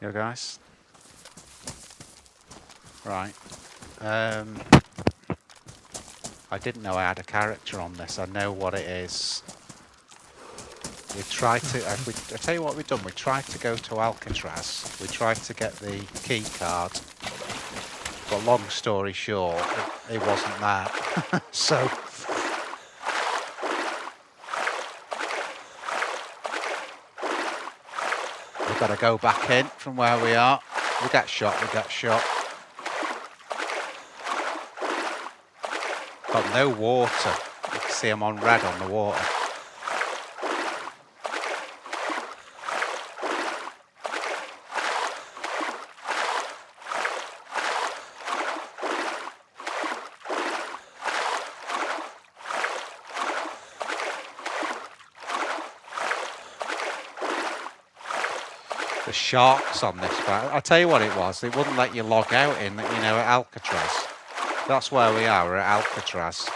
Yo guys. Right. I didn't know I had a character on this. I know what it is. We tried to, I tell you what we've done. We tried to go to Alcatraz. We tried to get the key card. But long story short, it wasn't that. So we've got to go back in from where we are. We got shot, we got shot. Got no water. You can see I'm on red on the water. The sharks on this, but I'll tell you what it was. It wouldn't let you log out in, at Alcatraz. That's where we are. We're at Alcatraz.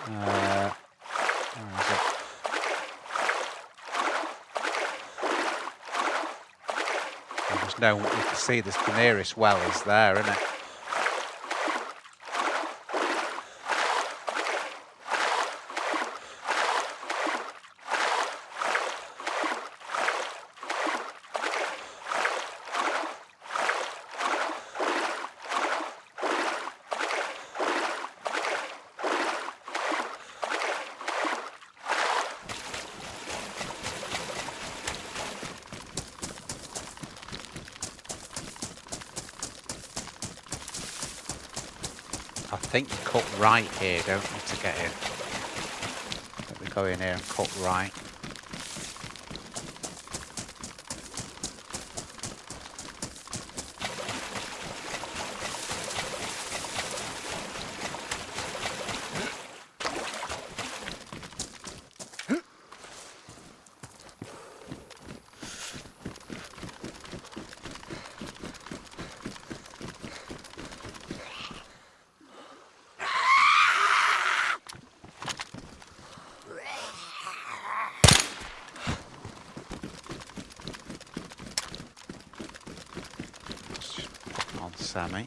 Where is it? There's no. You can see the nearest well is there, isn't it? I think you cut right here, don't you, to get in? Let me go in here and cut right. Sammy.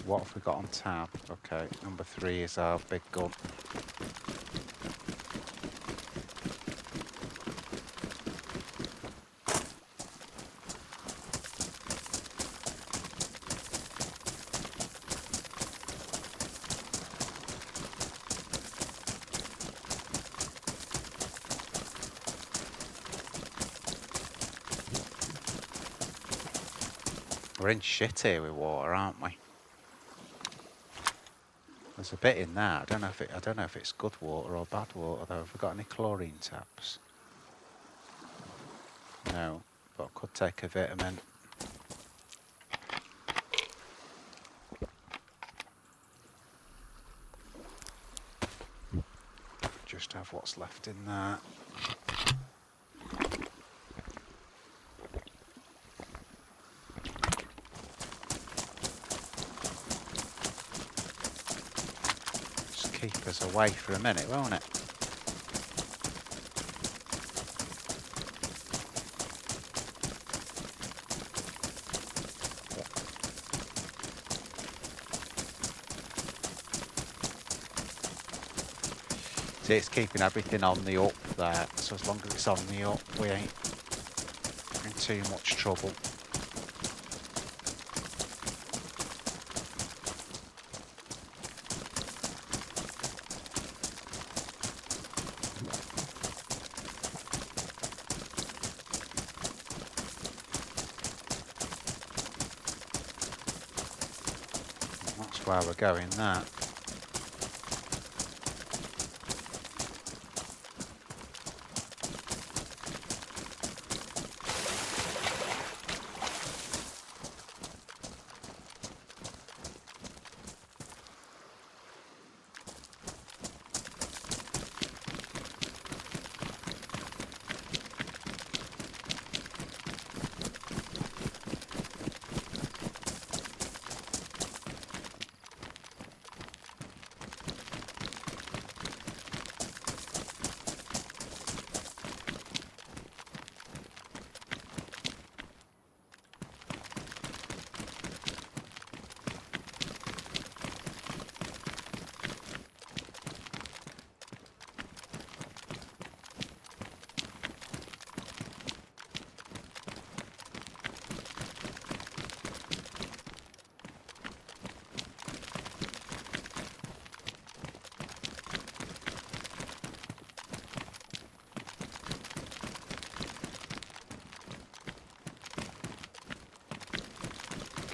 What have we got on tab? Okay, number 3 is our big gun. We're in shit here with water, aren't we? There's a bit in there. I don't know if it's good water or bad water though. Have we got any chlorine taps? No, but I could take a vitamin. Just have what's left in there. Keep us away for a minute, won't it? See, it's keeping everything on the up there, so as long as it's on the up, we ain't in too much trouble. Where we're going there.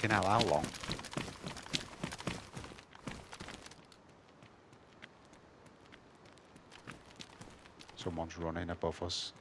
Fucking hell, how long? Someone's running above us.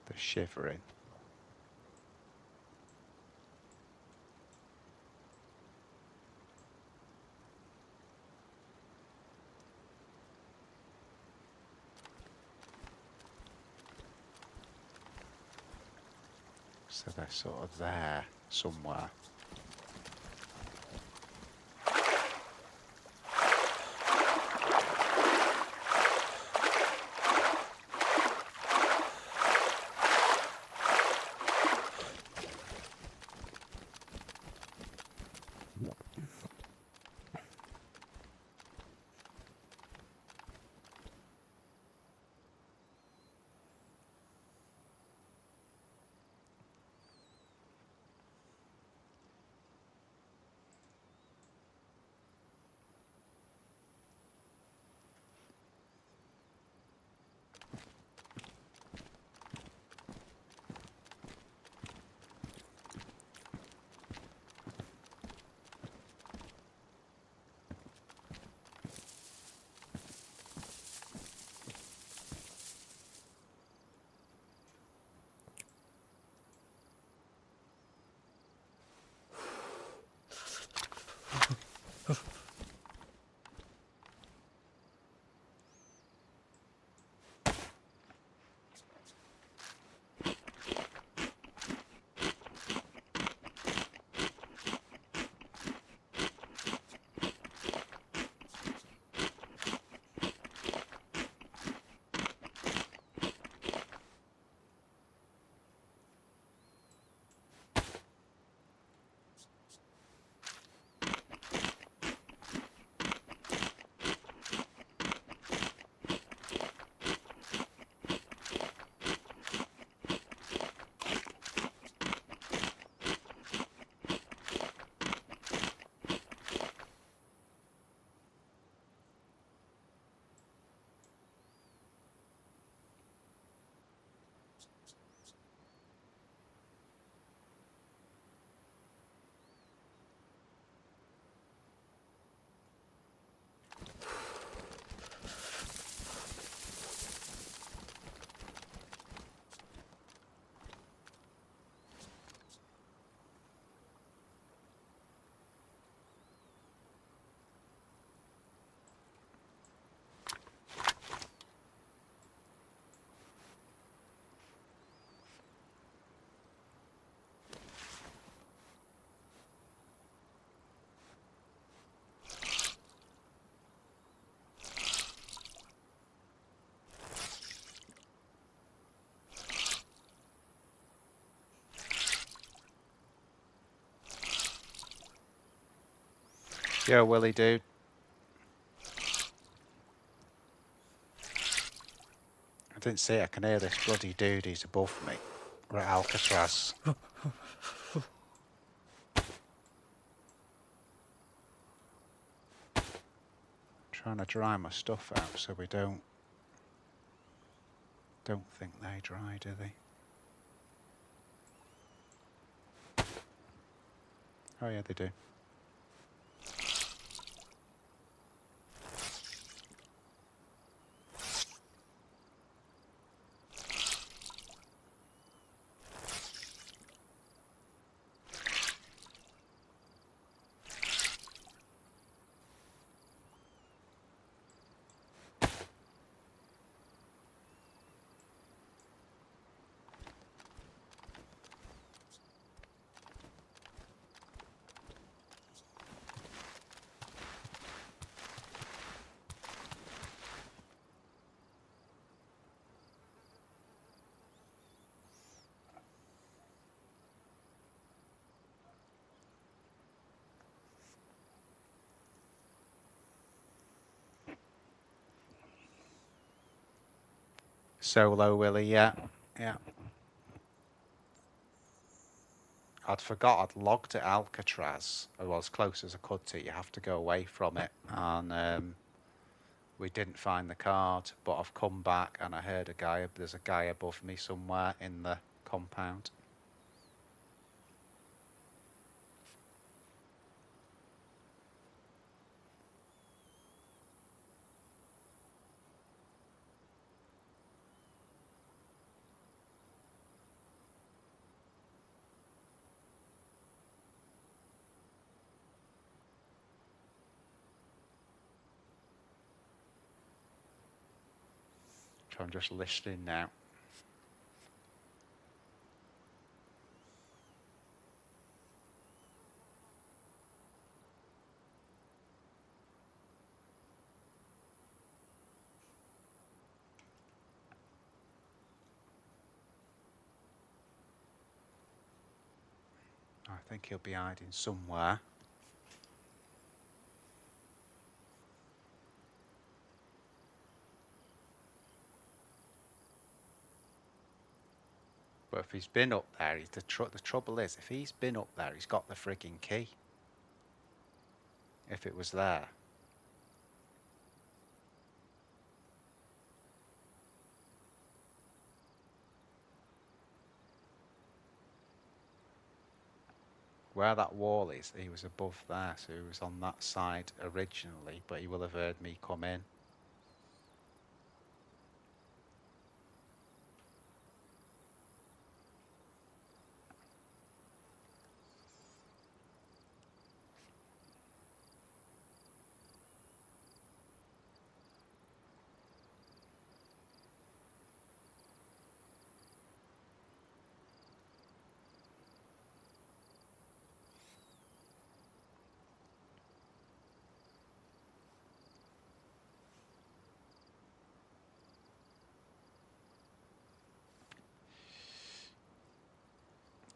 They're shivering. So they're sort of there somewhere. Yo, Willie, dude. I didn't see it. I can hear this bloody dude. He's above me. We're at Alcatraz. Trying to dry my stuff out so we don't think they dry, do they? Oh yeah, they do. Solo Willy, yeah. Yeah. I'd forgot I'd logged at Alcatraz, well, as close as I could to it. You have to go away from it, and we didn't find the card, but I've come back and I heard there's a guy above me somewhere in the compound. So I'm just listening now. I think he'll be hiding somewhere. But if he's been up there, the trouble is, if he's been up there, he's got the frigging key. If it was there. Where that wall is, he was above there, so he was on that side originally, but he will have heard me come in.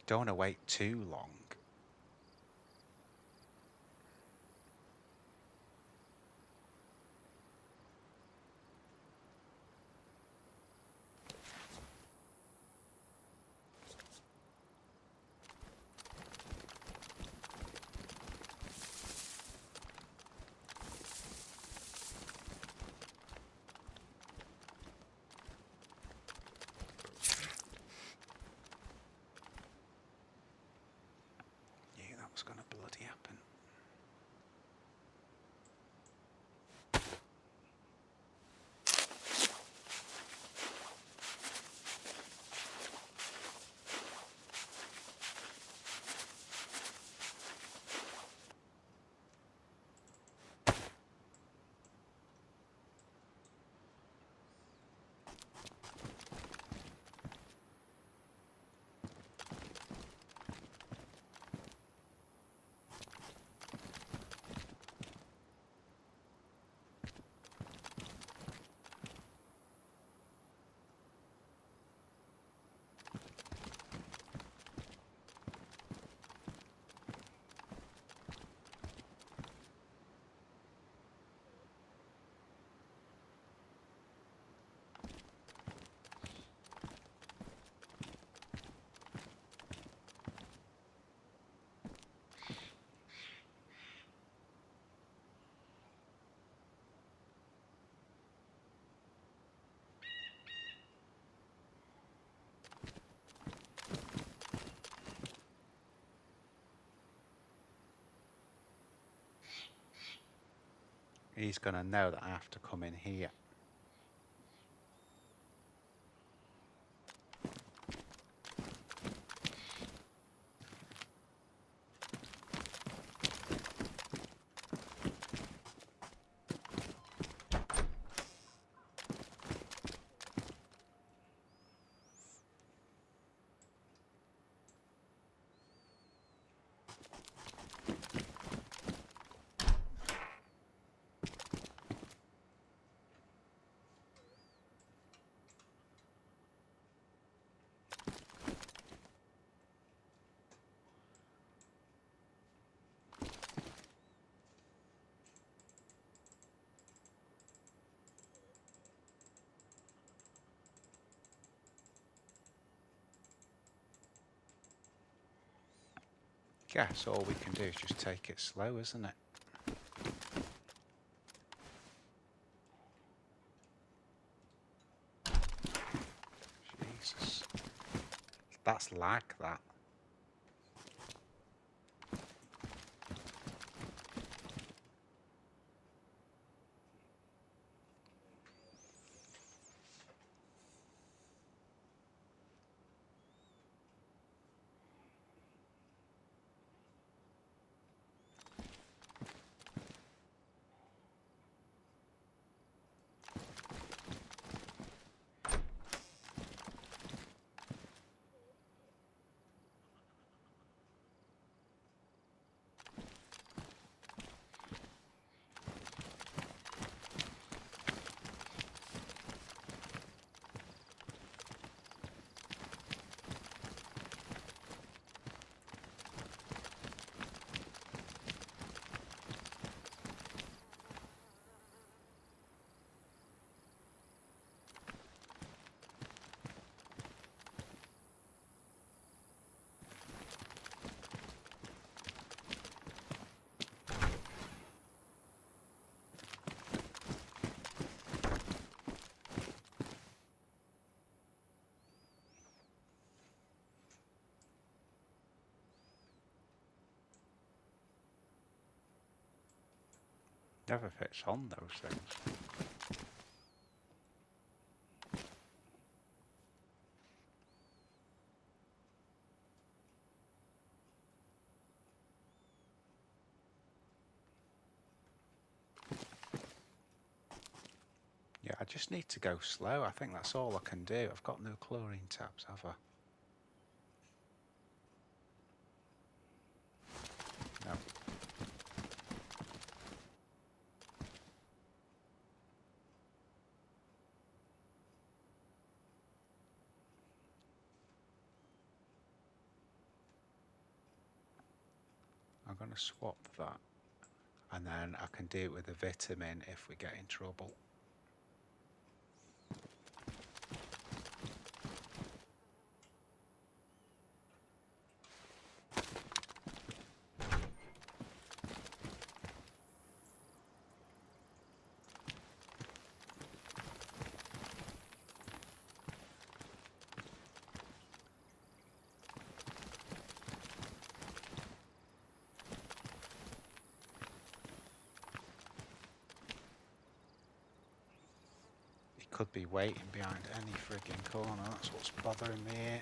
Don't want to wait too long. Yeah, that was going to bloody happen. He's going to know that I have to come in here. guess all we can do is just take it slow, isn't it? Jesus. That's lag, that. Never fits on those things. Yeah, I just need to go slow. I think that's all I can do. I've got no chlorine tabs, have I? No. I'm going to swap that, and then I can do it with a vitamin if we get in trouble. Could be waiting behind any frigging corner. That's what's bothering me here.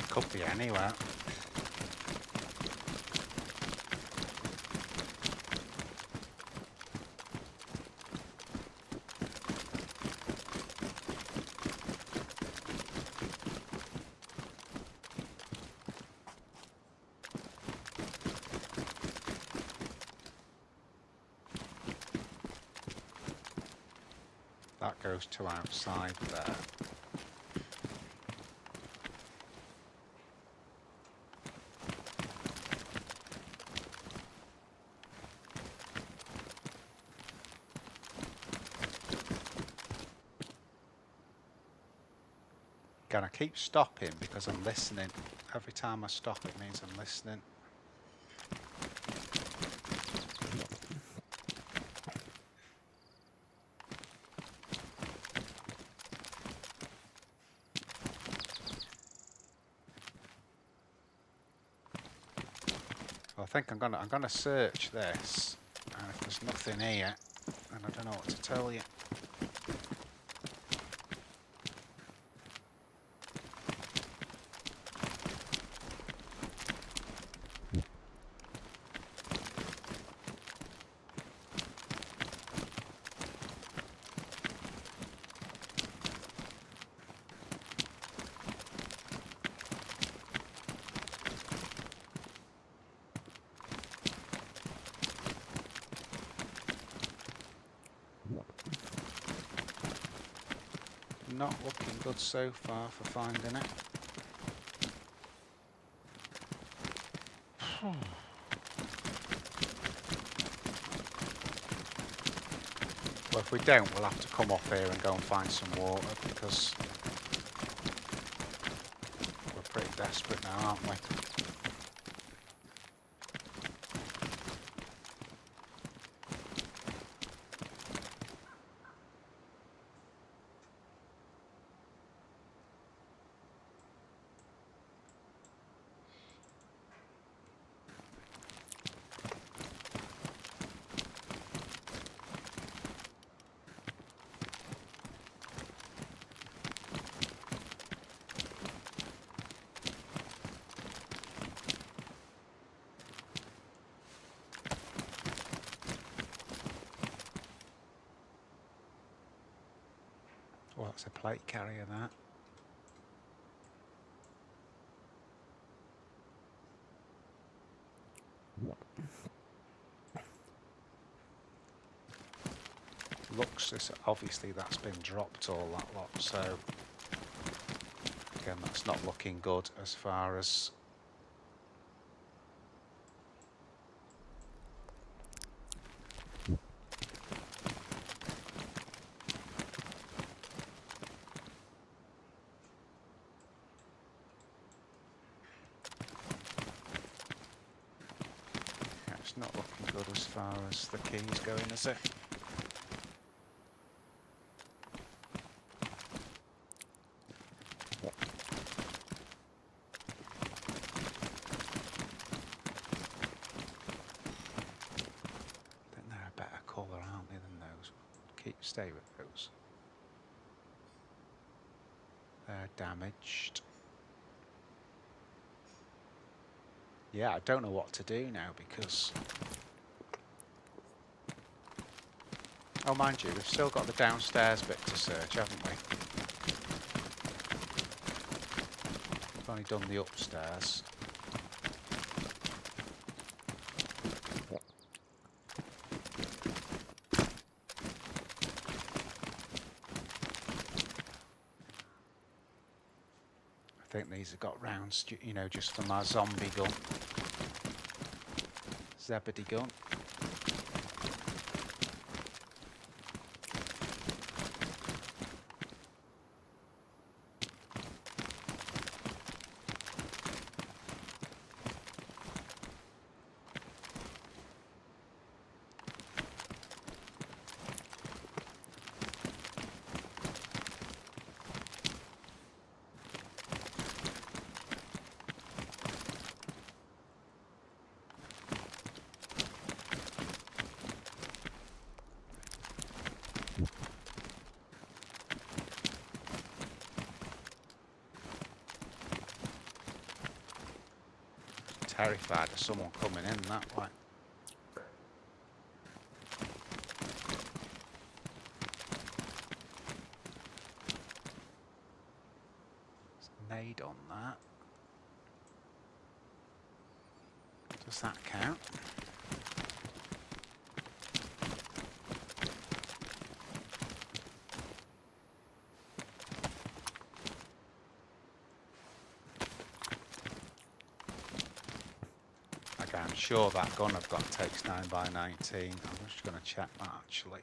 Could be anywhere. That goes to outside there. Again, I keep stopping because I'm listening. Every time I stop, it means I'm listening. Well, I think I'm gonna search this, and if there's nothing here, then I don't know what to tell you. Not looking good so far for finding it. Well, if we don't, we'll have to come off here and go and find some water because we're pretty desperate now, aren't we? Well, it's a plate carrier, that. Looks as obviously that's been dropped all that lot, so again that's not looking good as far as yeah, it's not looking good as far as the key's going, is it? Colour, aren't they, than those? Stay with those. They're damaged. Yeah, I don't know what to do now because... Oh, mind you, we've still got the downstairs bit to search, haven't we? We've only done the upstairs. I think these have got rounds, you know, just for my zombie gun. Zebedee gun. Terrified of someone coming in that way. There's a nade on that. Does that count? sure that gun I've got takes 9x19. I'm just going to check that actually.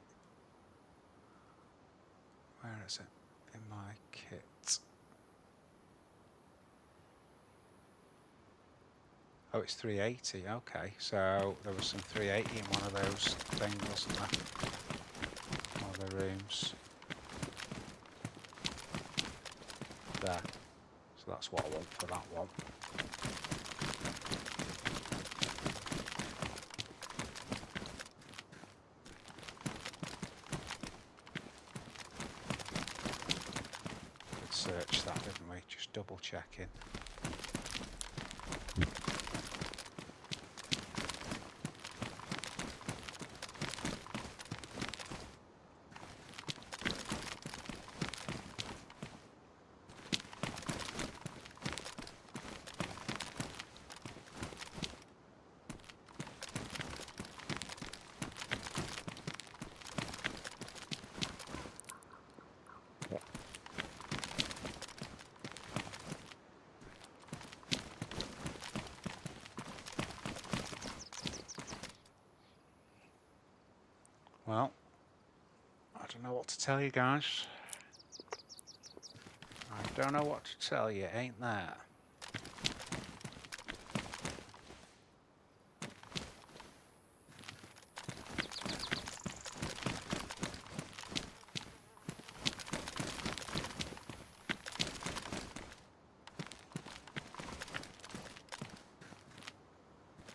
Where is it? In my kit. Oh, it's 380. Okay, so there was some 380 in one of those things, wasn't there? One of the rooms. There. So that's what I want for that one. We'd search that, didn't we? Just double checking. Well, I don't know what to tell you guys. I don't know what to tell you, ain't there?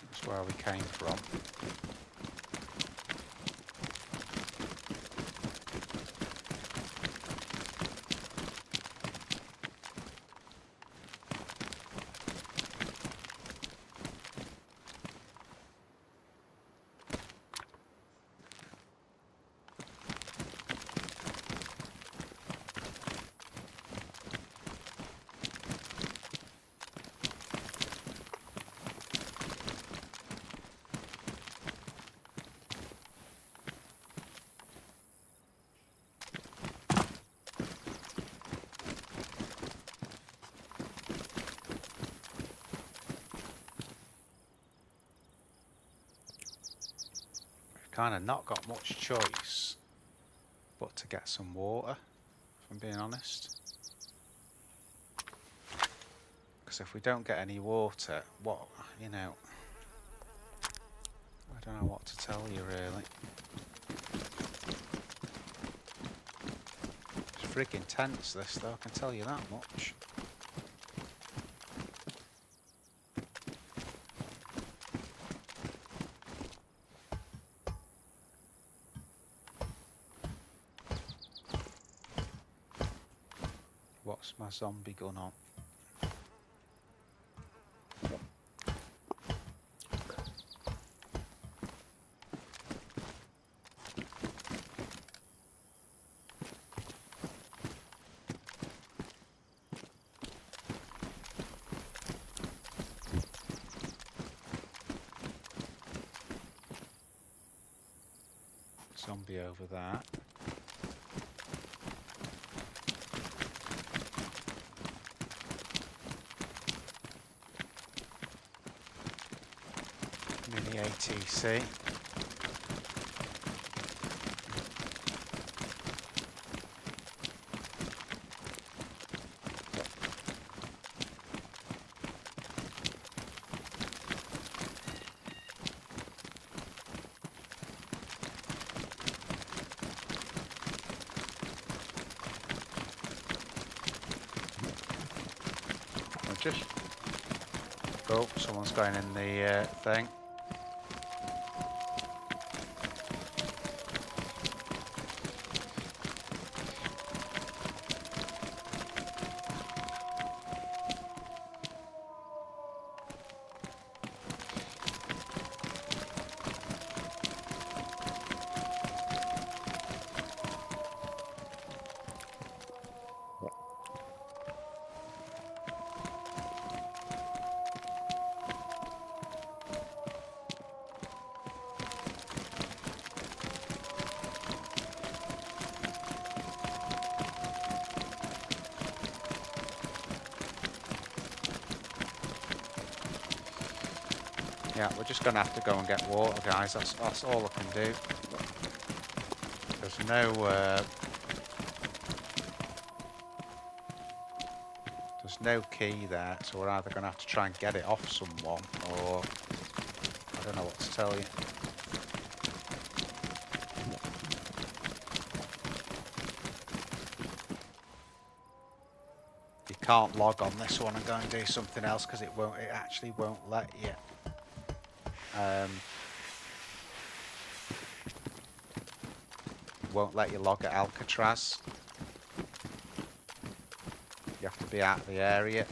That's where we came from. Kind of not got much choice but to get some water, if I'm being honest. Because if we don't get any water, what, you know, I don't know what to tell you really. It's friggin' tense this though, I can tell you that much. What's my zombie gun on? Zombie over there. Mini ATC. Just oh, someone's going in the thing. Yeah, we're just going to have to go and get water, guys. That's all I can do. There's no key there, so we're either going to have to try and get it off someone, or I don't know what to tell you. You can't log on this one and go and do something else because it actually won't let you. Won't let you log at Alcatraz. You have to be out of the area.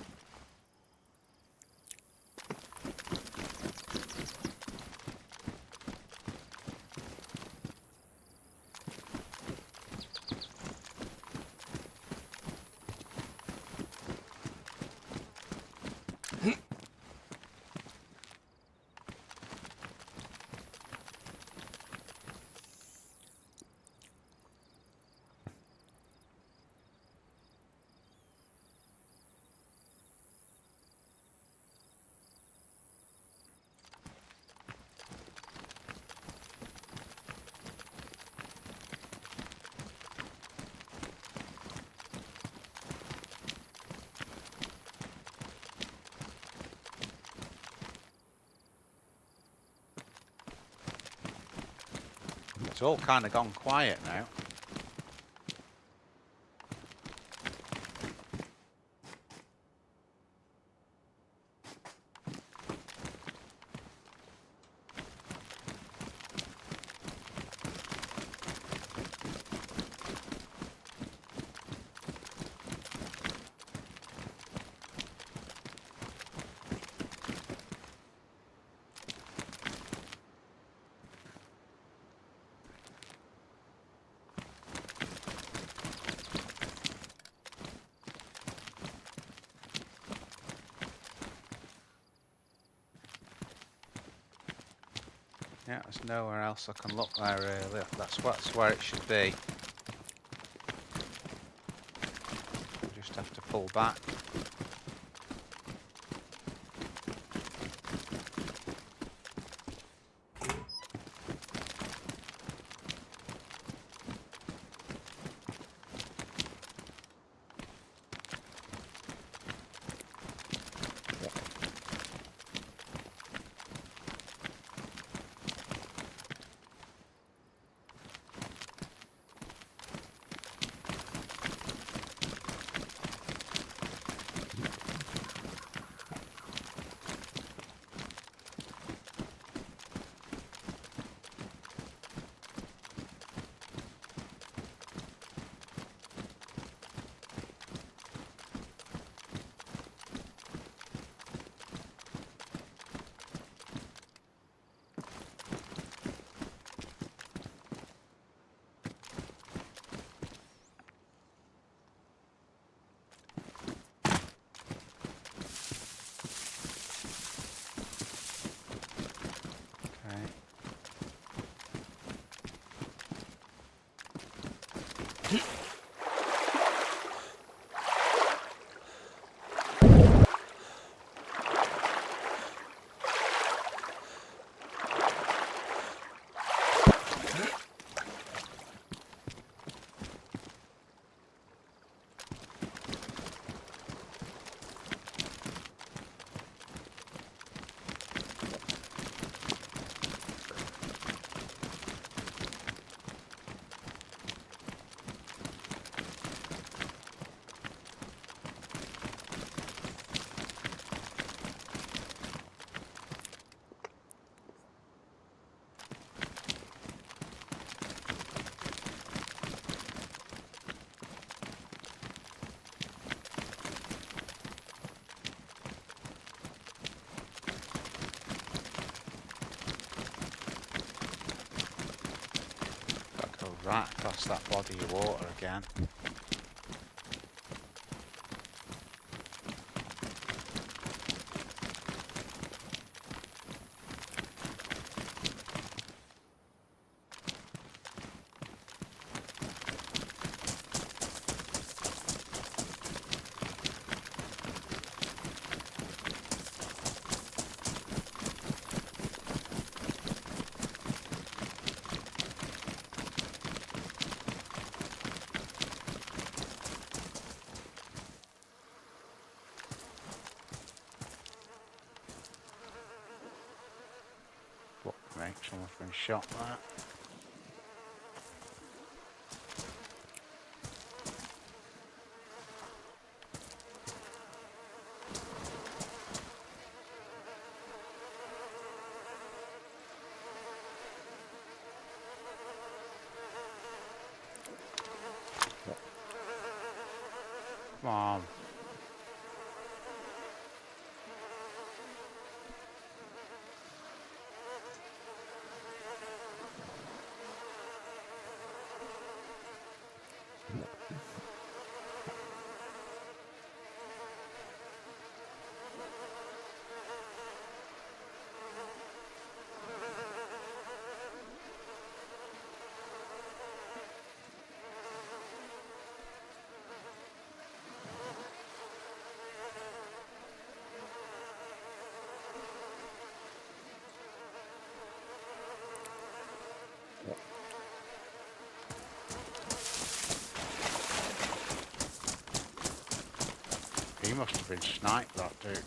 It's all kind of gone quiet now. Yeah, there's nowhere else I can look there really. That's where it should be. We just have to pull back. Right across that body of water again. Someone's been shot there. Come on. He must have been sniped, that dude.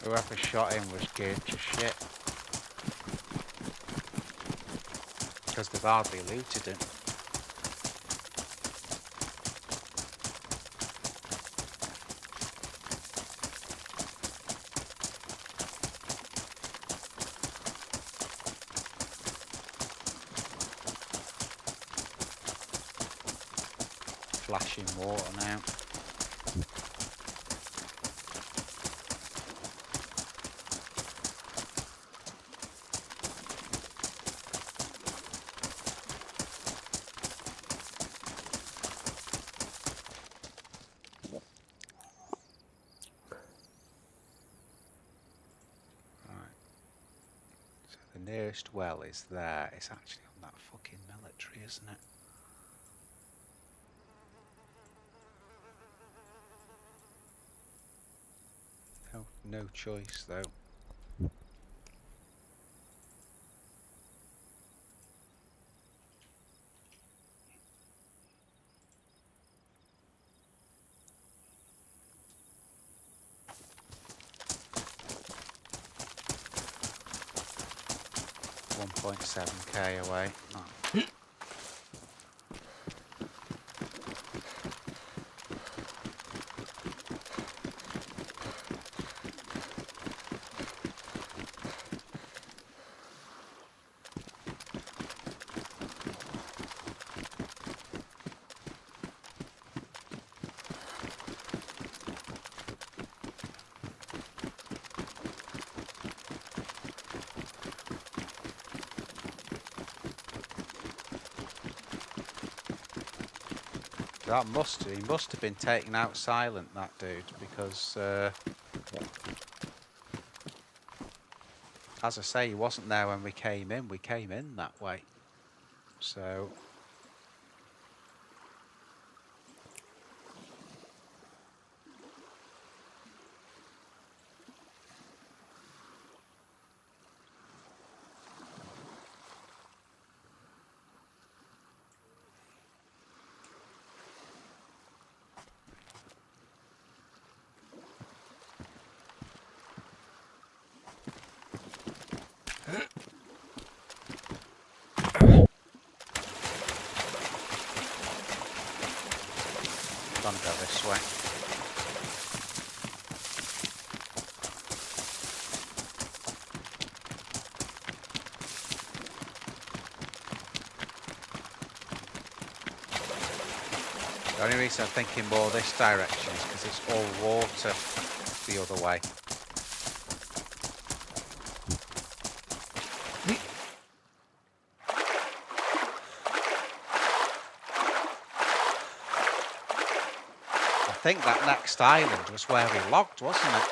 Whoever shot him was geared to shit. Because they've hardly looted him. Flashing water now. The nearest well is there. It's actually on that fucking military, isn't it? No choice though. $1.7k away. Oh. He must have been taken out silent, that dude, because as I say, he wasn't there when we came in. We came in that way, so. Gonna go this way. The only reason I'm thinking more this direction is because it's all water the other way. I think that next island was where we logged, wasn't it?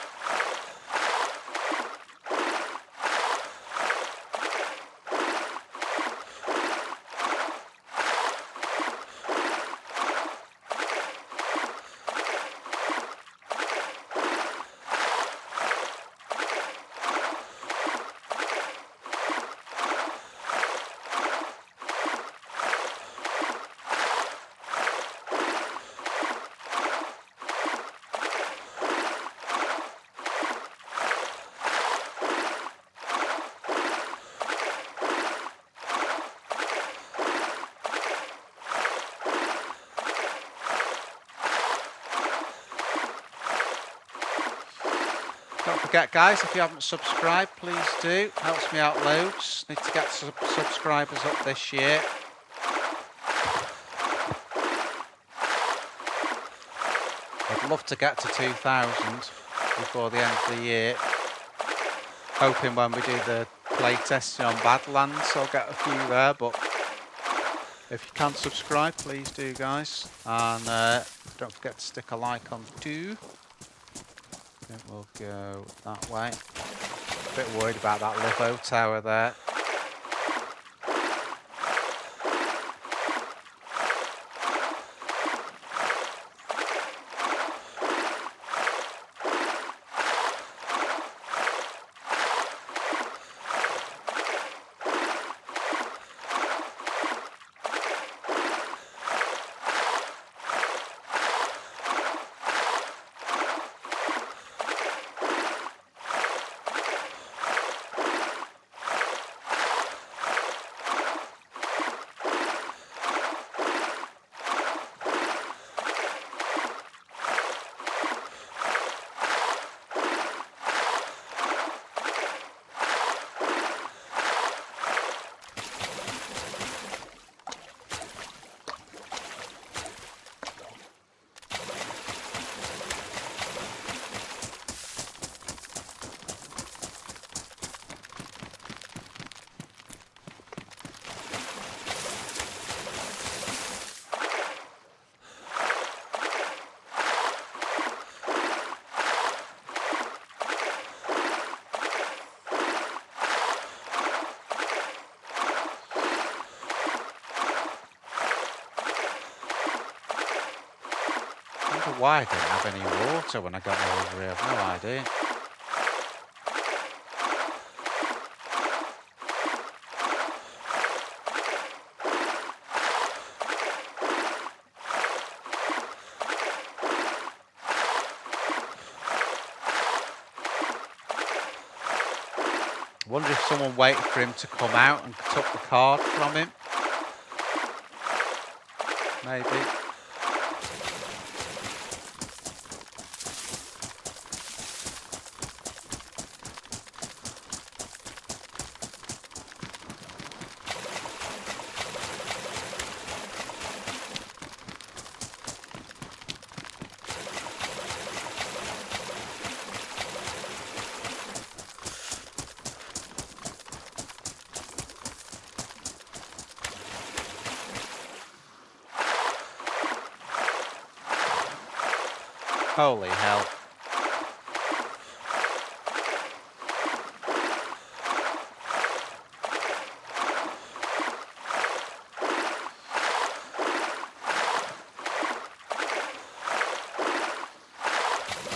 Don't forget, guys, if you haven't subscribed, please do. Helps me out loads. Need to get subscribers up this year. I'd love to get to 2,000 before the end of the year. Hoping when we do the play testing on Badlands, I'll get a few there. But if you can subscribe, please do, guys. And don't forget to stick a like on too. I think we'll go that way. A bit worried about that Livo tower there. I wonder why I didn't have any water when I got over here. I've no idea. I wonder if someone waited for him to come out and took the card from him. Maybe. Holy hell.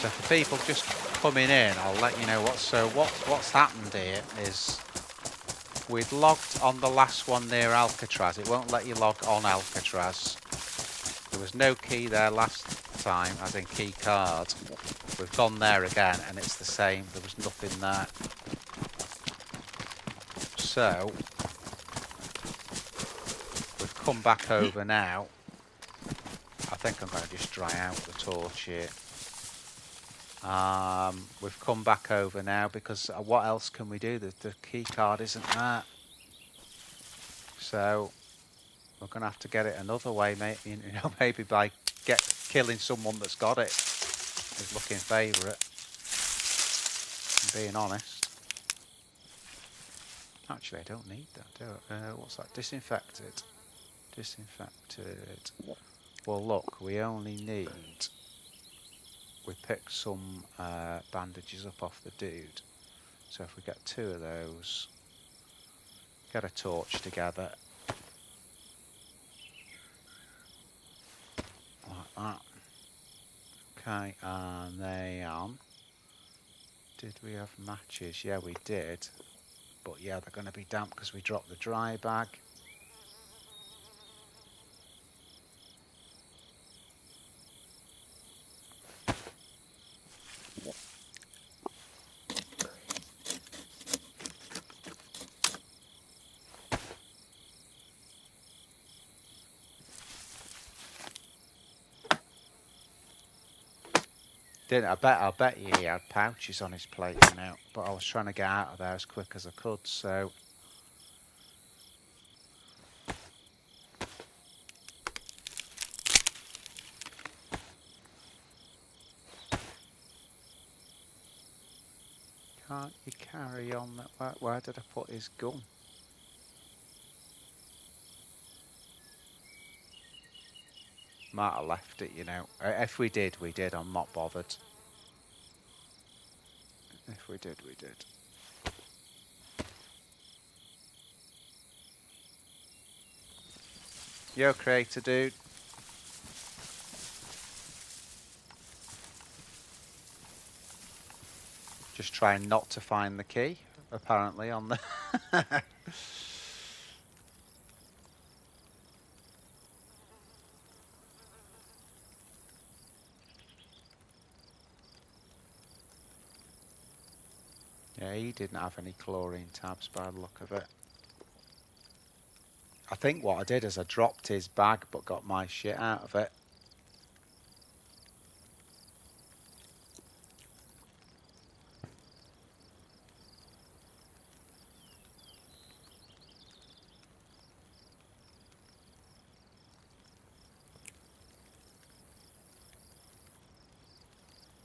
So for people just coming in, I'll let you know what's happened here is we'd logged on the last one near Alcatraz. It won't let you log on Alcatraz. There was no key there last time, as in key card. We've gone there again and it's the same. There was nothing there. So we've come back over now I think I'm going to just dry out the torch here. We've come back over now because what else can we do? The key card isn't there. So we're going to have to get it another way, mate. You know, maybe by killing someone that's got it is looking favourite. I'm being honest. Actually, I don't need that, do I? What's that? Disinfected. Disinfected. Well, look, we only need... We picked some bandages up off the dude. So if we get 2 of those, get a torch together. Like that. Okay, and they on. Did we have matches? Yeah, we did. But yeah, they're going to be damp because we dropped the dry bag. I bet he had pouches on his plate now, but I was trying to get out of there as quick as I could, so... Can't you carry on that? Where did I put his gun? Might have left it, you know. If we did, we did. I'm not bothered. If we did, we did. Yo, creator dude. Just trying not to find the key, apparently, on the... Yeah, he didn't have any chlorine tabs by the look of it. I think what I did is I dropped his bag but got my shit out of it.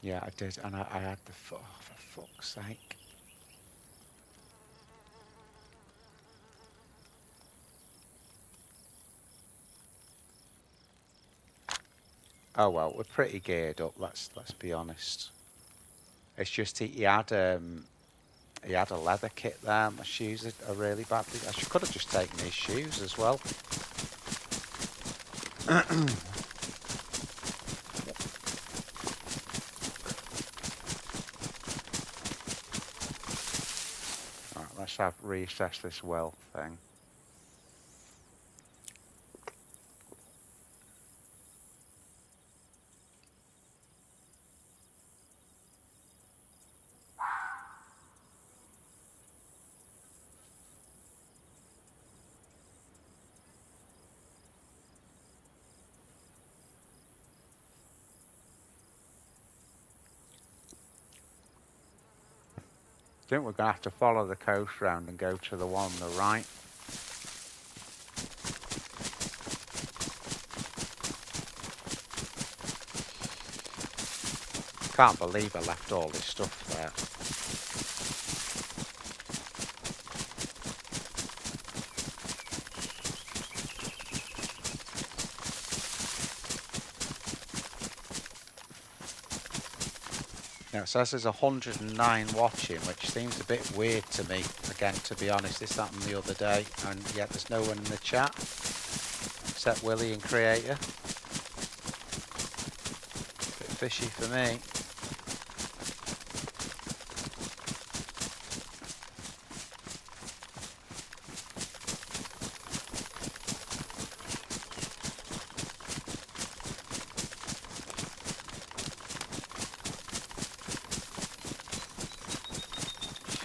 Yeah, I did, and I had the... Oh, for fuck's sake. Oh well, we're pretty geared up. Let's be honest. It's just he had a leather kit there. My shoes are really badly. I could have just taken his shoes as well. Right, let's reassess this well thing. I think we're going to have to follow the coast round and go to the one on the right. Can't believe I left all this stuff there. Now it says there's 109 watching, which seems a bit weird to me. Again, to be honest, this happened the other day, and yet there's no one in the chat except Willie and Creator. Bit fishy for me.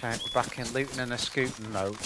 Okay, we're back in looting and a scooting mode.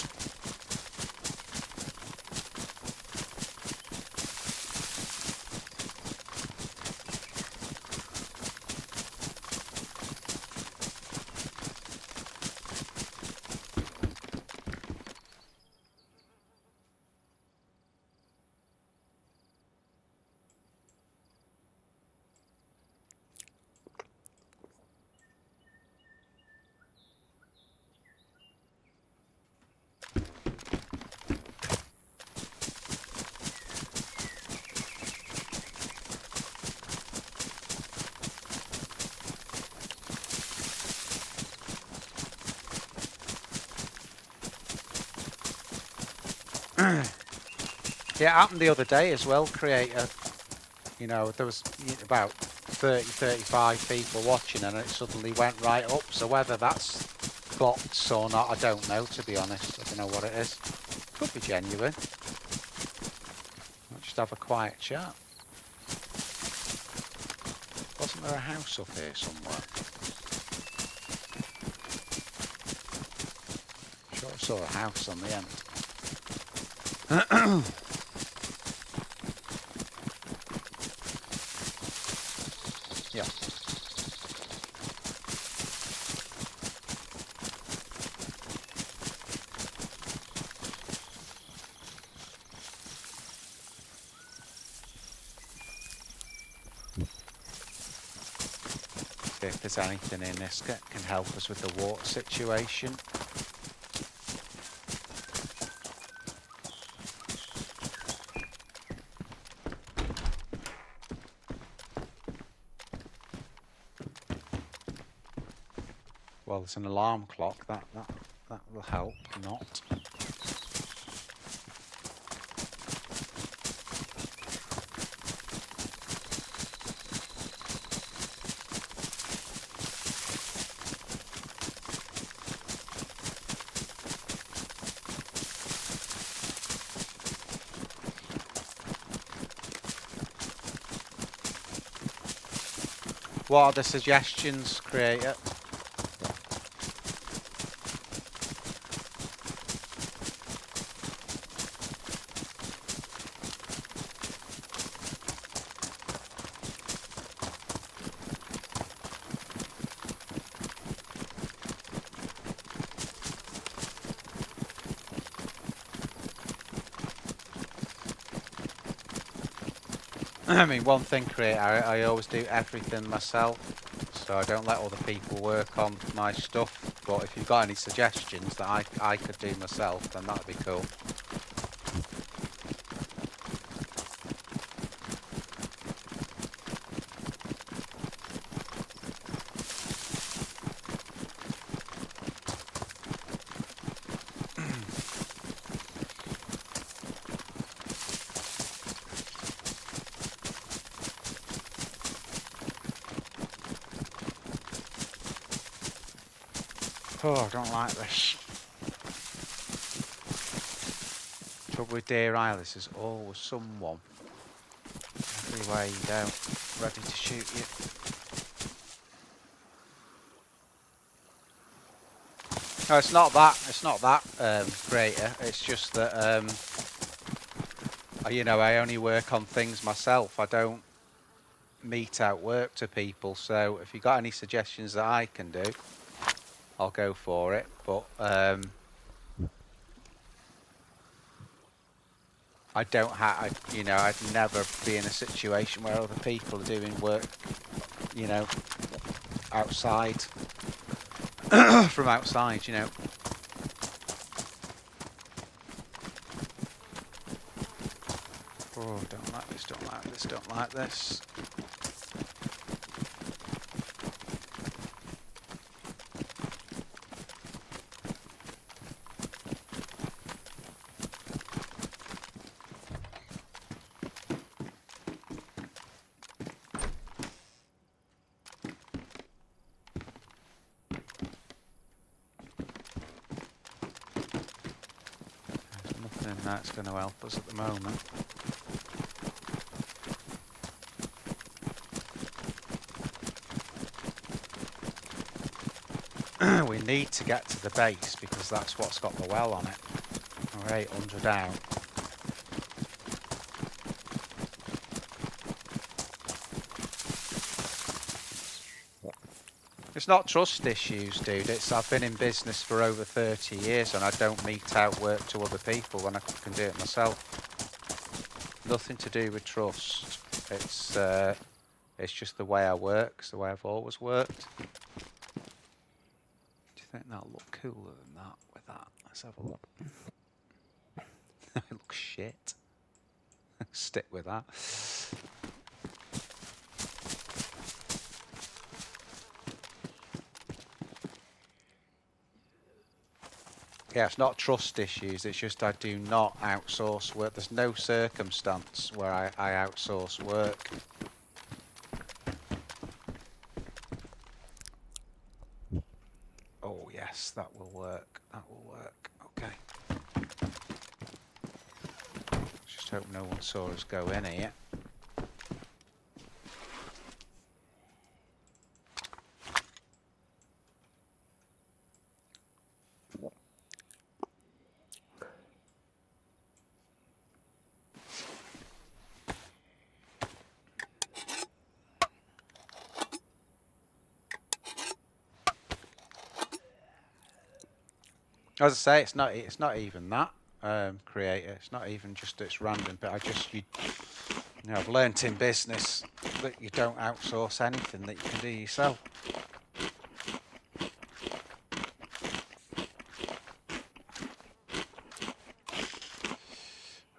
Yeah, it happened the other day as well, Creator. You know, there was about 30, 35 people watching and it suddenly went right up. So whether that's bots or not, I don't know, to be honest. I don't know what it is. Could be genuine. I'll just have a quiet chat. Wasn't there a house up here somewhere? I'm sure I saw a house on the end. Yeah. See if there's anything in this that can help us with the water situation. Well, there's an alarm clock. That will help. Not. What are the suggestions, Creator? I mean, one thing, Creator, I always do everything myself, so I don't let other people work on my stuff. But if you've got any suggestions that I could do myself, then that'd be cool. Oh, I don't like this. Trouble with Deer Isle, there's always someone everywhere you go, ready to shoot you. No, it's not that. It's not that, Creator. It's just that, you know, I only work on things myself. I don't mete out work to people. So if you've got any suggestions that I can do, I'll go for it. But I don't have, you know, I'd never be in a situation where other people are doing work, you know, outside, from outside, you know. Oh, don't like this, don't like this, don't like this. There's nothing that's going to help us at the moment. We need to get to the base because that's what's got the well on it. We're 800 out. It's not trust issues, dude. I've been in business for over 30 years and I don't mete out work to other people when I can do it myself. Nothing to do with trust. It's just the way I work. It's the way I've always worked. Do you think that'll look cooler than that with that? Let's have a look. It looks shit. Stick with that. Yeah, it's not trust issues, it's just I do not outsource work. There's no circumstance where I outsource work. Oh yes, that will work. That will work. Okay. Just hope no one saw us go in here. As I say, it's not even that creator. It's not even just it's random. But you know, I've learnt in business that you don't outsource anything that you can do yourself.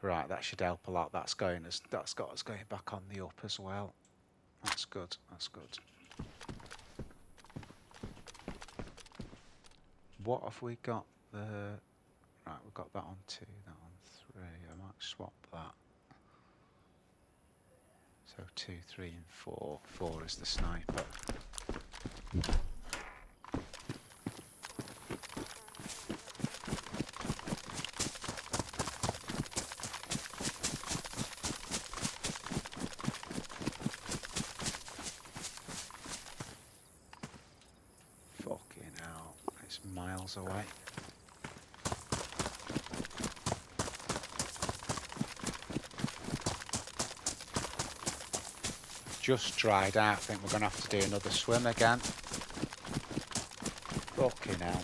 Right, that should help a lot. That's got us going back on the up as well. That's good. That's good. What have we got? Right, we've got that on 2, that on 3. I might swap that. So 2, 3, and 4. 4 is the sniper. Fucking hell, it's miles away. Just dried out. I think we're going to have to do another swim again. Fucking hell.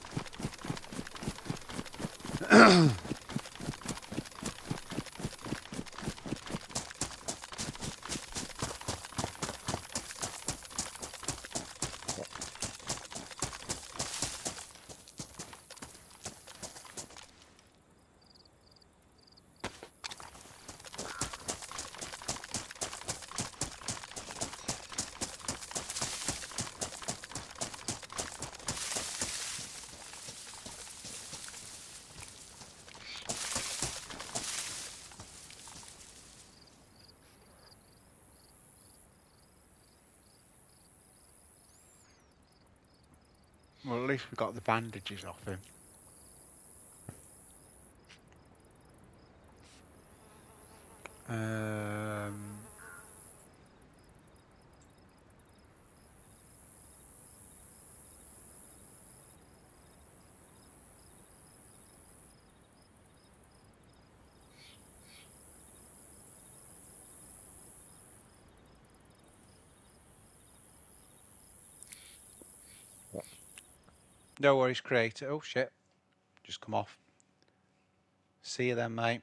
Well, at least we got the bandages off him. No worries, creator. Oh shit. Just come off. See you then, mate.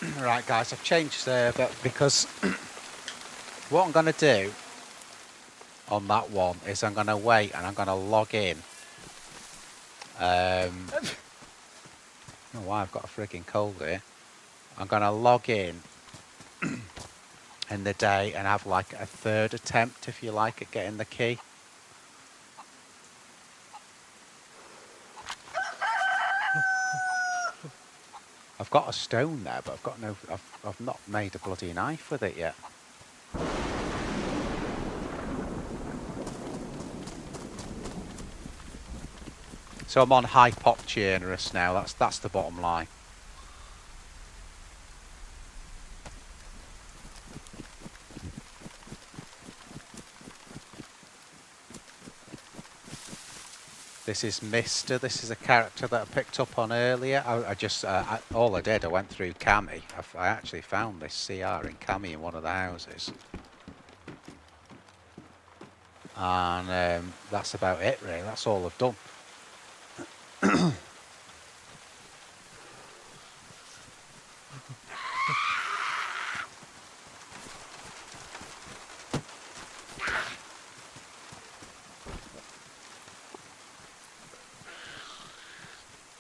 Right, guys, I've changed server because what I'm going to do on that one is I'm going to wait and I'm going to log in. I don't know why I've got a frigging cold here. I'm going to log in the day and have like a third attempt, if you like, at getting the key. I've got a stone there, but I've got no. I've not made a bloody knife with it yet. So I'm on high pop chernarus now. That's the bottom line. This is Mister. This is a character that I picked up on earlier. All I did, I went through Cami. I actually found this CR in Cami in one of the houses. And that's about it, really. That's all I've done.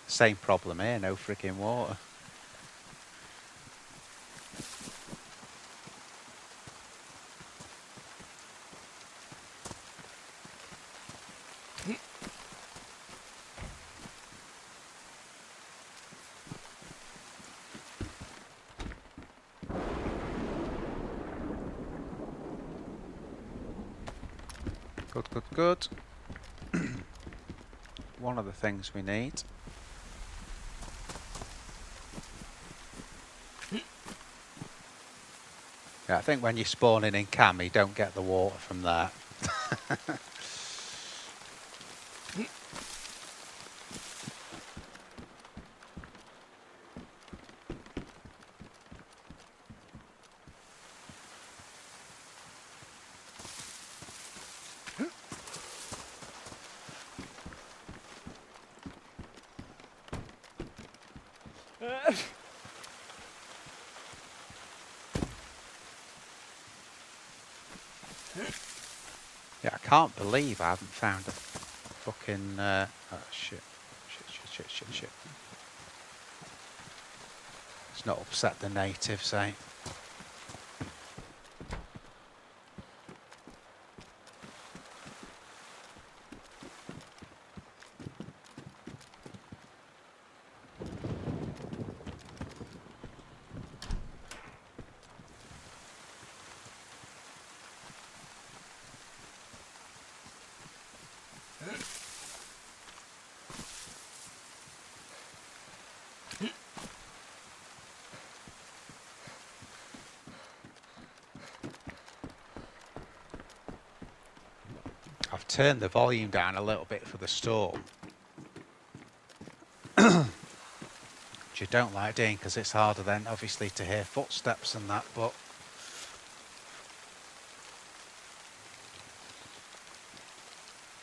Same problem here, no freaking water. Good, good, good. One of the things we need. Yeah, I think when you're spawning in Cami, don't get the water from there. Yeah, I can't believe I haven't found a fucking... oh, shit. Shit. It's not upset the natives, eh? I've turned the volume down a little bit for the storm. Which I don't like doing because it's harder then obviously to hear footsteps and that, but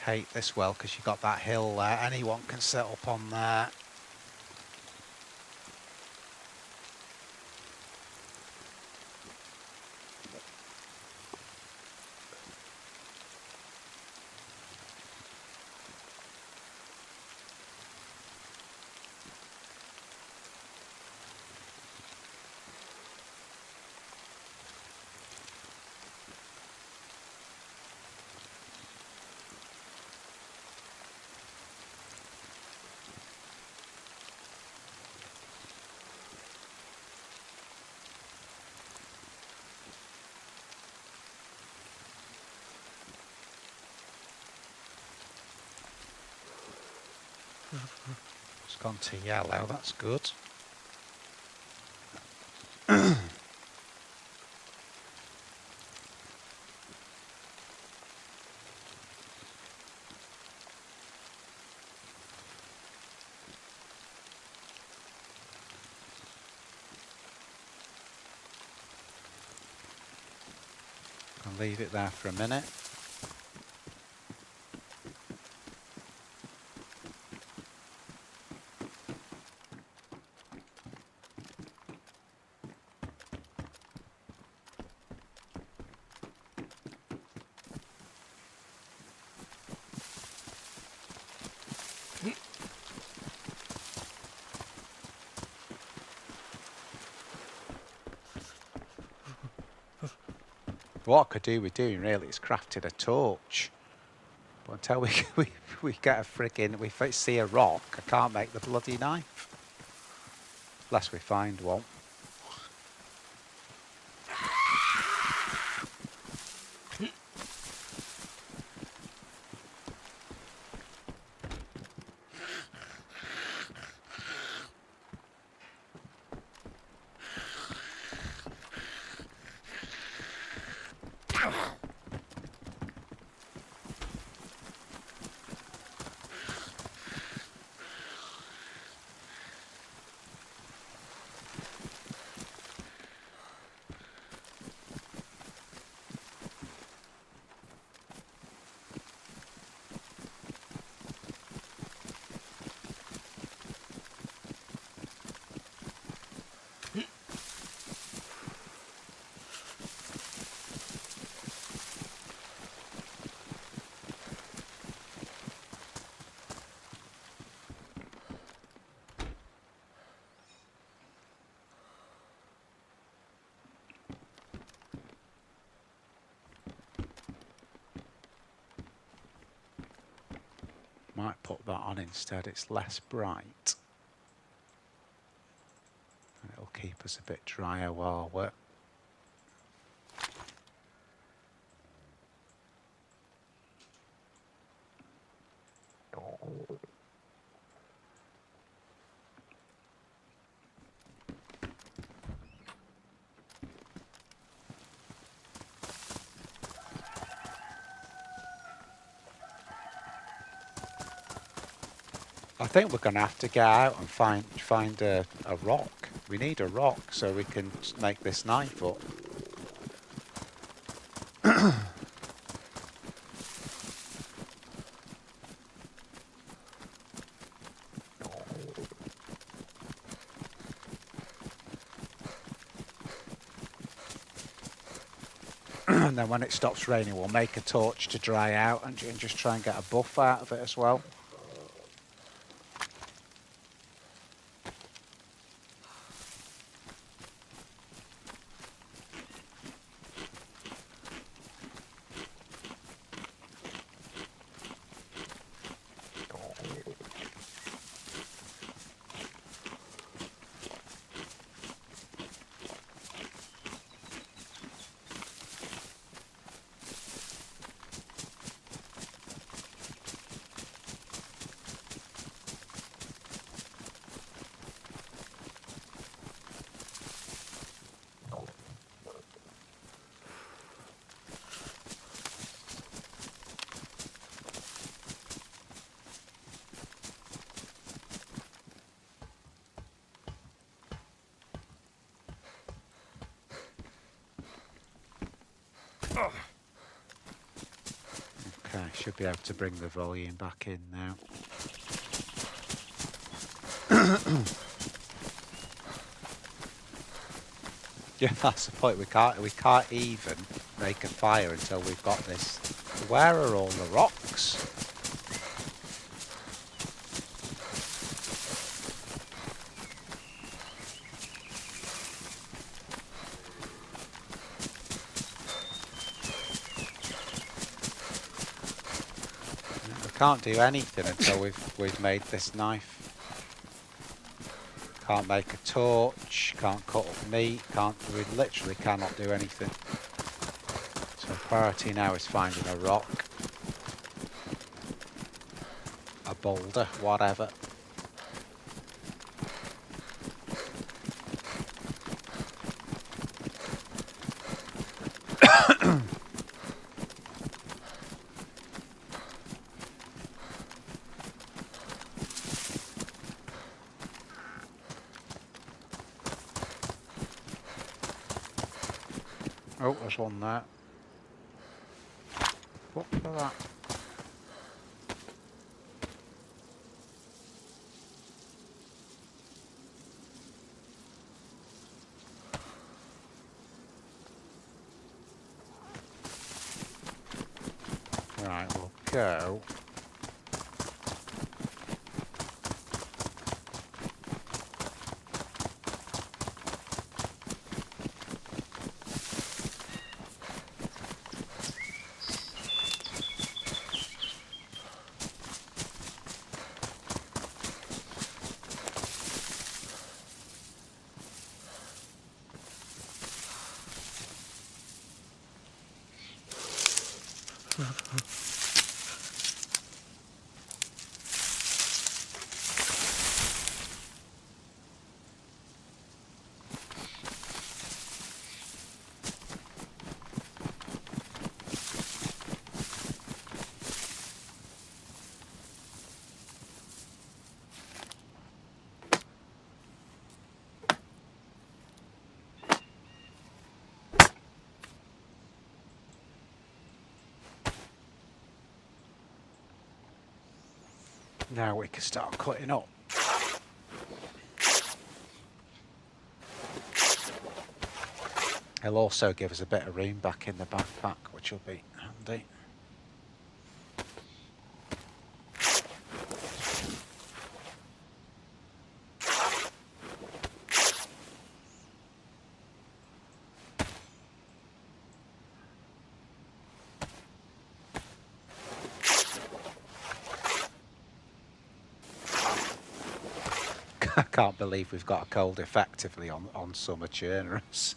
hate this well because you've got that hill there. Anyone can set up on there. It's gone to yellow, that's good. I'll leave it there for a minute. What I could do with doing really is crafting a torch. But until we get a friggin', we see a rock, I can't make the bloody knife. Unless we find one. Might put that on instead, it's less bright. And it'll keep us a bit drier while we're... I think we're going to have to get out and find a rock. We need a rock so we can make this knife up. And then when it stops raining, we'll make a torch to dry out and just try and get a buff out of it as well. Okay, should be able to bring the volume back in now. Yeah, that's the point. We can't even make a fire until we've got this. Where are all the rocks? We can't do anything until we've made this knife. Can't make a torch, can't cut up meat, we literally cannot do anything. So priority now is finding a rock, a boulder, whatever. Oh, there's one there. What for that? Right, we'll go. Now we can start cutting up. He'll also give us a bit of room back in the backpack, which will be handy. I can't believe we've got a cold effectively on summer chernarus.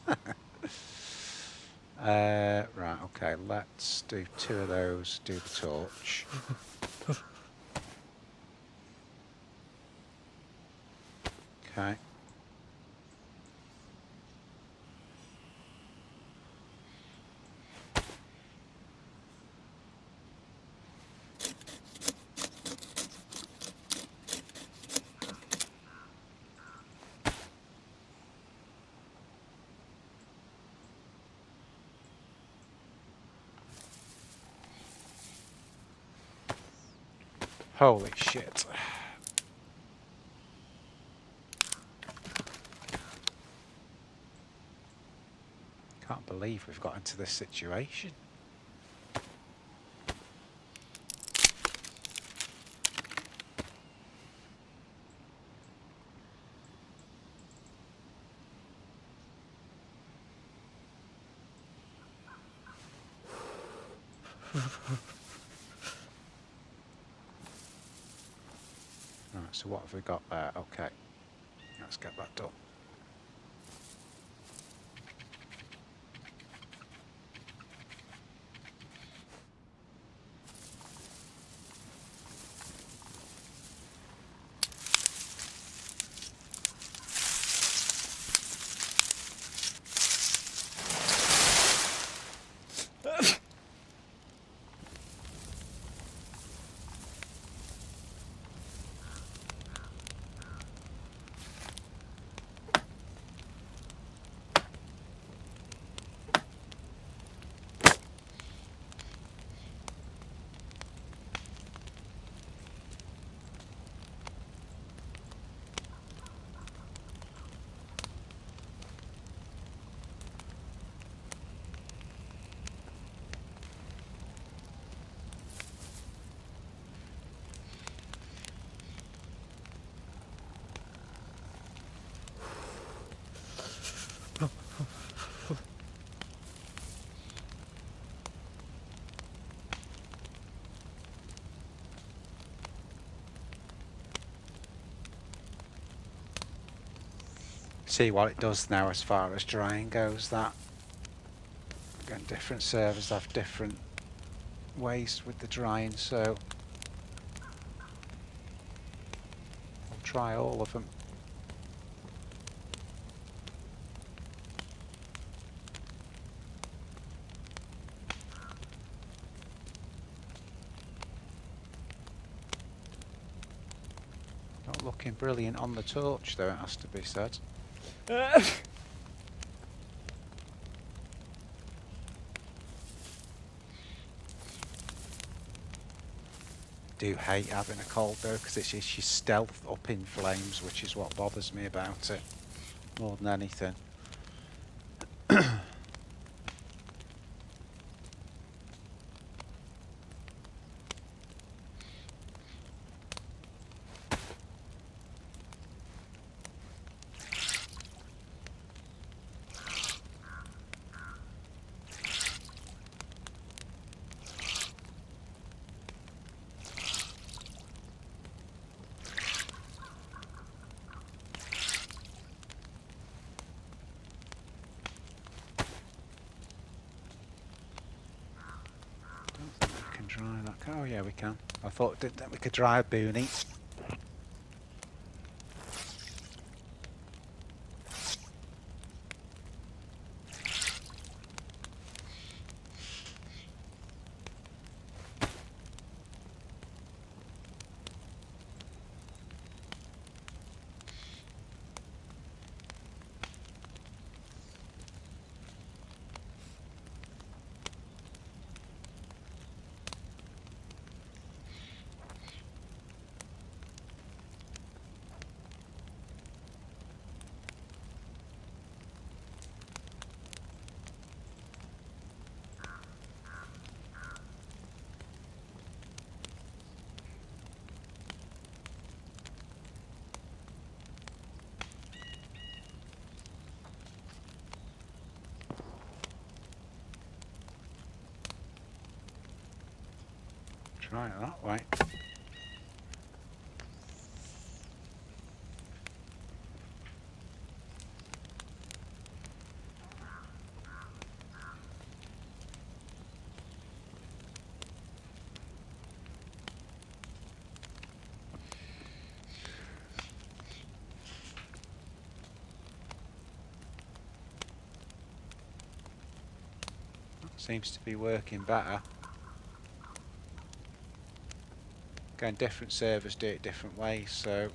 Right, okay, let's do 2 of those, do the torch. Okay. Holy shit. Can't believe we've got into this situation. Right, so what have we got there? Okay, let's get that done. See what it does now as far as drying goes. That again, different servers have different ways with the drying, so I'll try all of them. Not looking brilliant on the torch though, it has to be said. Do hate having a cold though, because it's just your stealth up in flames, which is what bothers me about it more than anything. Oh yeah, we can. I thought that we could try a boonie. Try it that way. That seems to be working better. Again, different servers do it different ways, so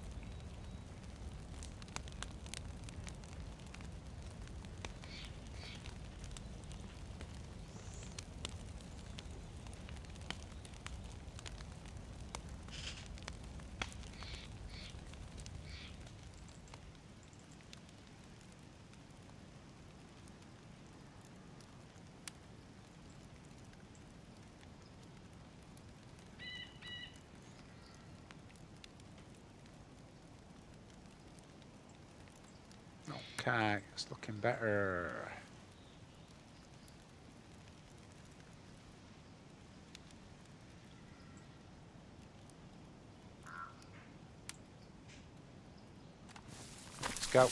okay, it's looking better. Let's go.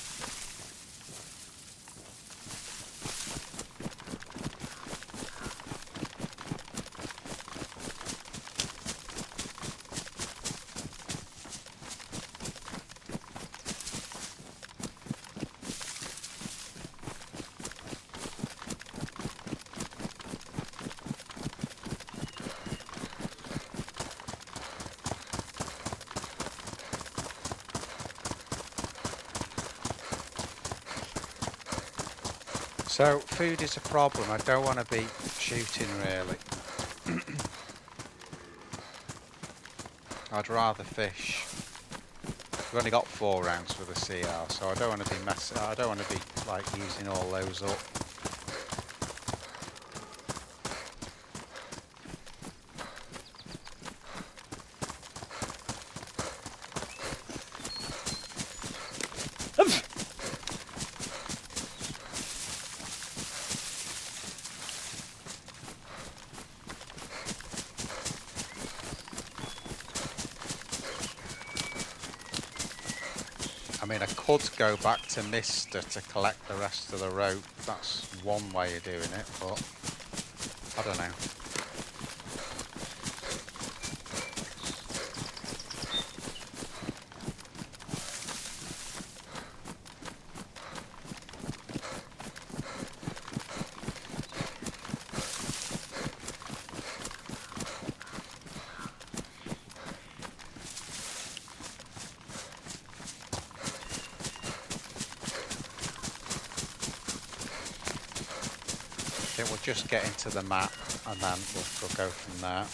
So food is a problem. I don't want to be shooting really. I'd rather fish. We've only got 4 rounds for the CR, so I don't want to be I don't want to be like using all those up. I mean, I could go back to Mister to collect the rest of the rope. That's one way of doing it, but I don't know. I think we'll just get into the map and then we'll go from there.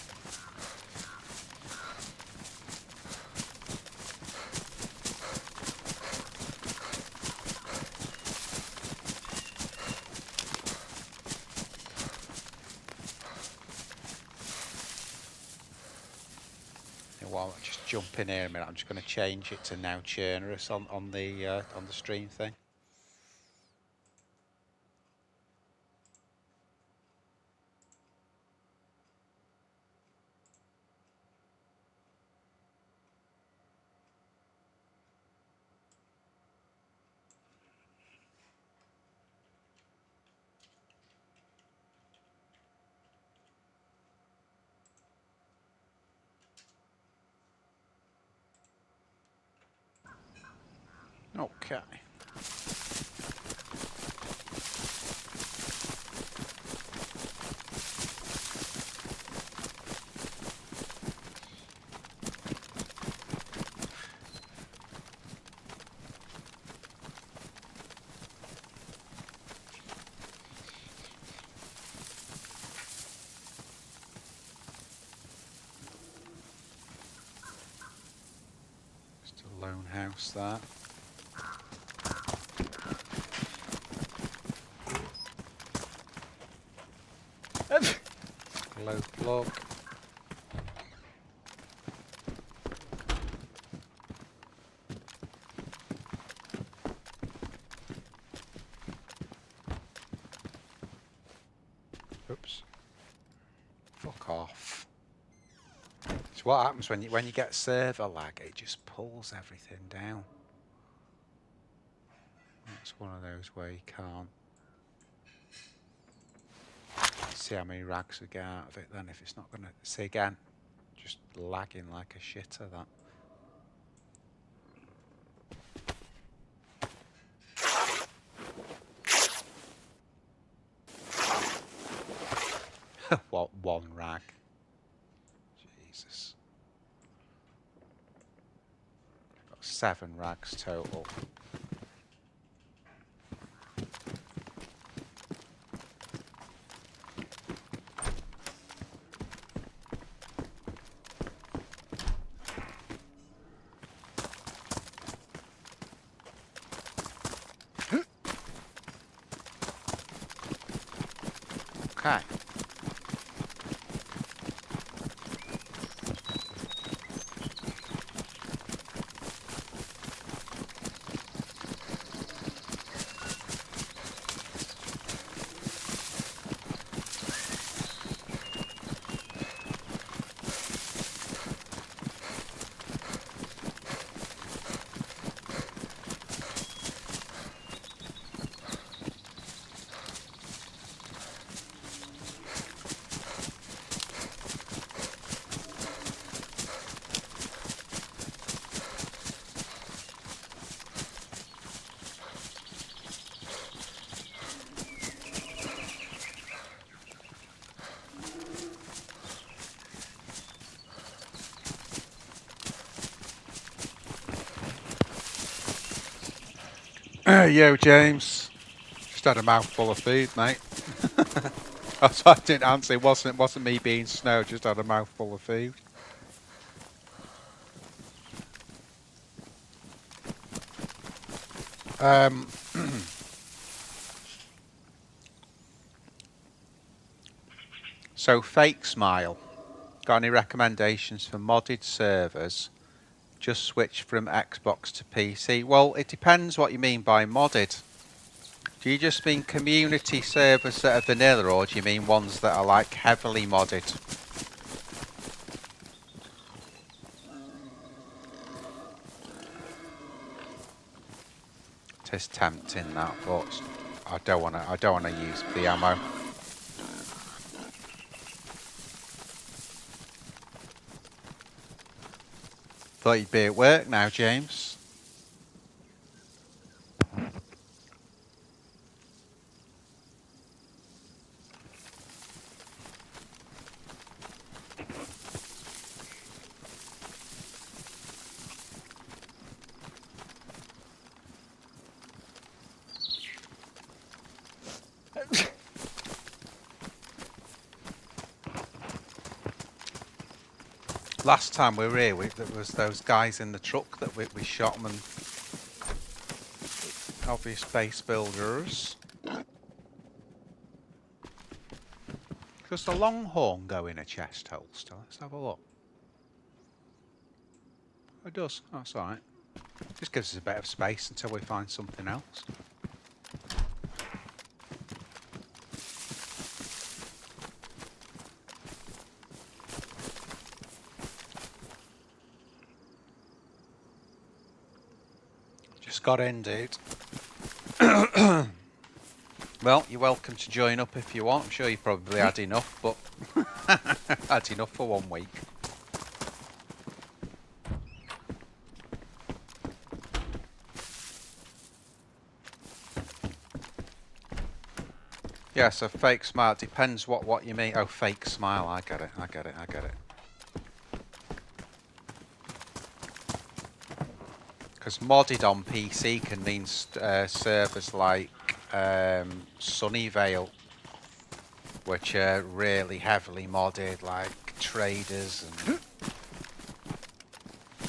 While I just jump in here a minute, I'm just going to change it to now chernarus on the stream thing. Okay. Just a lone house there. Low plug. Oops. Fuck off. It's what happens when you get server lag, it just pulls everything down. It's one of those where you can't see how many rags we get out of it then if it's not gonna see again. Just lagging like a shitter that. What, one rag? Jesus. Got 7 rags total. Okay. Yo, James. Just had a mouthful of food, mate. That's why I didn't answer. It wasn't me being snow. Just had a mouthful of food. So, Fake Smile. Got any recommendations for modded servers? Just switch from Xbox to PC. Well, it depends what you mean by modded. Do you just mean community servers that are vanilla, or do you mean ones that are like heavily modded? It is tempting that, but I don't wanna use the ammo. Thought you'd be at work now, James. Last time we were here, there was those guys in the truck that we shot them, and obvious base builders. Does the Longhorn go in a chest holster? Let's have a look. It does. That's alright. Just gives us a bit of space until we find something else. Just got in, dude. Well, you're welcome to join up if you want. I'm sure you probably had enough, but had enough for 1 week. Yeah, so fake smile, depends what you mean. Oh, fake smile, I get it. Because modded on PC can mean servers like Sunnyvale, which are really heavily modded, like traders and,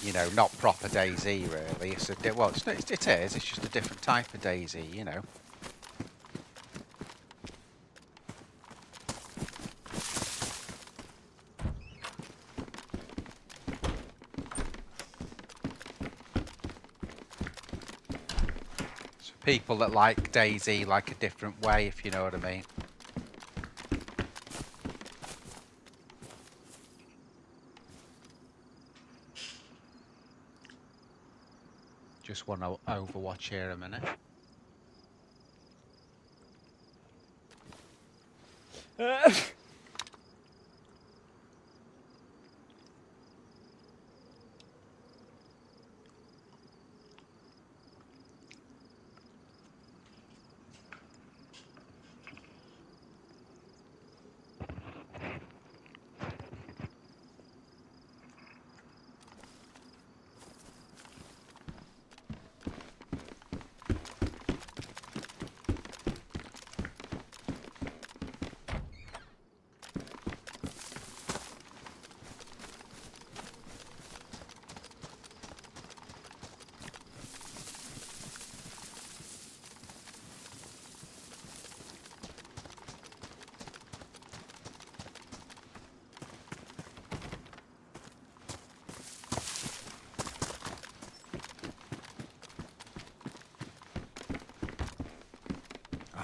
you know, not proper DayZ really. It's well, it is. It's just a different type of DayZ, you know. So people that like DayZ like a different way, if you know what I mean. Just want to Overwatch here a minute.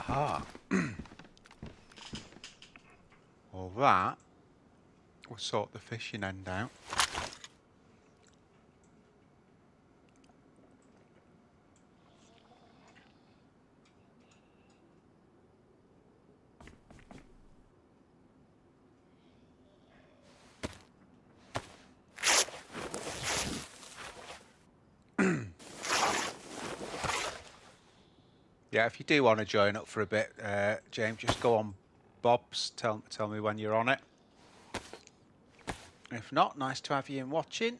Aha. Well, that will sort the fishing end out. Yeah, if you do want to join up for a bit, James, just go on Bob's. Tell me when you're on it. If not, nice to have you in watching.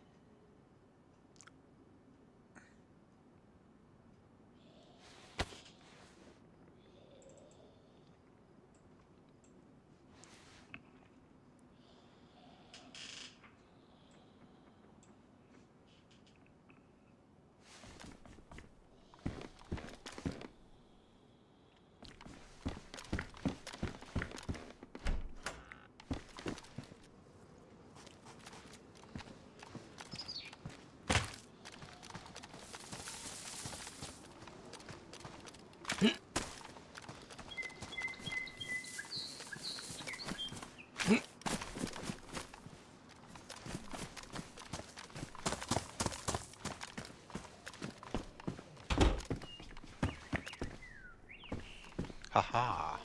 Haha.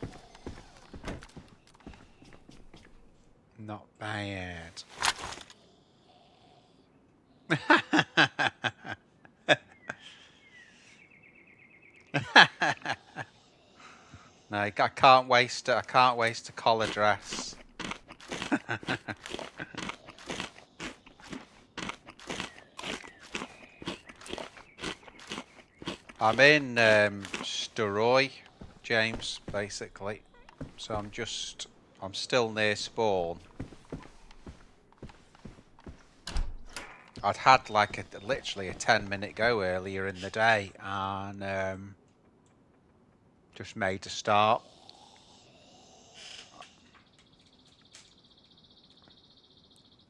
Not bad. No, I can't waste it. I can't waste a collar dress. I'm in Sturoy, James, basically. So I'm still near spawn. I'd had like literally a 10-minute go earlier in the day and just made a start.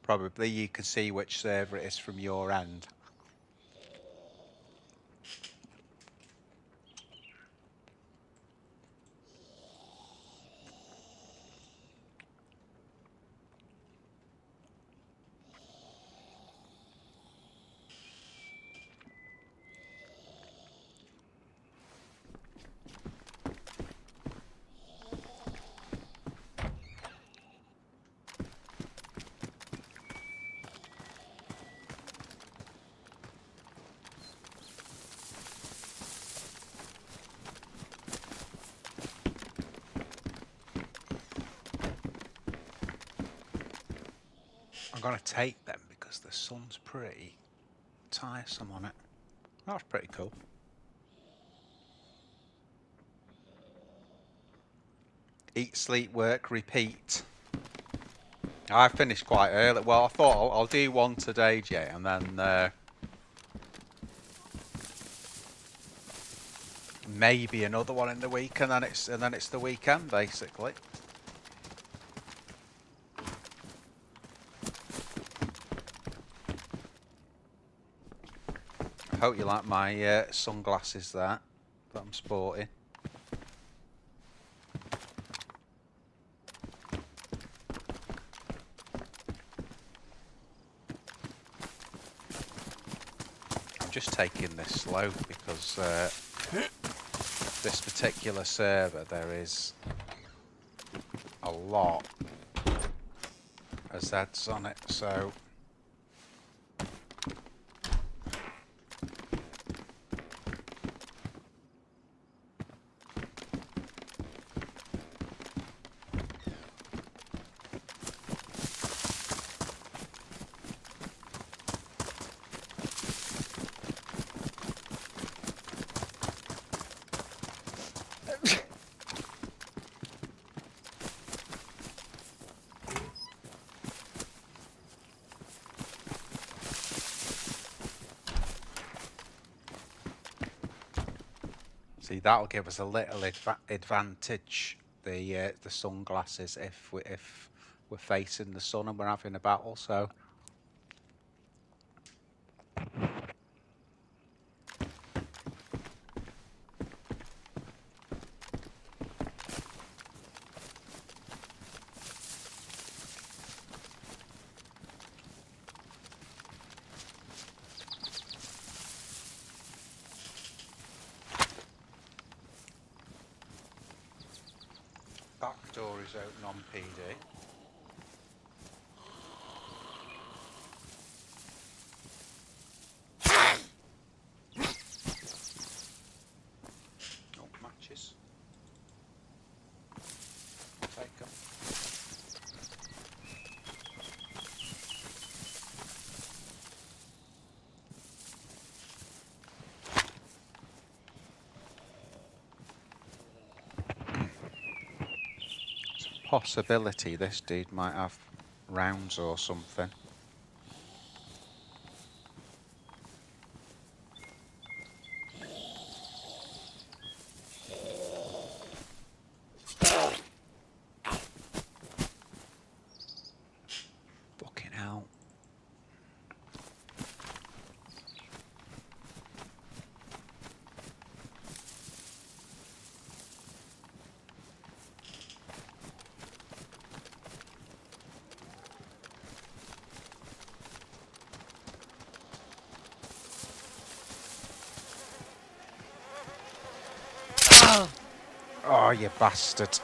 Probably you can see which server it is from your end. I'm going to take them because the sun's pretty tiresome on it. That's pretty cool. Eat, sleep, work, repeat. I finished quite early. Well, I thought I'll do one today, Jay, and then maybe another one in the week, and then it's the weekend basically. I hope you like my sunglasses there that I'm sporting. I'm just taking this slow because this particular server there is a lot of Zeds on it, so see that'll give us a little advantage. The sunglasses if we're facing the sun and we're having a battle, so. Back door is open on PD. Oh, matches. Take them. It's a possibility this dude might have rounds or something. Fucking hell. Oh, you bastard.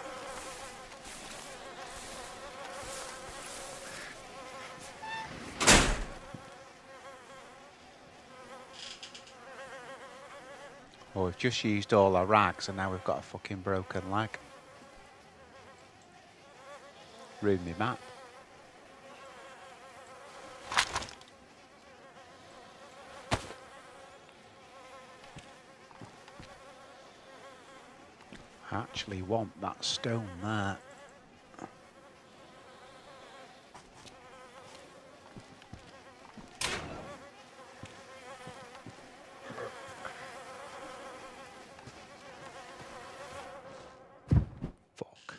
Well, we've just used all our rags and now we've got a fucking broken leg. Ruined me map. I actually want that stone there. Fuck.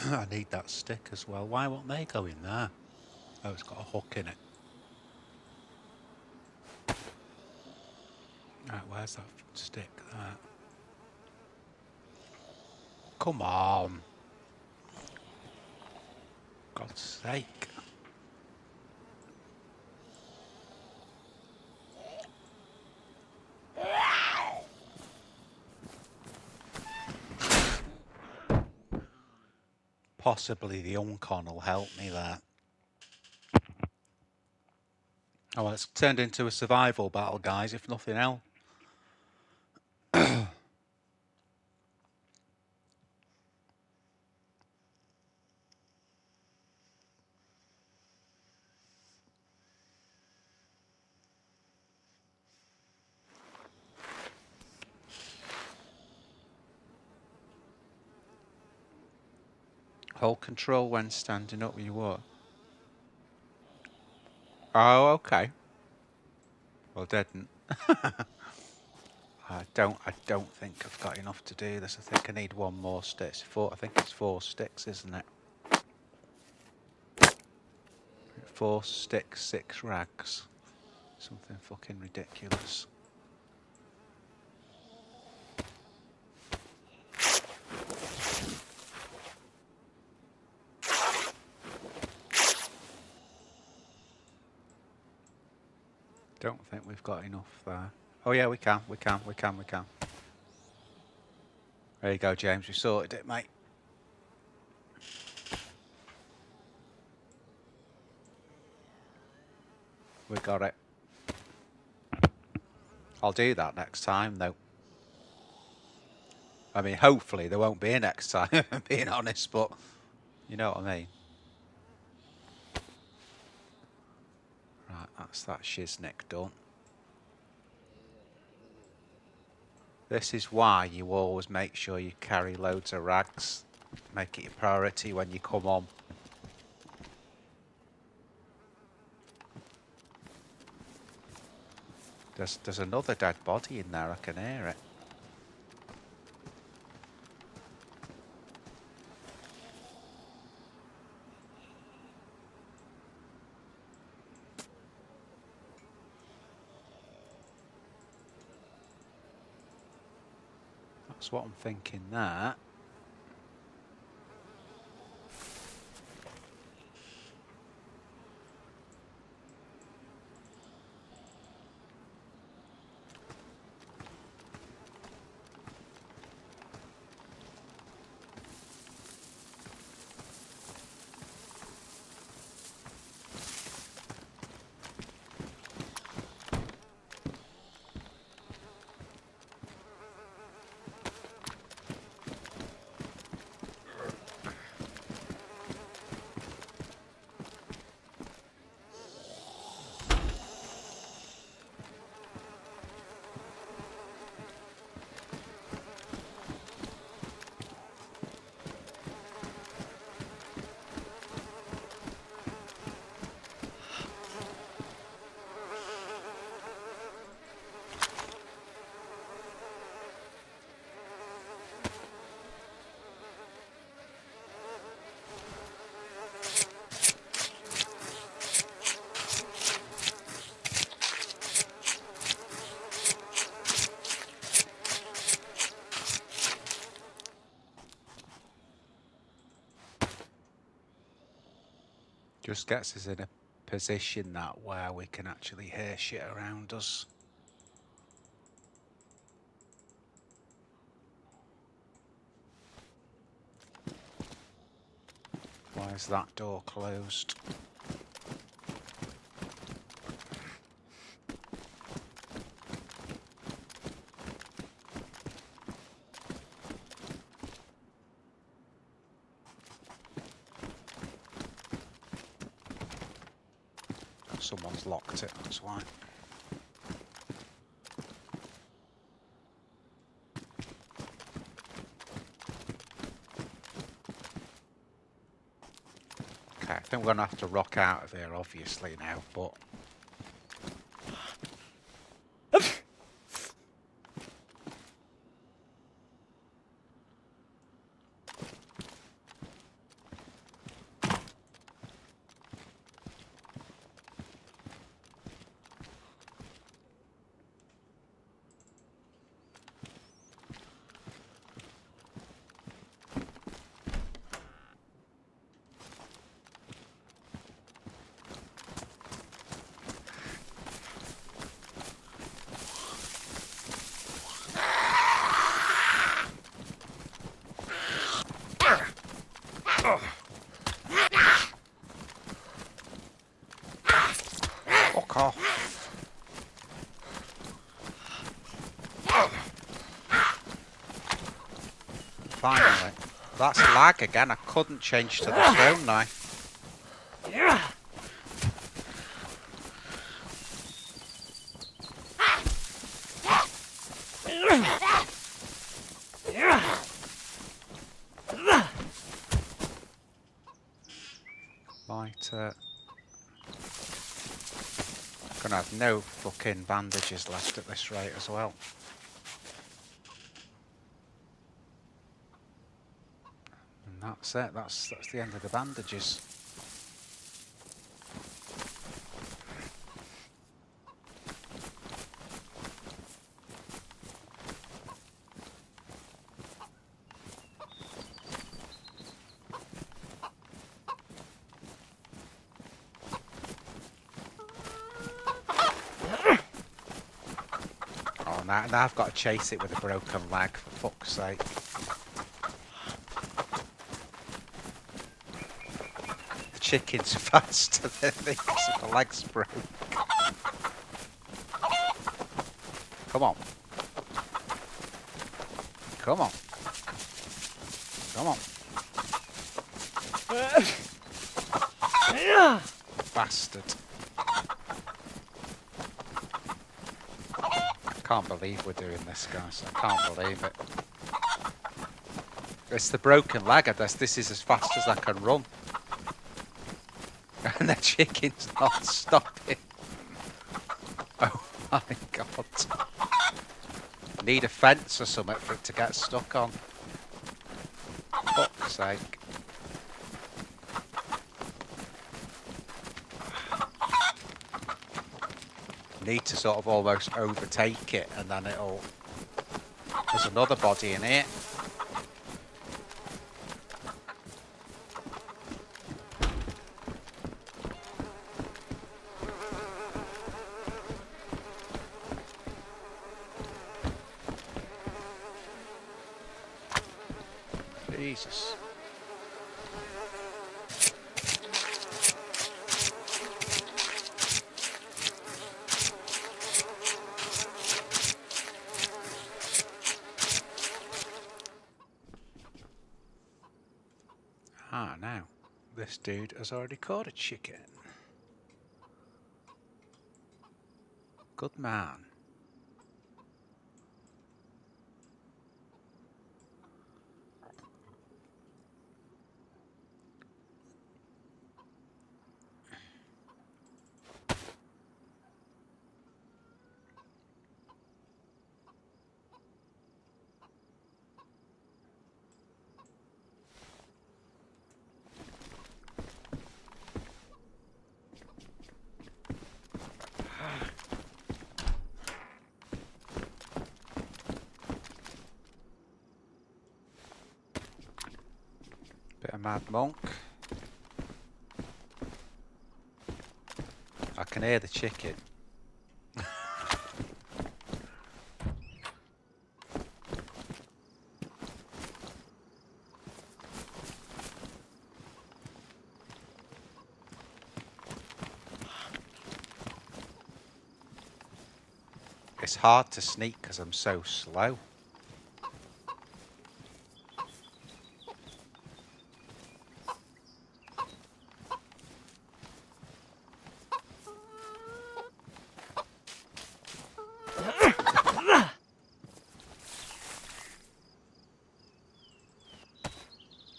I need that stick as well. Why won't they go in there? Oh, it's got a hook in it. Right, where's that stick there? Come on. God's sake. Possibly the Uncon will help me there. Oh, well, it's turned into a survival battle, guys, if nothing else. Hold control when standing up, you what? Oh, okay. Well, didn't. I don't think I've got enough to do this. I think I need one more stick. I think it's 4 sticks, isn't it? 4 sticks, 6 rags. Something fucking ridiculous. Don't think we've got enough there. Oh yeah, we can. There you go, James. We sorted it, mate. We got it. I'll do that next time, though. I mean, hopefully there won't be a next time, I'm being honest, but you know what I mean. Right, that's that shiznick done. This is why you always make sure you carry loads of rags. Make it a priority when you come on. There's another dead body in there, I can hear it. That's what I'm thinking there. Just gets us in a position that where we can actually hear shit around us. Why is that door closed? Someone's locked it, that's why. Okay, I think we're going to have to rock out of here, obviously, now, but... Fuck off. Finally. That's lag again. I couldn't change to the stone knife. Right, gonna have no fucking bandages left at this rate as well. And that's it, that's the end of the bandages. Now I've got to chase it with a broken leg, for fuck's sake. The chicken's faster than these, the leg's broke. Come on. Come on. Come on. Bastard. I can't believe we're doing this, guys. I can't believe it. It's the broken leg, I guess. This is as fast as I can run. And the chicken's not stopping. Oh my god. Need a fence or something for it to get stuck on. Fuck's sake. Need to sort of almost overtake it and then it'll... There's another body in here. Jesus. Ah, now, this dude has already caught a chicken. Good man. Bit of mad monk. I can hear the chicken. It's hard to sneak because I'm so slow.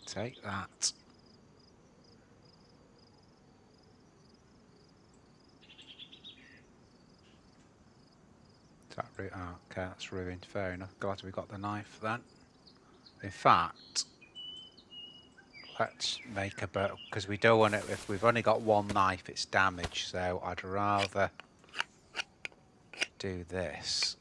Take that. Is that oh, okay, that's ruined. Fair enough. Glad we got the knife then. In fact, let's make a boat because we don't want it. If we've only got one knife, it's damaged. So I'd rather do this.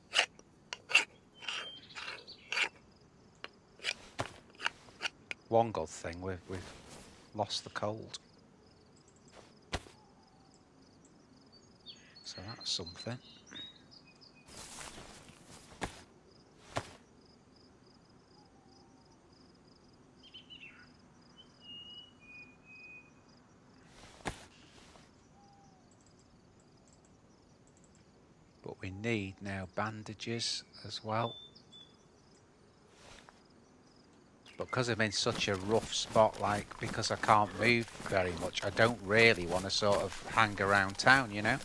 One good thing, we've lost the cold. So that's something. we need now bandages as well. But because I'm in such a rough spot, like because I can't move very much, I don't really want to sort of hang around town, you know?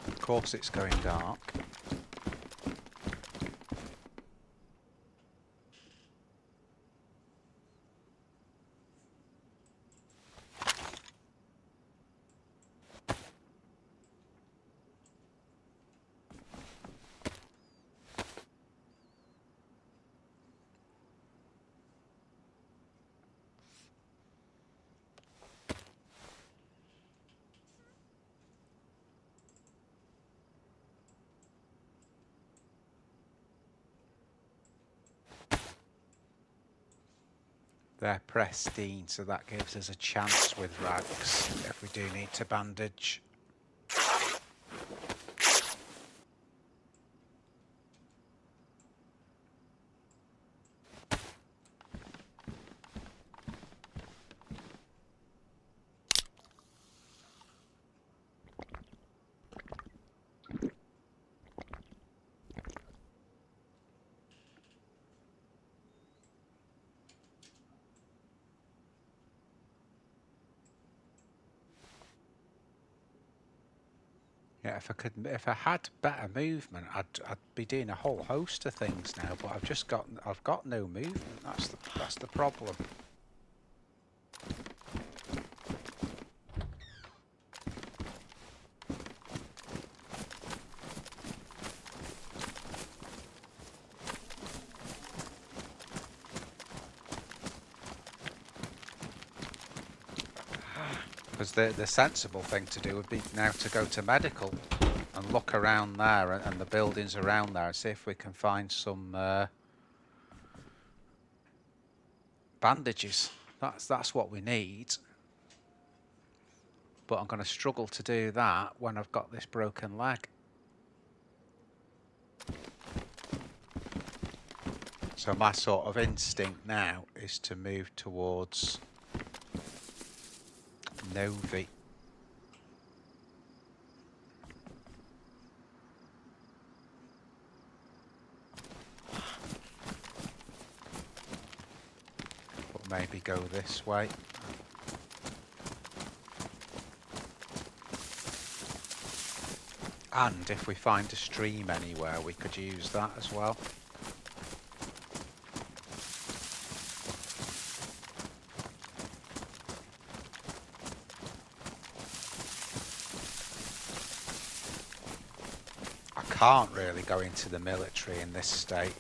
Of course it's going dark. They're pristine, so that gives us a chance with rags if we do need to bandage. Yeah, if I had better movement, I'd be doing a whole host of things now. But I've got no movement. That's the problem. Because the sensible thing to do would be now to go to medical and look around there and the buildings around there and see if we can find some bandages. That's what we need. But I'm going to struggle to do that when I've got this broken leg. So my sort of instinct now is to move towards Novi. But maybe go this way. And if we find a stream anywhere, we could use that as well. I can't really go into the military in this state.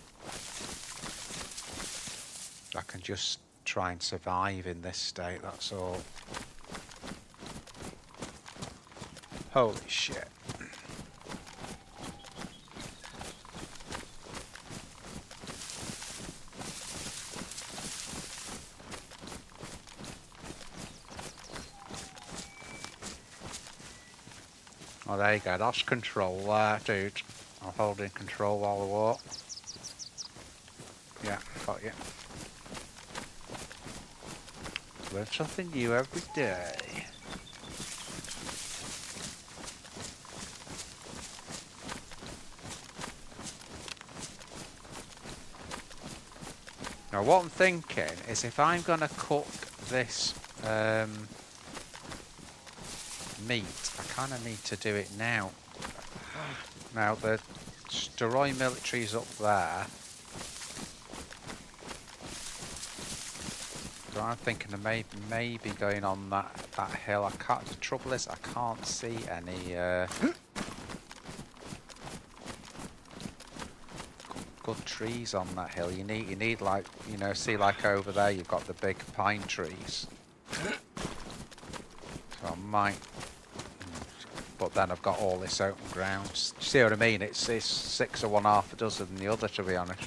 I can just try and survive in this state, that's all. Holy shit. Oh, there you go. That's control there, dude. I'm holding control while I walk. Yeah, got you. Learn something new every day. Now, what I'm thinking is if I'm going to cook this meat, I kind of need to do it now. Now, the Steroid military's up there. So I'm thinking of maybe going on that hill. I can't. The trouble is, I can't see any good trees on that hill. You need like, you know, see like over there, you've got the big pine trees. So I might. But then I've got all this open ground. See what I mean? It's 6 of one, half a dozen than the other, to be honest.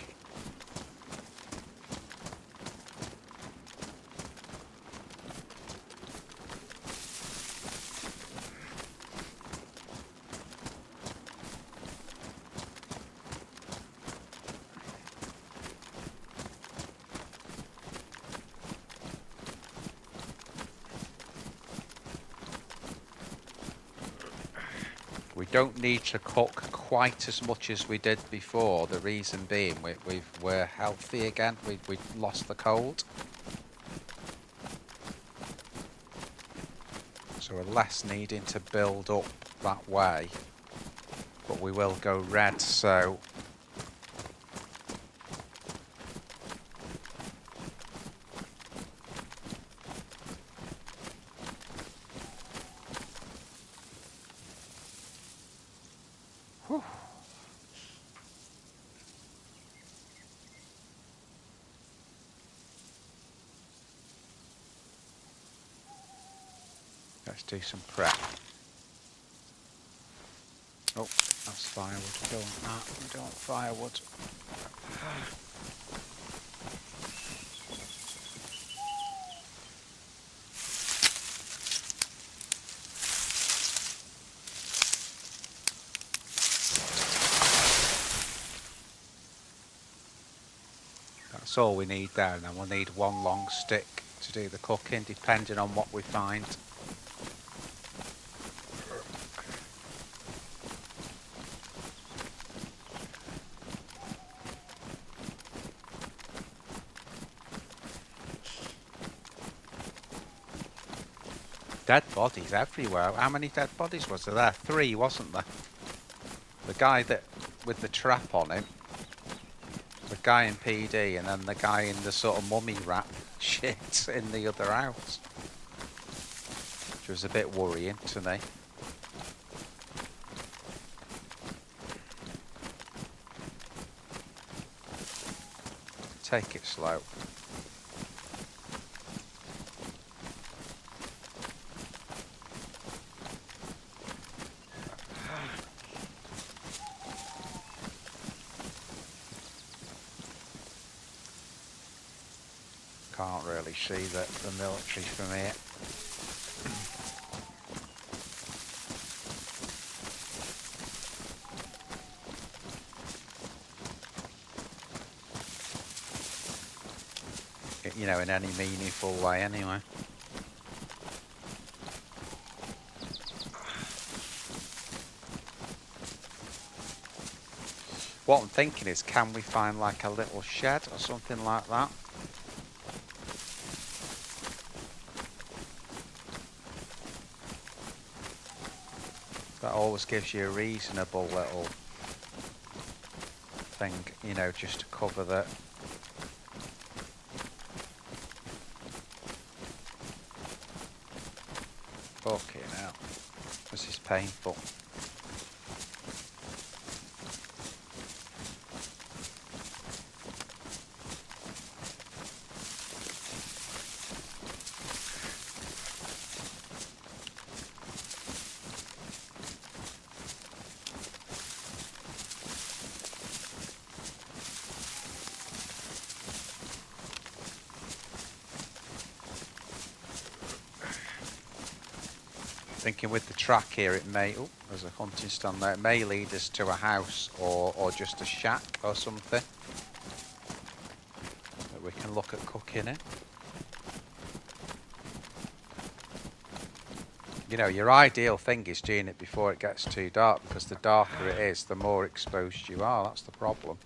don't need to cook quite as much as we did before. The reason being we're healthy again. We lost the cold. So we're less needing to build up that way. But we will go red, so... Whew. Let's do some prep. Oh, that's firewood. We don't want that. We don't want firewood. That's all we need there, and then we'll need one long stick to do the cooking, depending on what we find. Dead bodies everywhere. How many dead bodies was there? 3, wasn't there? The guy that with the trap on him, the guy in PD, and then the guy in the sort of mummy wrap shit in the other house, which was a bit worrying to me. Take it slow. Can't really see the military from here. You know, in any meaningful way anyway. What I'm thinking is, can we find like a little shed or something like that? That always gives you a reasonable little thing, you know, just to cover the... Fucking hell. This is painful. Thinking with the track here, it may... Oh, there's a hunting stand there. It may lead us to a house or just a shack or something that we can look at cooking in. You know, your ideal thing is doing it before it gets too dark, because the darker it is, the more exposed you are. That's the problem.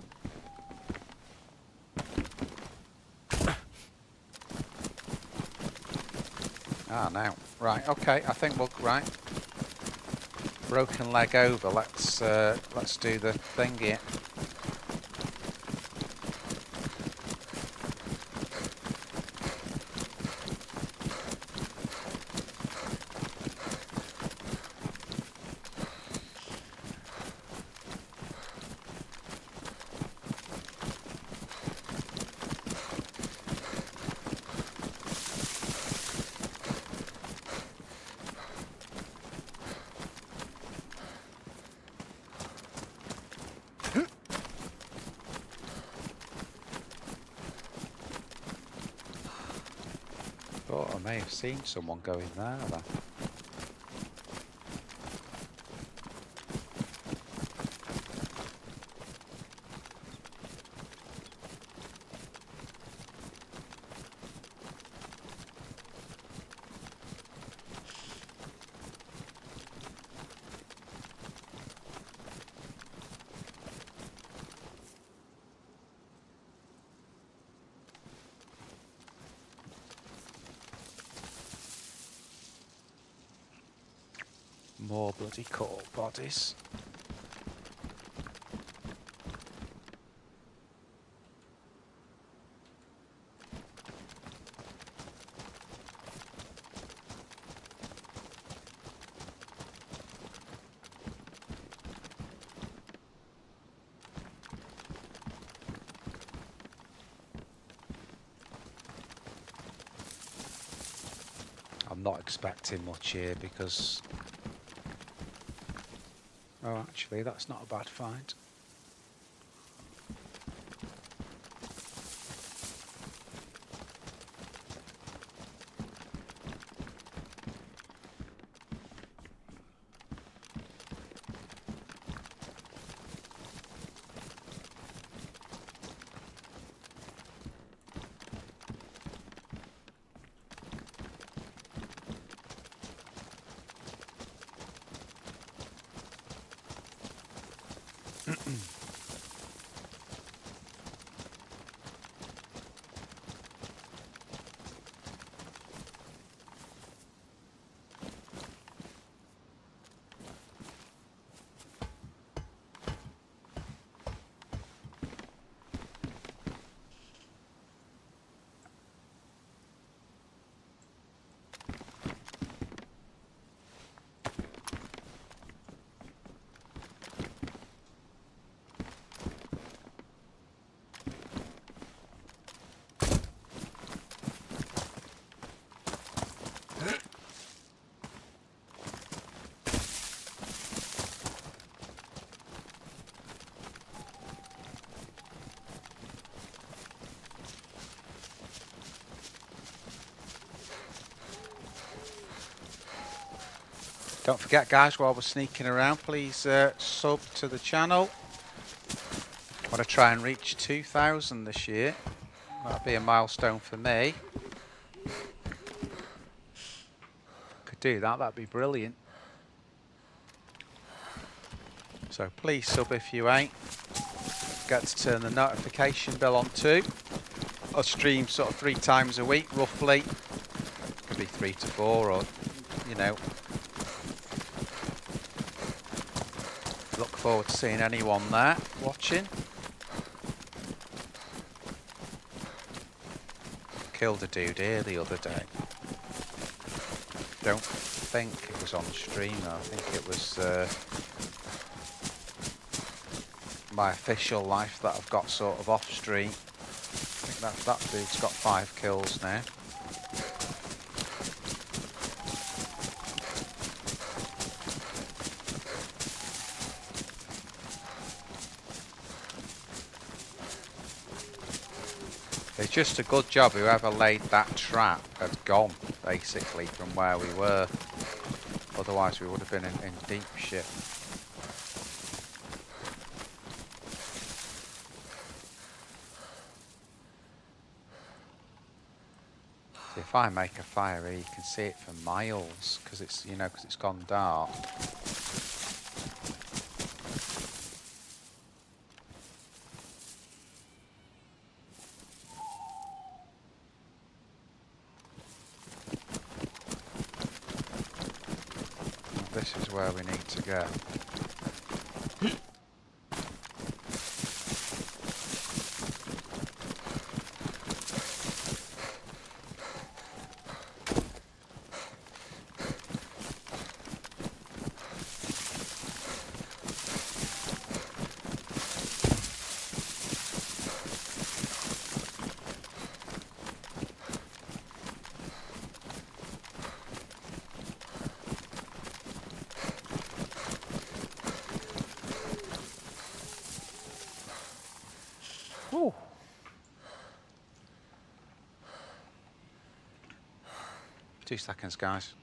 Ah, now. Right, okay, I think we'll... Right. Broken leg over. Let's do the thing here. Thought I may have seen someone go in there then. More bloody core bodies. I'm not expecting much here because... Oh, actually, that's not a bad find. Don't forget, guys, while we're sneaking around, please sub to the channel. I want to try and reach 2,000 this year. That'd be a milestone for me. Could do that, that'd be brilliant. So please sub if you ain't. Forget to turn the notification bell on too. I stream sort of 3 times a week, roughly. Could be 3 to 4, or, you know. Look forward to seeing anyone there watching. Killed a dude here the other day. Don't think it was on stream though. I think it was my official life that I've got sort of off stream. I think that dude's got 5 kills now. It's just a good job whoever laid that trap had gone, basically, from where we were. Otherwise we would have been in deep shit. See, if I make a fire here, you can see it for miles, because it's, you know, because it's gone dark. This is where we need to go. Ooh. 2 seconds, guys.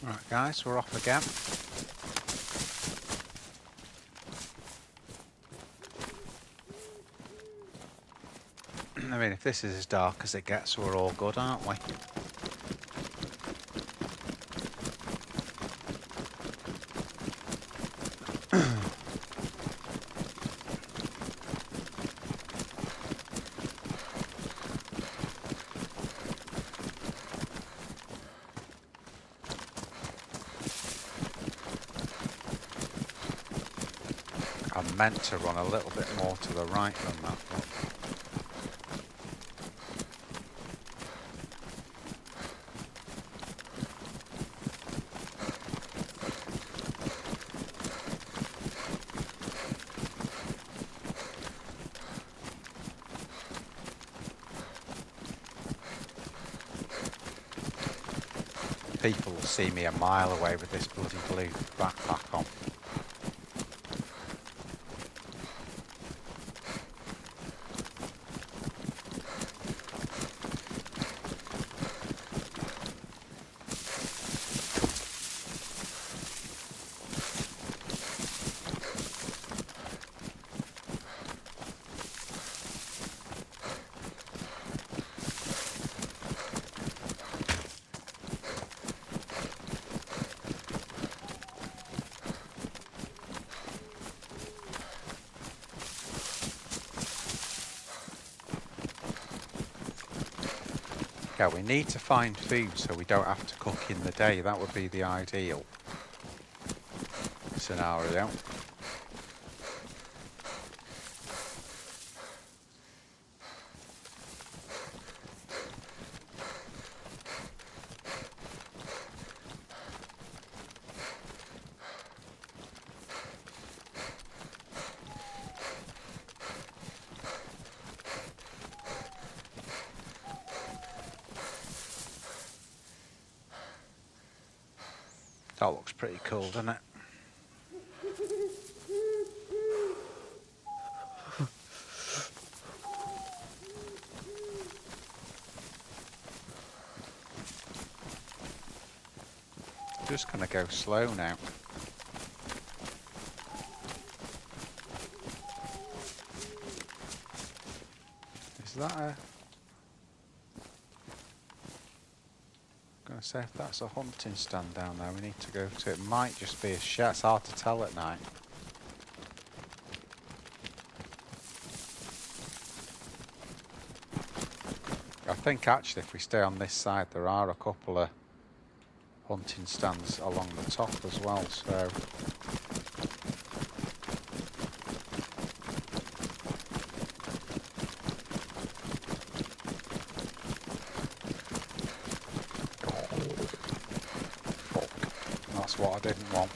Right guys, we're off again. I mean, if this is as dark as it gets, we're all good, aren't we? I meant to run a little bit more to the right than that, but people will see me a mile away with this bloody blue backpack on. Yeah, we need to find food so we don't have to cook in the day. That would be the ideal scenario. That looks pretty cool, doesn't it? Just gonna go slow now. Is that a... I'm gonna say if that's a hunting stand down there we need to go to. It might just be a shed. It's hard to tell at night. I think actually if we stay on this side there are a couple of hunting stands along the top as well, so that's what I didn't want.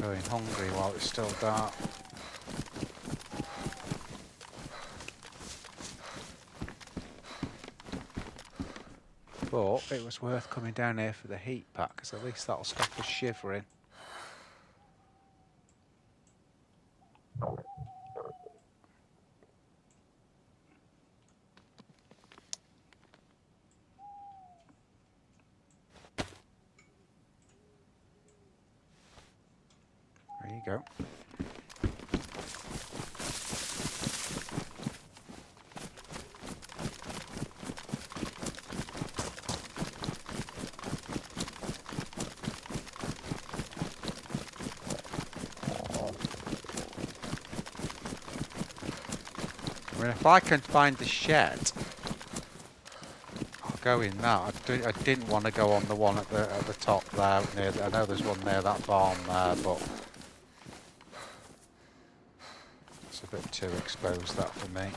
Going hungry while it's still dark. But it was worth coming down here for the heat pack, because at least that'll stop us shivering. There you go. I mean, if I can find the shed, I'll go in that. I didn't want to go on the one at the top there. Near I know there's one near that barn there, but it's a bit too exposed that for me.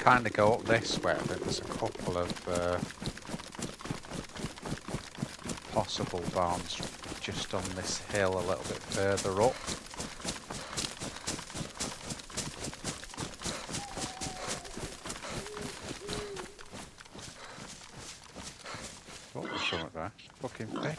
kind of go up this way. I think there's a couple of possible barns just on this hill a little bit further up. Oh, there's something there. Fucking pig.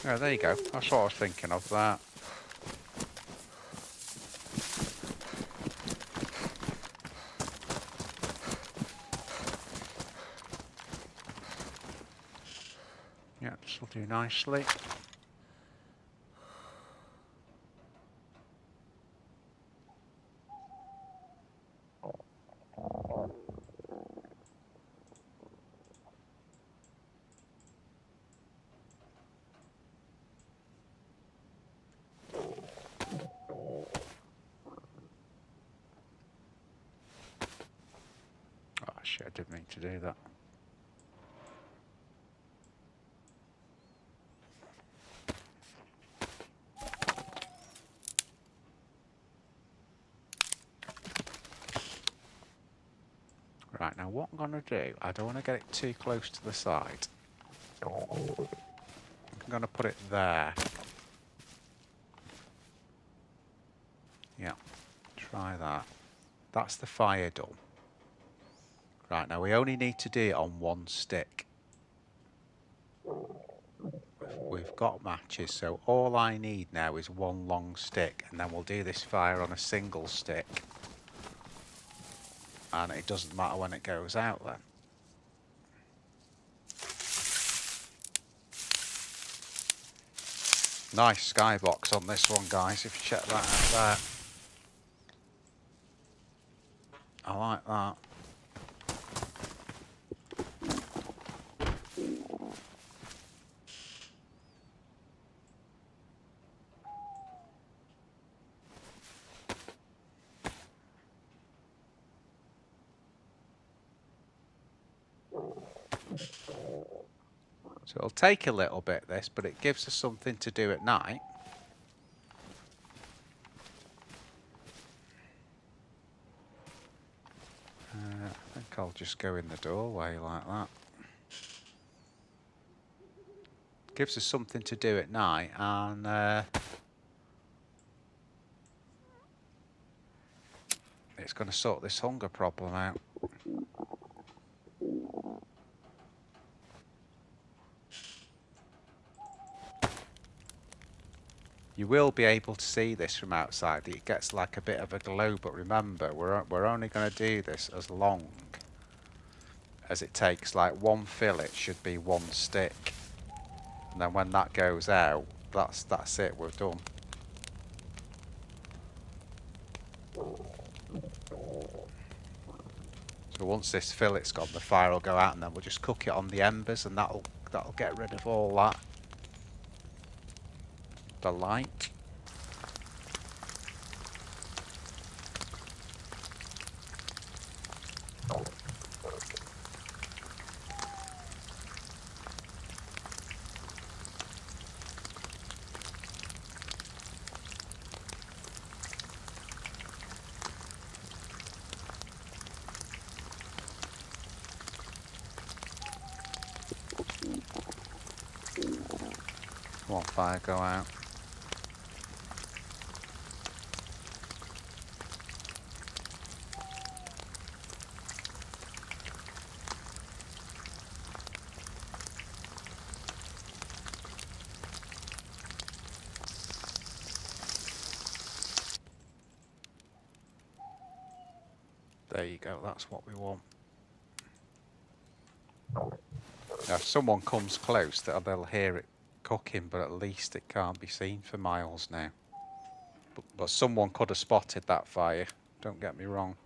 Oh, there you go. That's what I was thinking of, that. Yeah, this will do nicely. Oh shit, I didn't mean to do that. Right, now what I'm going to do, I don't want to get it too close to the side. I'm going to put it there. Yeah, try that. That's the fire done. Right, now we only need to do it on one stick. We've got matches, so all I need now is one long stick, and then we'll do this fire on a single stick. And it doesn't matter when it goes out then. Nice skybox on this one, guys, if you check that out there. I like that. So it'll take a little bit, this, but it gives us something to do at night. I think I'll just go in the doorway like that. Gives us something to do at night, and it's going to sort this hunger problem out. You will be able to see this from outside. It gets like a bit of a glow, but remember, we're only going to do this as long as it takes. Like one fillet should be one stick, and then when that goes out, that's it. We're done. So once this fillet's gone, the fire will go out, and then we'll just cook it on the embers, and that'll get rid of all that. The light. Come on, fire, go out. There you go, that's what we want. Now, if someone comes close, they'll hear it cooking, but at least it can't be seen for miles now. But someone could have spotted that fire, don't get me wrong.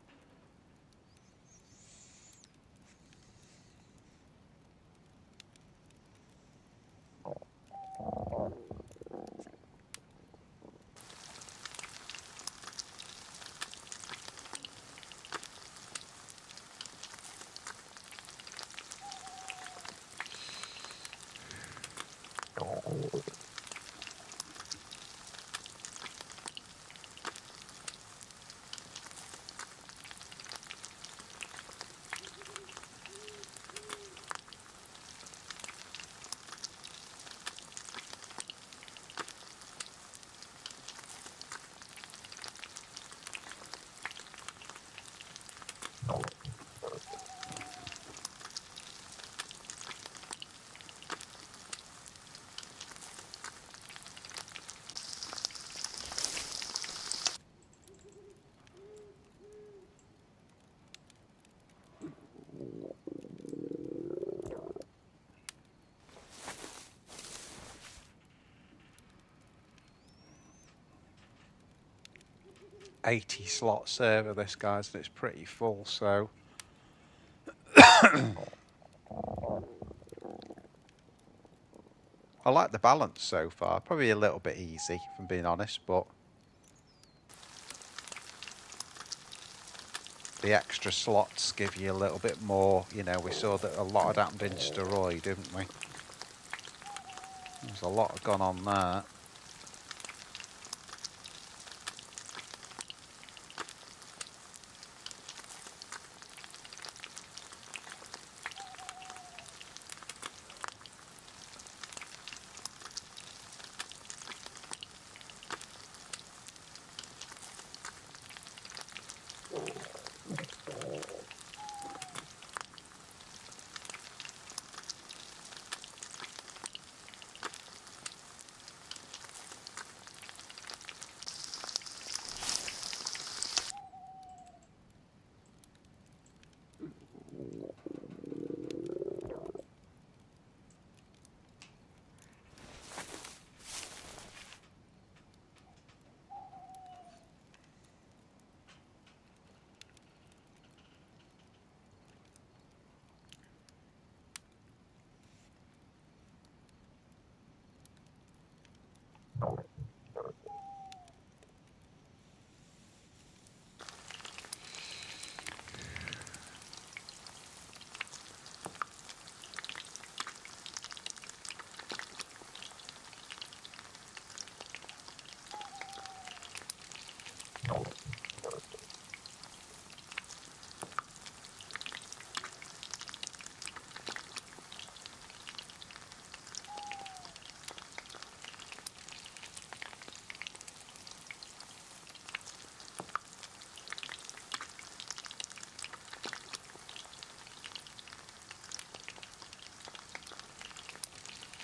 80 slot server this guy's, and it's pretty full, so I like the balance so far. Probably a little bit easy, if I'm being honest, but the extra slots give you a little bit more. You know, we saw that a lot had happened in Steroid, didn't we? There's a lot gone on there.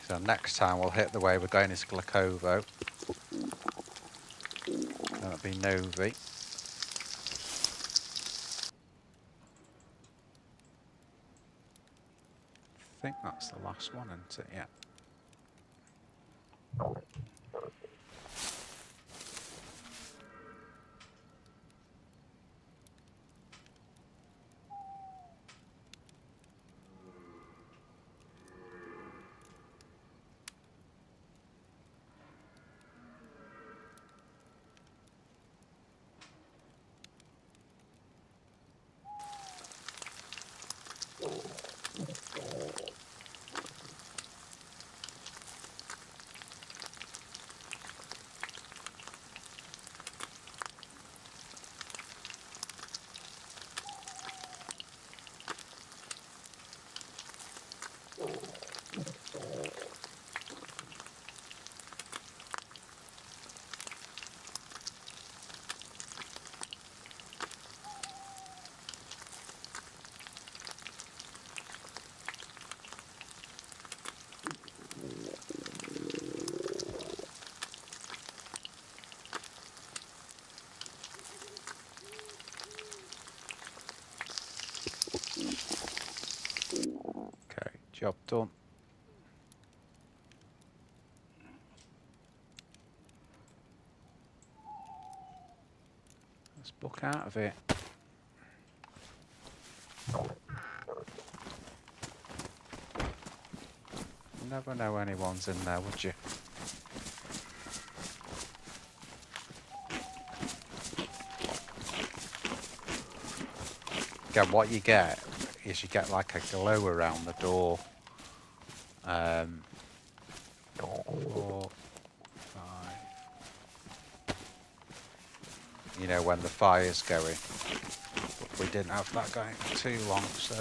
So next time we'll hit the way we're going is Glakovo. That'll be Novi. I think that's the last one, isn't it? Yeah. Okay, job done. Let's book out of it. You never know anyone's in there, would you? Again, what you get is you get like a glow around the door. you know, when the fire's going. But we didn't have that going for too long, so.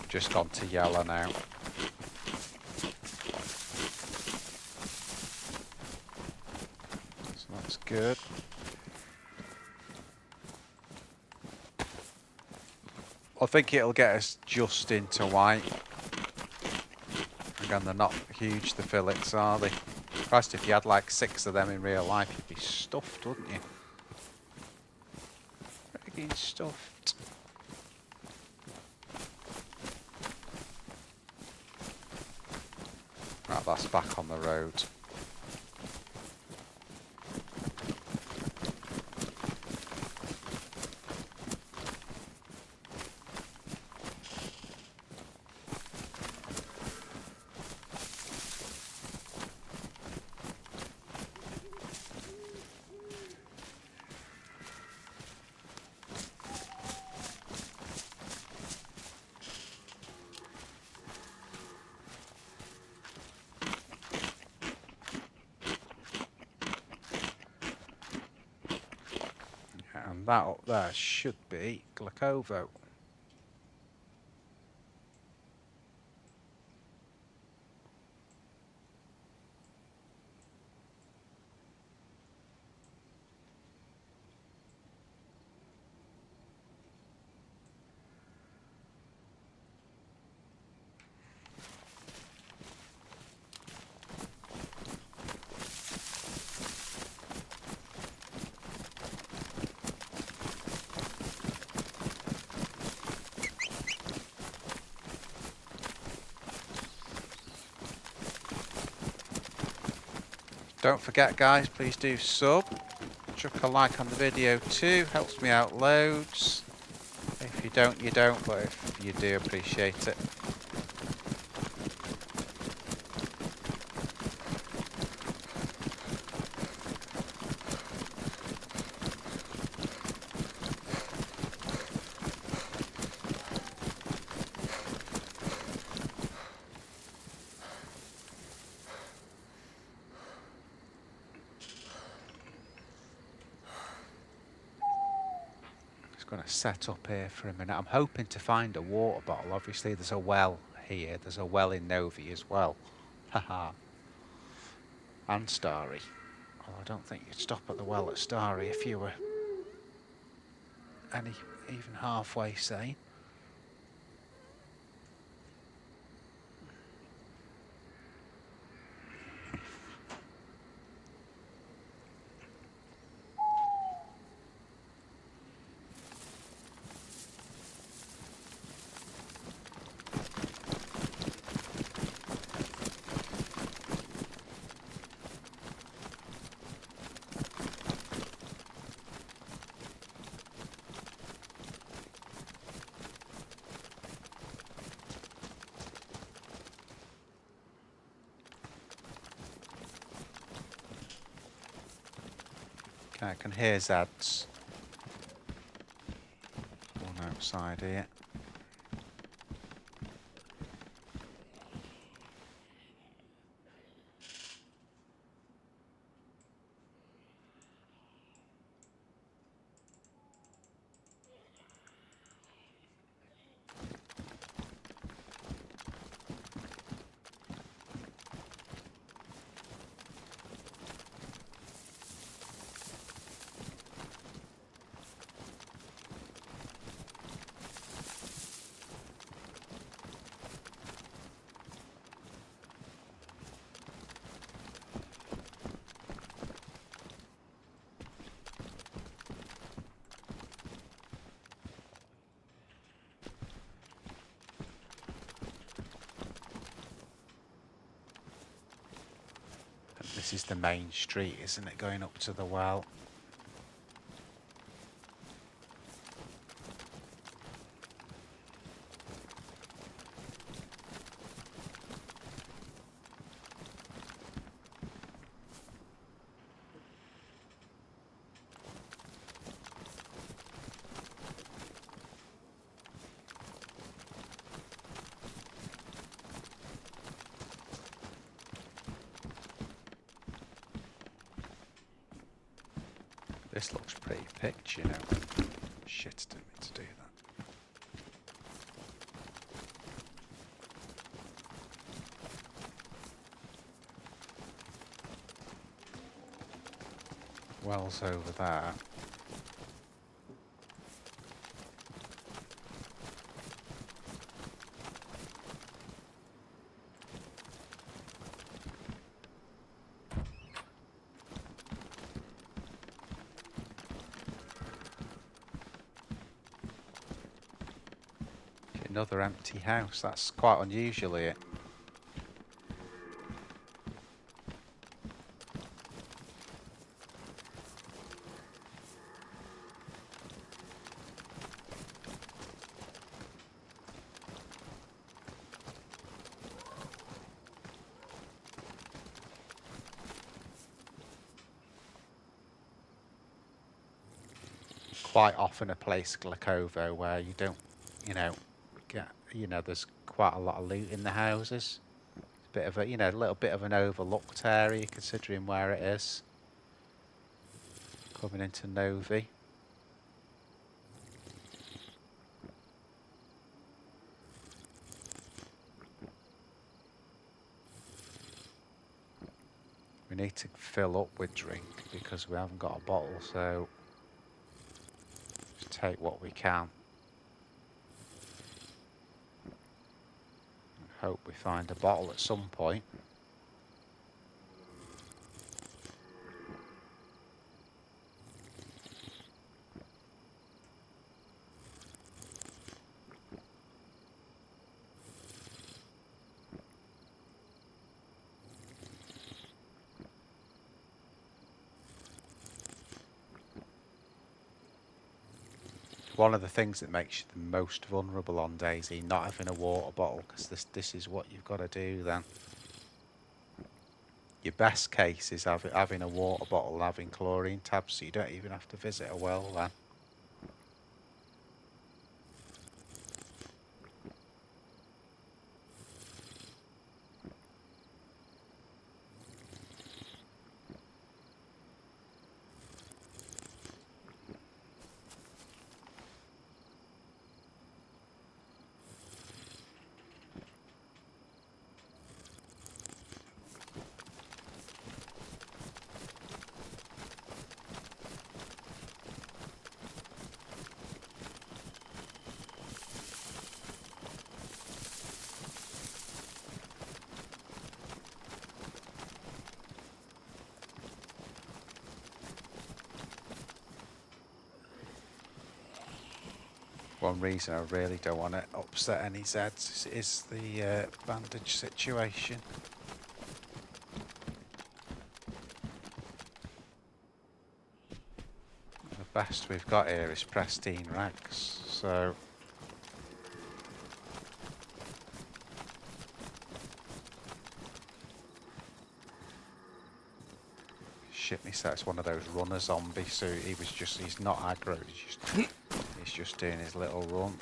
Just gone to yellow now. So that's good. I think it'll get us just into white. Again, they're not huge, the fillets, are they? Christ, if you had like 6 of them in real life, you'd be stuffed, wouldn't you? Freaking stuffed. Right, that's back on the road. And that up there should be Glacovo. Don't forget, guys, please do sub. Chuck a like on the video too, helps me out loads. If you don't, you don't, but if you do, appreciate it. Going to set up here for a minute. I'm hoping to find a water bottle. Obviously there's a well here. There's a well in Novi as well. Haha. And Starry. Well, I don't think you'd stop at the well at Starry if you were even halfway sane. Okay, I can hear Zad's one outside here. This is the main street, isn't it, going up to the well? This looks pretty picked, you know. Shit, didn't mean to do that. Wells over there. Another empty house. That's quite unusual here. Quite often a place like Glocovo where you don't, you know, get, you know, there's quite a lot of loot in the houses. It's a bit of a, you know, a little bit of an overlooked area considering where it is. Coming into Novi. We need to fill up with drink because we haven't got a bottle, so just take what we can. Hope we find a bottle at some point. One of the things that makes you the most vulnerable on DayZ, not having a water bottle, because this is what you've got to do then. Your best case is having a water bottle and having chlorine tabs, so you don't even have to visit a well then. One reason I really don't want to upset any Zeds is the bandage situation. The best we've got here is pristine rags, so shit me set, it's one of those runner zombies, so he's not aggro, he's just doing his little run.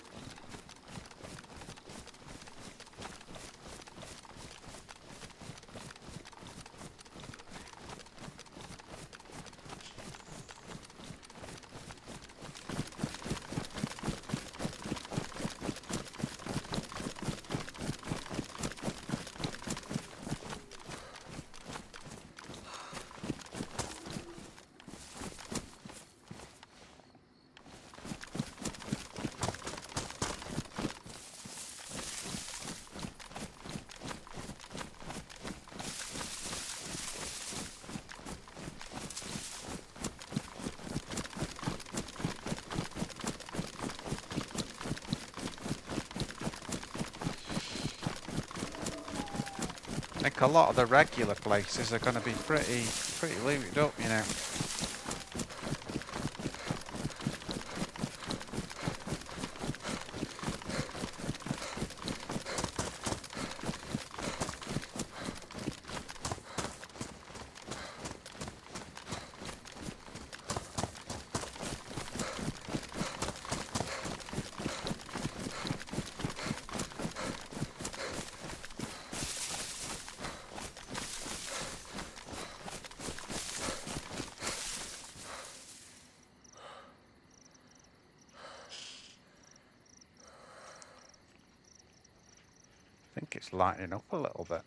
I think a lot of the regular places are going to be pretty looted up, you know. I think it's lightening up a little bit.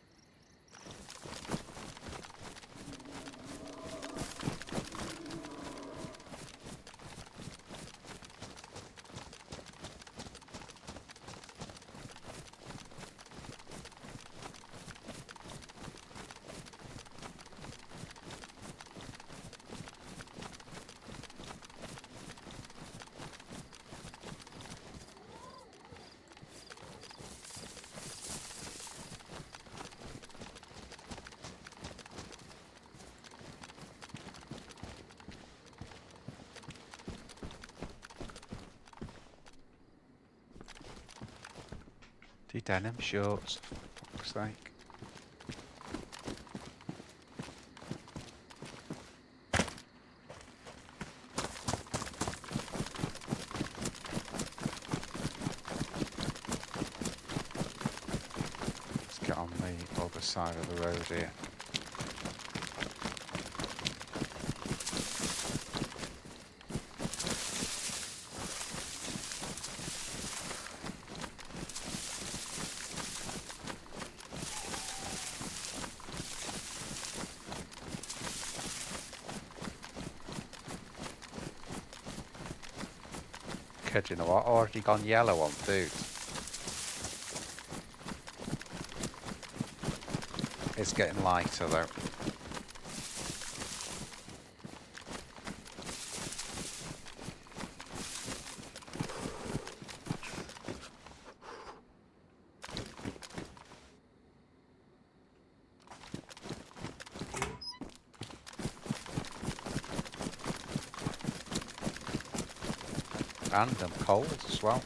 Denim shorts, for fuck's sake. Let's get on the other side of the road here. You know what? Already gone yellow on food. It's getting lighter though. And I'm cold as well.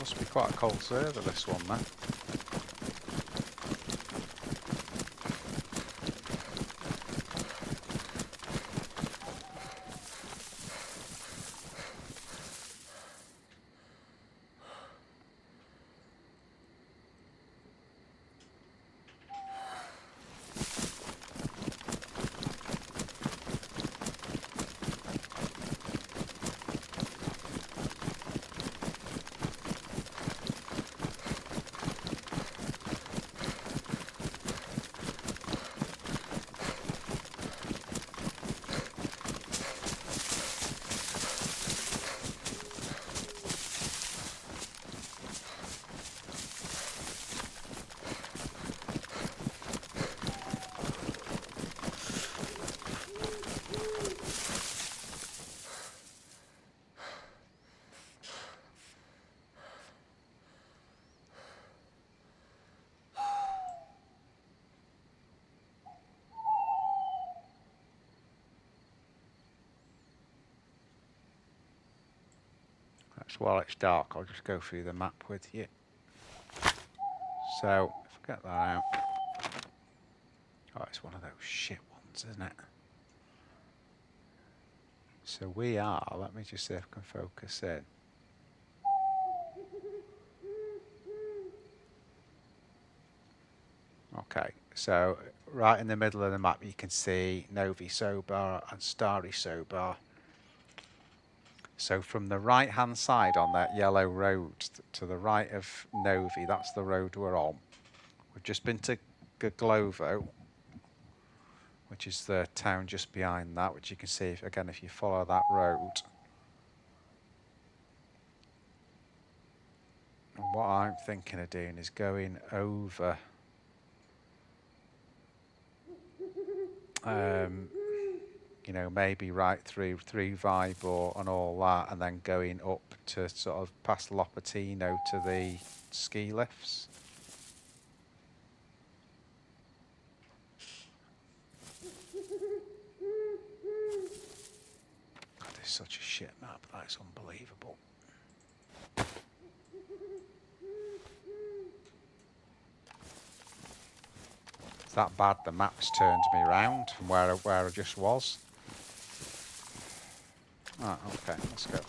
Must be quite a cold server, this one, man. While it's dark, I'll just go through the map with you. So, forget that out. Oh, it's one of those shit ones, isn't it? So we are, let me just see if I can focus in. Okay, so right in the middle of the map you can see Novi Sobar and Stary Sobar. So from the right hand side on that yellow road to the right of Novi, that's the road we're on. We've just been to Goglovo, which is the town just behind that, which you can see, again, if you follow that road. And what I'm thinking of doing is going over you know, maybe right through Vibor and all that, and then going up to sort of past Lopatino to the ski lifts. God, this is such a shit map, that's unbelievable. It's that bad the map's turned me around from where I just was. Ah, okay, let's go.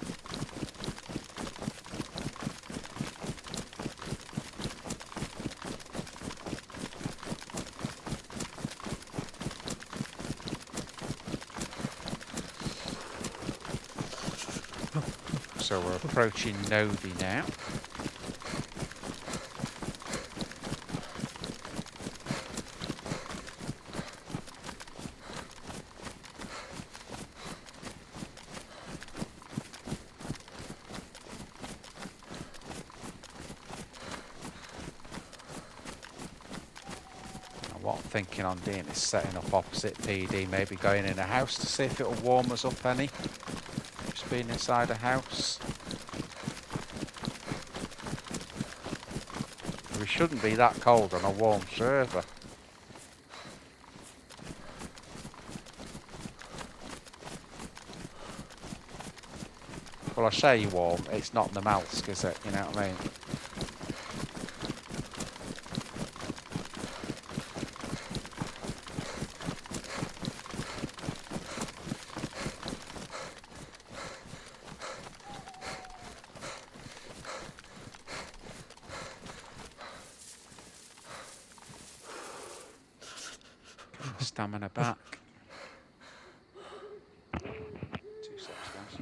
So we're approaching Novi now. thinking on doing is setting up opposite PD, maybe going in a house to see if it'll warm us up any. Just being inside a house. We shouldn't be that cold on a warm server. Well, I say warm, it's not the Malsk, is it? You know what I mean? Stamina back. 2 seconds, guys.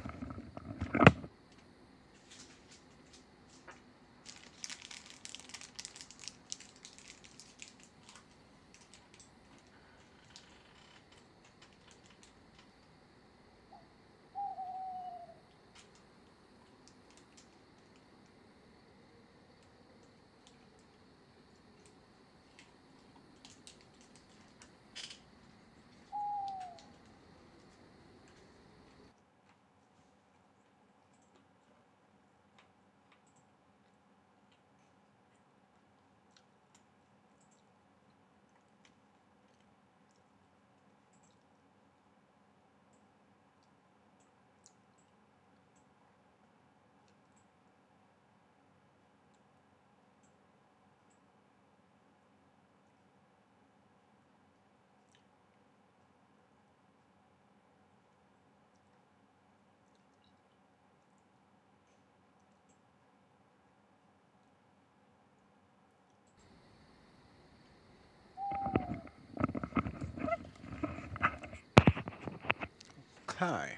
Okay.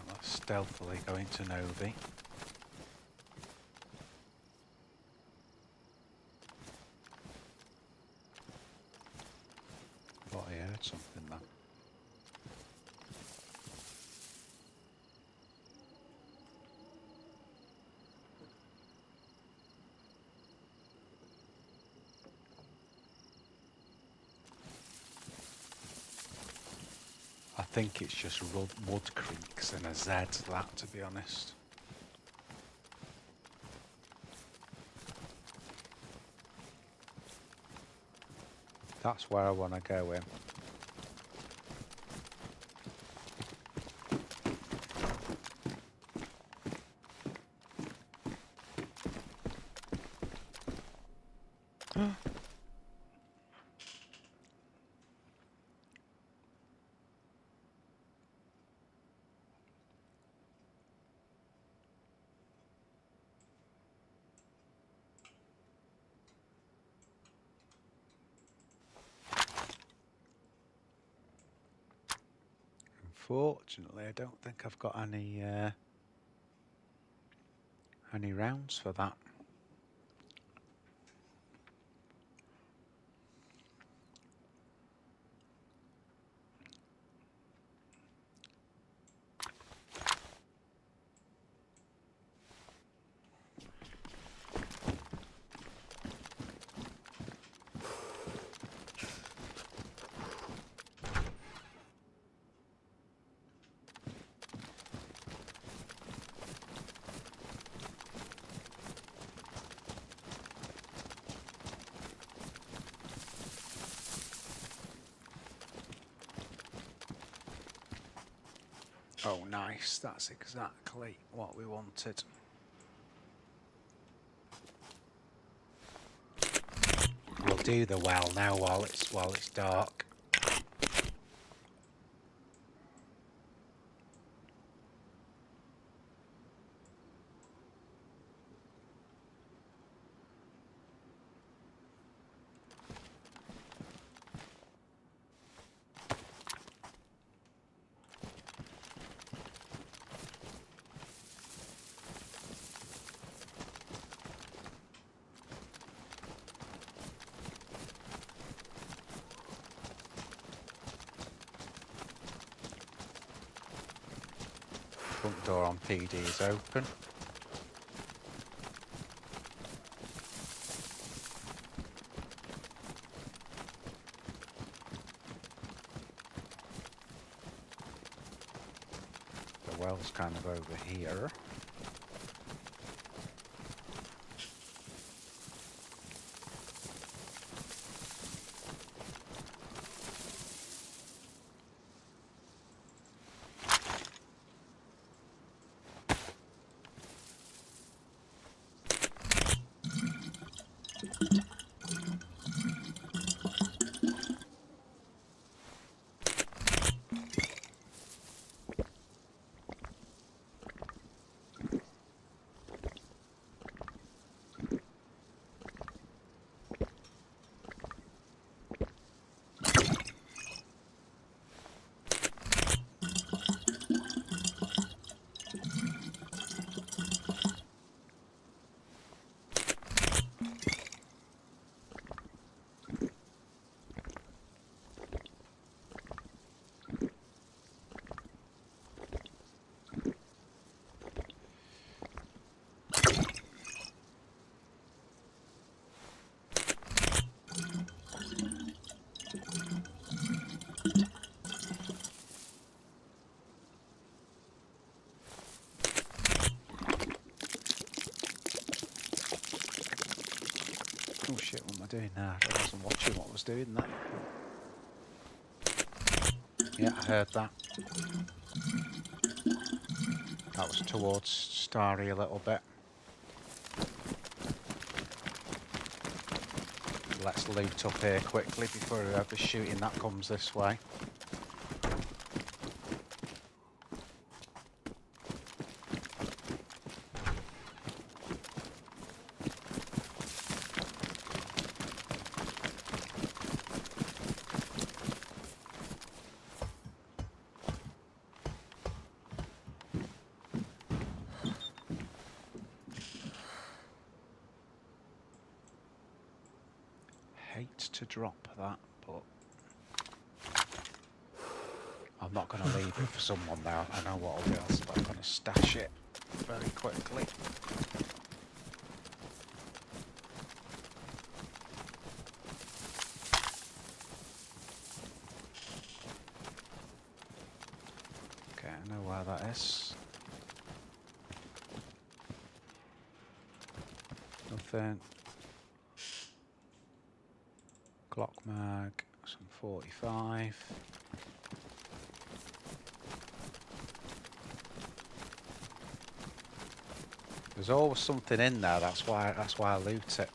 Let's stealthily go into Novi. Thought I heard something then. I think it's just wood creaks and a Z, that, to be honest. That's where I want to go in. Unfortunately, I don't think I've got any rounds for that. Oh, nice. That's exactly what we wanted. We'll do the well now while it's dark. Front door on PD is open. The well's kind of over here. Oh shit, what am I doing now? I wasn't watching what I was doing there. Yeah, I heard that. That was towards Starry a little bit. Let's loot up here quickly before whoever's shooting that comes this way. Hate to drop that, but I'm not going to leave it for someone now. I know what I'll do, I'm going to stash it very quickly. Okay, I know where that is. Nothing. Glock mag, some 45. There's always something in there. That's why I loot it.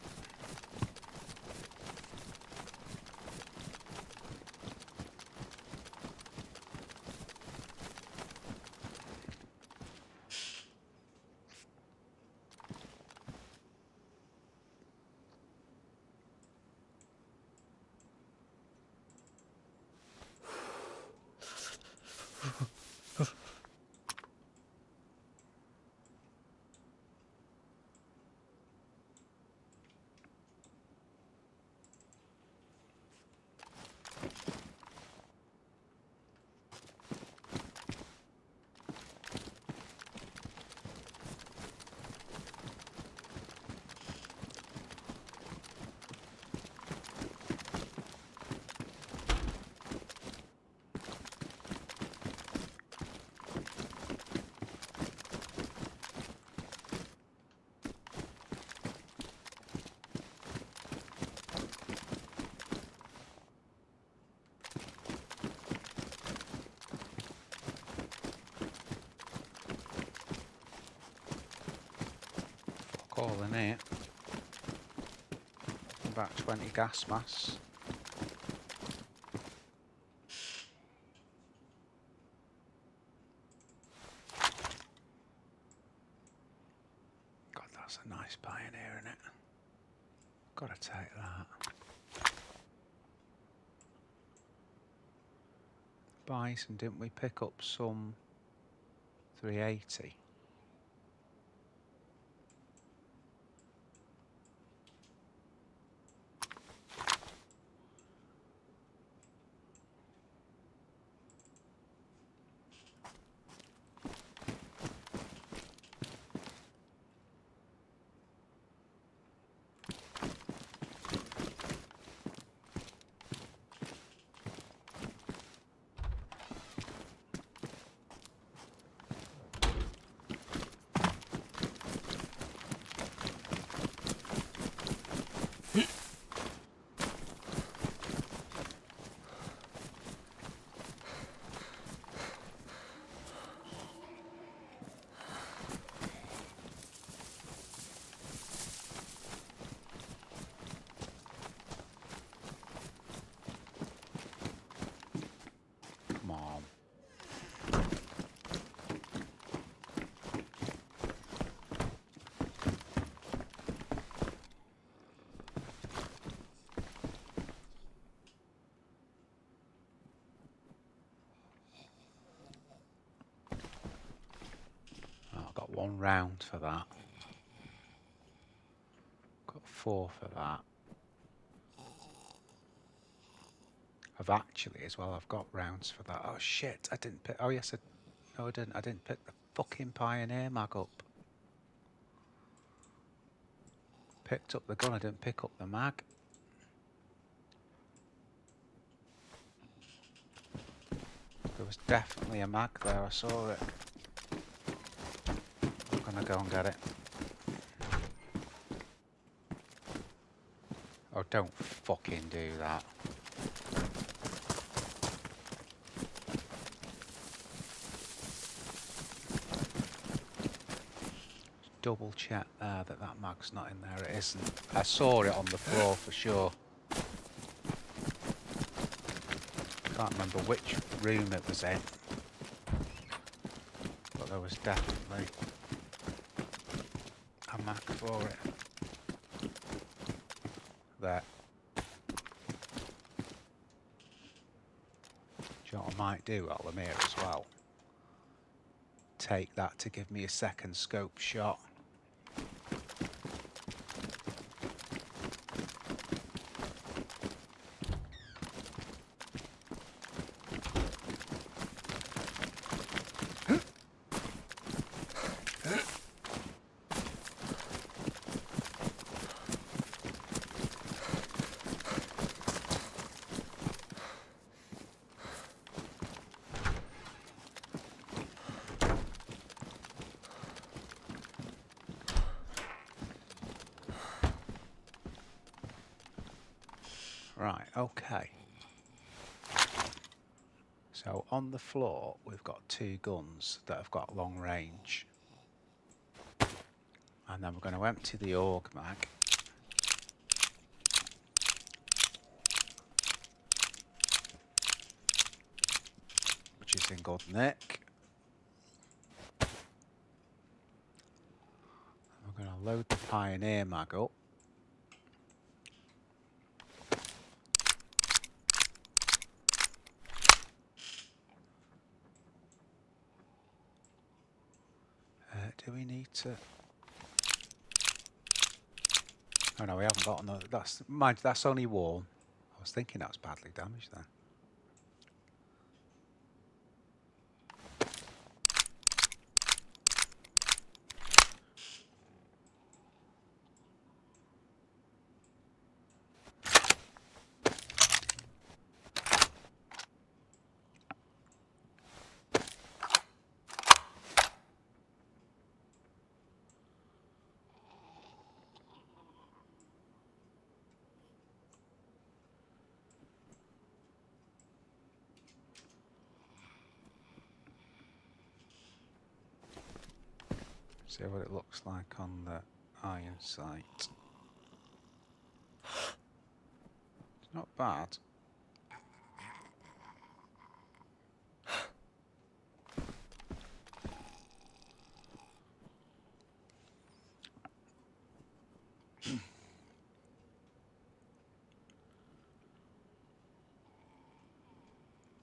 All in here. About 20 gas masks. God, that's a nice Pioneer, isn't it? Gotta take that. Bison, didn't we pick up some 380? 1 round for that. Got 4 for that. I've actually as well, I've got rounds for that. Oh shit, I didn't pick, oh yes, no I didn't. I didn't pick the fucking Pioneer mag up. Picked up the gun, I didn't pick up the mag. There was definitely a mag there, I saw it. I'm gonna go and get it. Oh, don't fucking do that. Double check there that that mag's not in there. It isn't. I saw it on the floor for sure. Can't remember which room it was in, but there was definitely a mag for it. There. Do you know what I might do while I'm here as well? Take that to give me a second scope shot. Right, okay. So on the floor, we've got 2 guns that have got long range. And then we're going to empty the AUG mag. Which is in good nick. And we're going to load the Pioneer mag up. Do we need to? Oh no, we haven't got another. Mind, that's only warm. I was thinking that was badly damaged then. See what it looks like on the iron sight. It's not bad.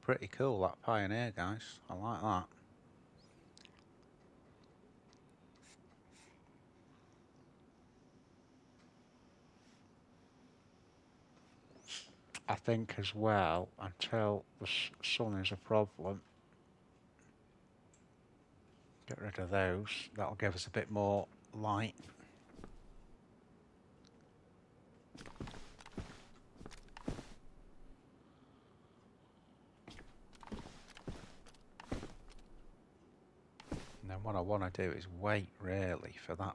Pretty cool, that Pioneer, guys. I like that. I think as well, until the sun is a problem, get rid of those. That'll give us a bit more light. And then what I want to do is wait really for that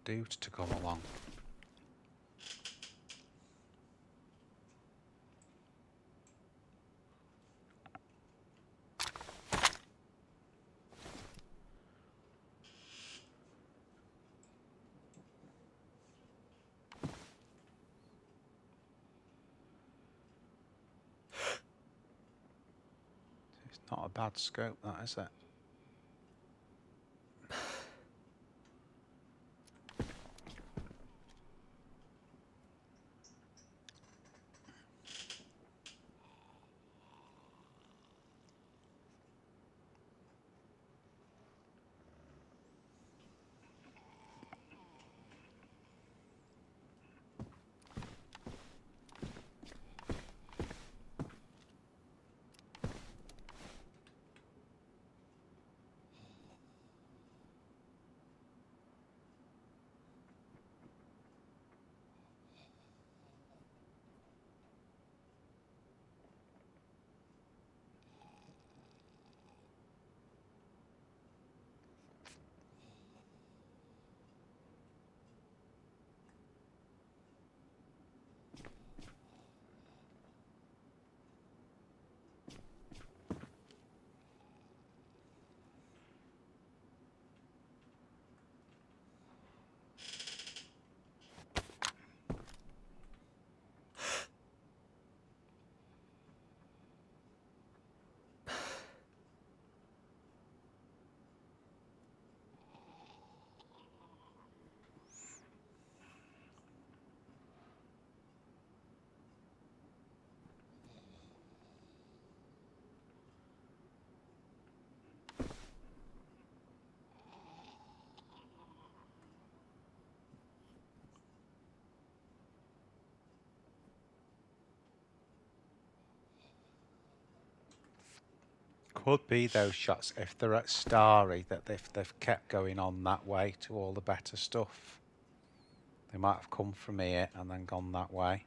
dude to come along. It's not a bad scope, that, is it? could be those shots if they're at Starry that they've kept going on that way to all the better stuff. They might have come from here and then gone that way.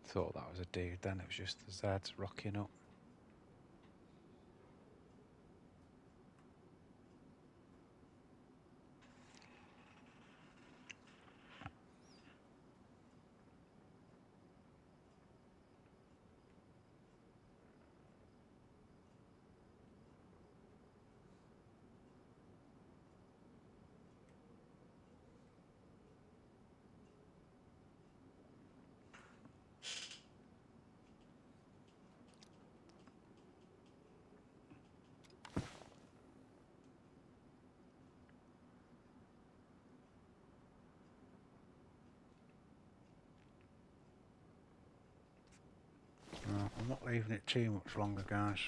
Thought that was a dude then, it was just the Zeds rocking up. I'm not leaving it too much longer, guys.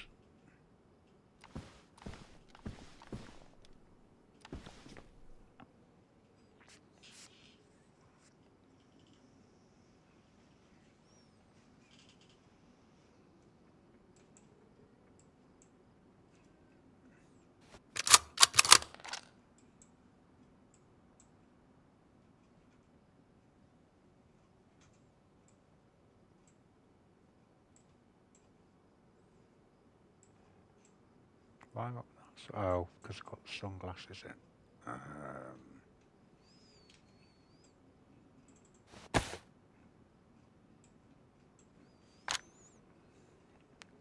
Why got that? Oh, because I've got sunglasses in.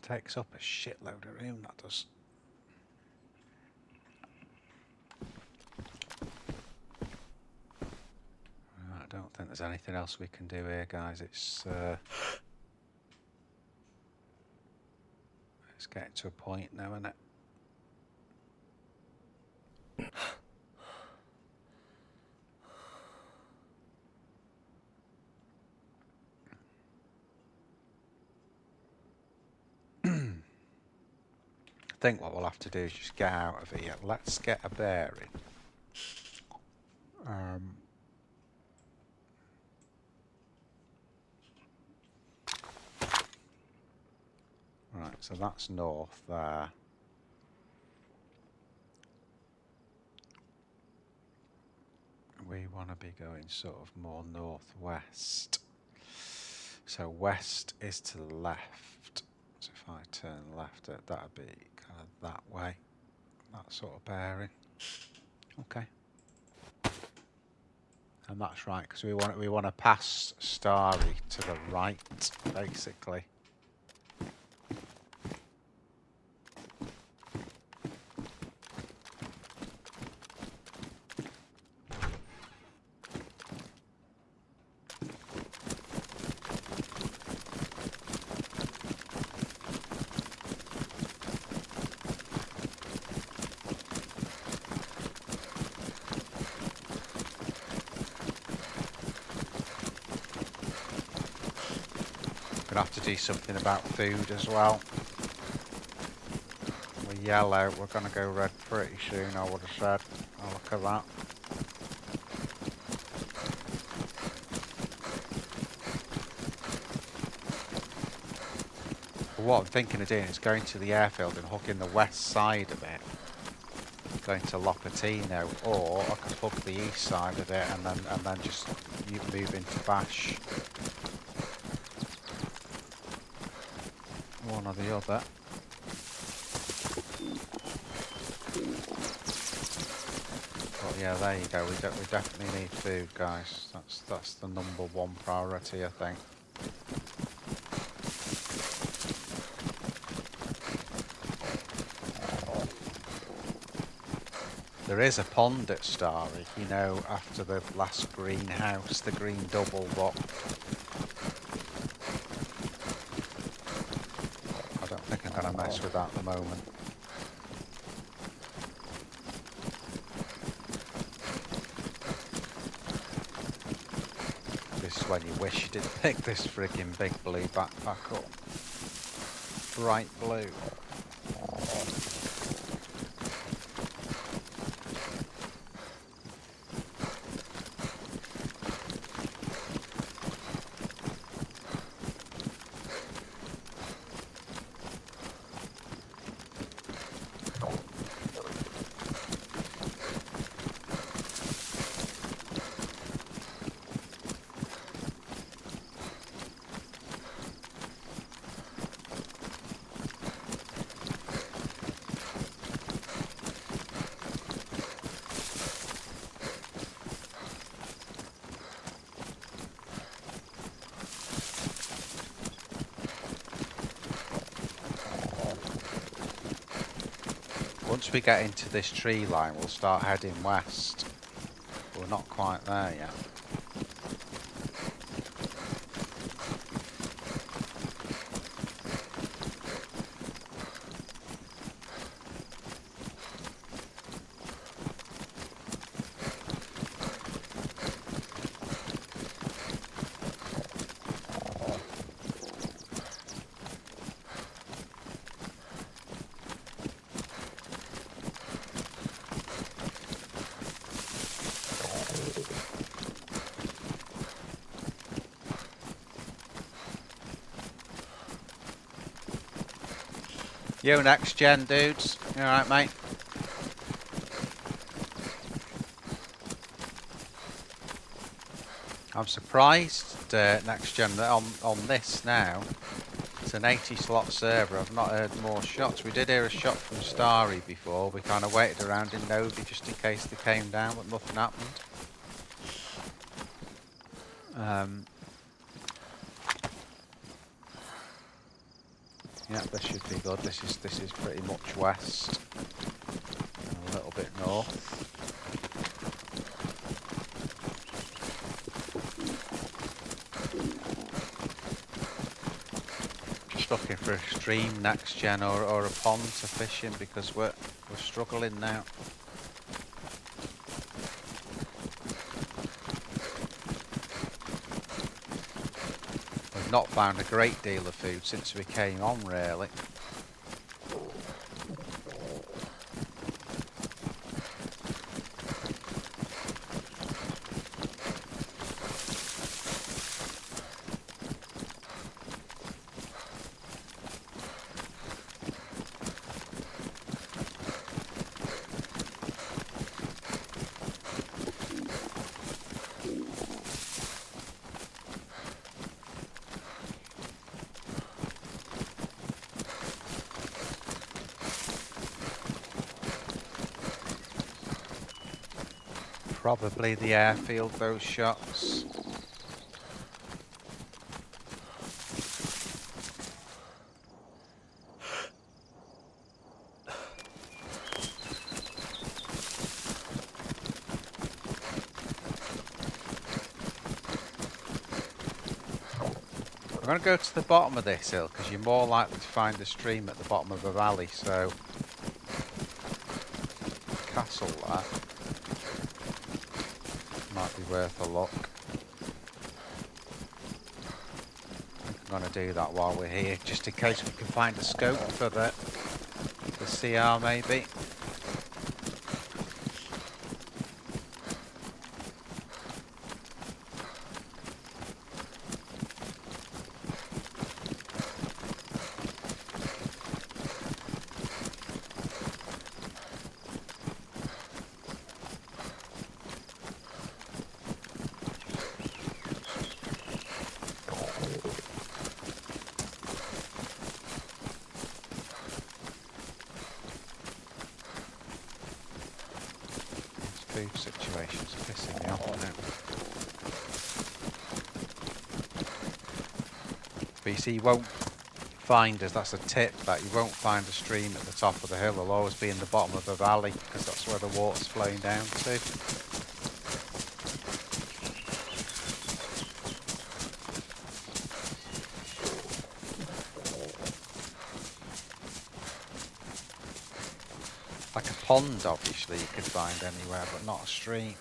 Takes up a shitload of room, that does. I don't think there's anything else we can do here, guys. It's getting to a point now, isn't it? I think what we'll have to do is just get out of here. Let's get a bearing. Right, so that's north there. We want to be going sort of more northwest. So west is to the left. So if I turn left, that'd be kind of that way. That sort of bearing. Okay. And that's right, because we want to pass Starry to the right, basically. Have to do something about food as well. We're yellow, we're going to go red pretty soon, I would have said. Oh, look at that. But what I'm thinking of doing is going to the airfield and hooking the west side of it, going to Lopatino, or I could hook the east side of it and then just move into Bash. One or the other. But yeah, there you go. We definitely need food, guys. That's the #1 priority, I think. There is a pond at Starry, you know, after the last greenhouse, the green double, but I don't think I'm going to mess with that at the moment. This is when you wish you didn't pick this friggin' big blue backpack up. Bright blue. Once we get into this tree line, we'll start heading west. We're not quite there yet. Yo, next gen dudes. You alright, mate? I'm surprised, next gen, that on this now, it's an 80 slot server. I've not heard more shots. We did hear a shot from Starry before. We kind of waited around in Novi just in case they came down, but nothing happened. Yeah, this should be good. This is pretty much west, and a little bit north. Just looking for a stream next gen or a pond to fish in because we're struggling now. We've not found a great deal of food since we came on, really. Probably the airfield, those shots. I'm going to go to the bottom of this hill because you're more likely to find a stream at the bottom of a valley, so castle that. Might be worth a look. I'm going to do that while we're here, just in case we can find a scope for the CR maybe. animation's pissing me off now. But you see, you won't find us, that's a tip, that you won't find a stream at the top of the hill. It'll always be in the bottom of the valley, because that's where the water's flowing down to. Like a pond, obviously, you could find anywhere, but not a stream.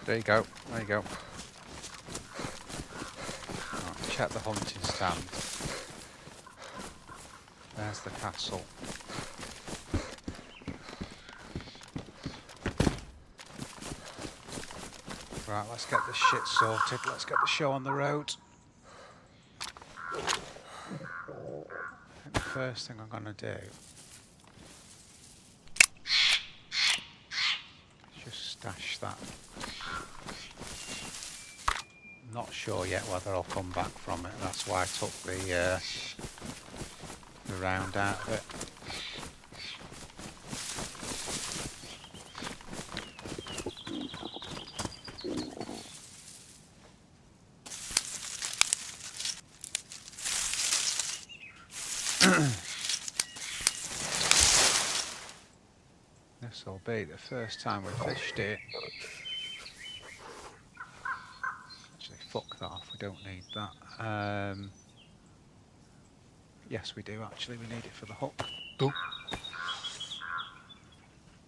There you go, there you go. Right, check the hunting stand. There's the castle. Right, let's get this shit sorted. Let's get the show on the road. I think the first thing I'm gonna do is just stash that. Not sure yet whether I'll come back from it. That's why I took the round out of it. This will be the first time we fished it. Actually, fuck that off, we don't need that. Yes, we do actually, we need it for the hook. I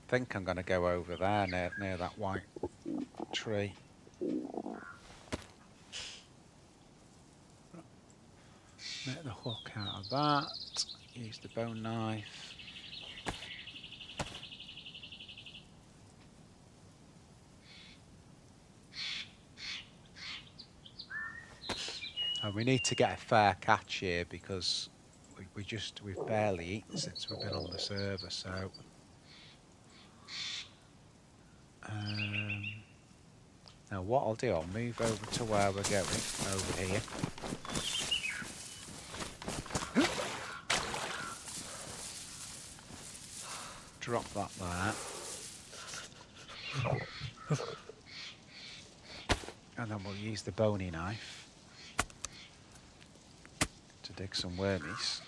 think I'm going to go over there near that white tree. Make the hook out of that. Use the bone knife. And we need to get a fair catch here because we've barely eaten since we've been on the server, so now what I'll do, I'll move over to where we're going, over here. Drop that there. And then we'll use the bony knife to dig some wormies.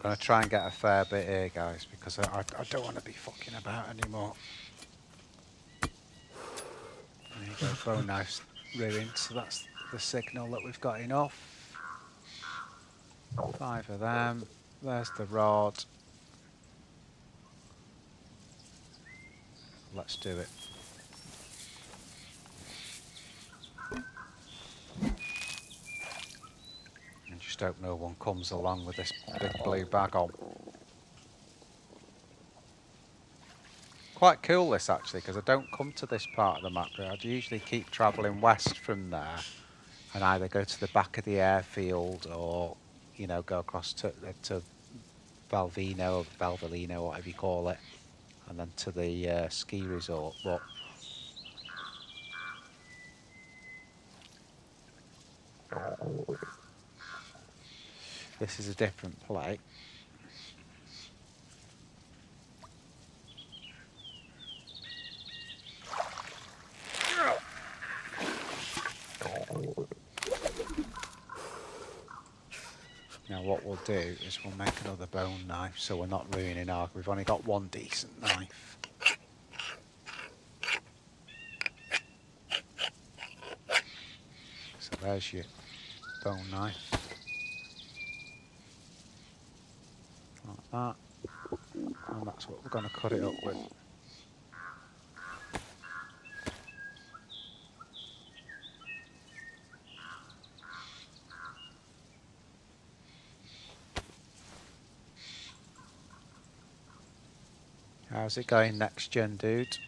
I'm going to try and get a fair bit here, guys, because I don't want to be fucking about anymore. Those bone knives ruined, so that's the signal that we've got enough. 5 of them. There's the rod. Let's do it. And just hope no one comes along with this big blue bag on. Quite cool this actually, because I don't come to this part of the map. I usually keep travelling west from there and either go to the back of the airfield or, you know, go across to Valvino or Valvolino, whatever you call it, and then to the ski resort. But this is a different play. Now what we'll do is we'll make another bone knife so we're not ruining our... We've only got one decent knife. So there's your bone knife. Like that. And that's what we're going to cut it up with. How's it going next gen, dude?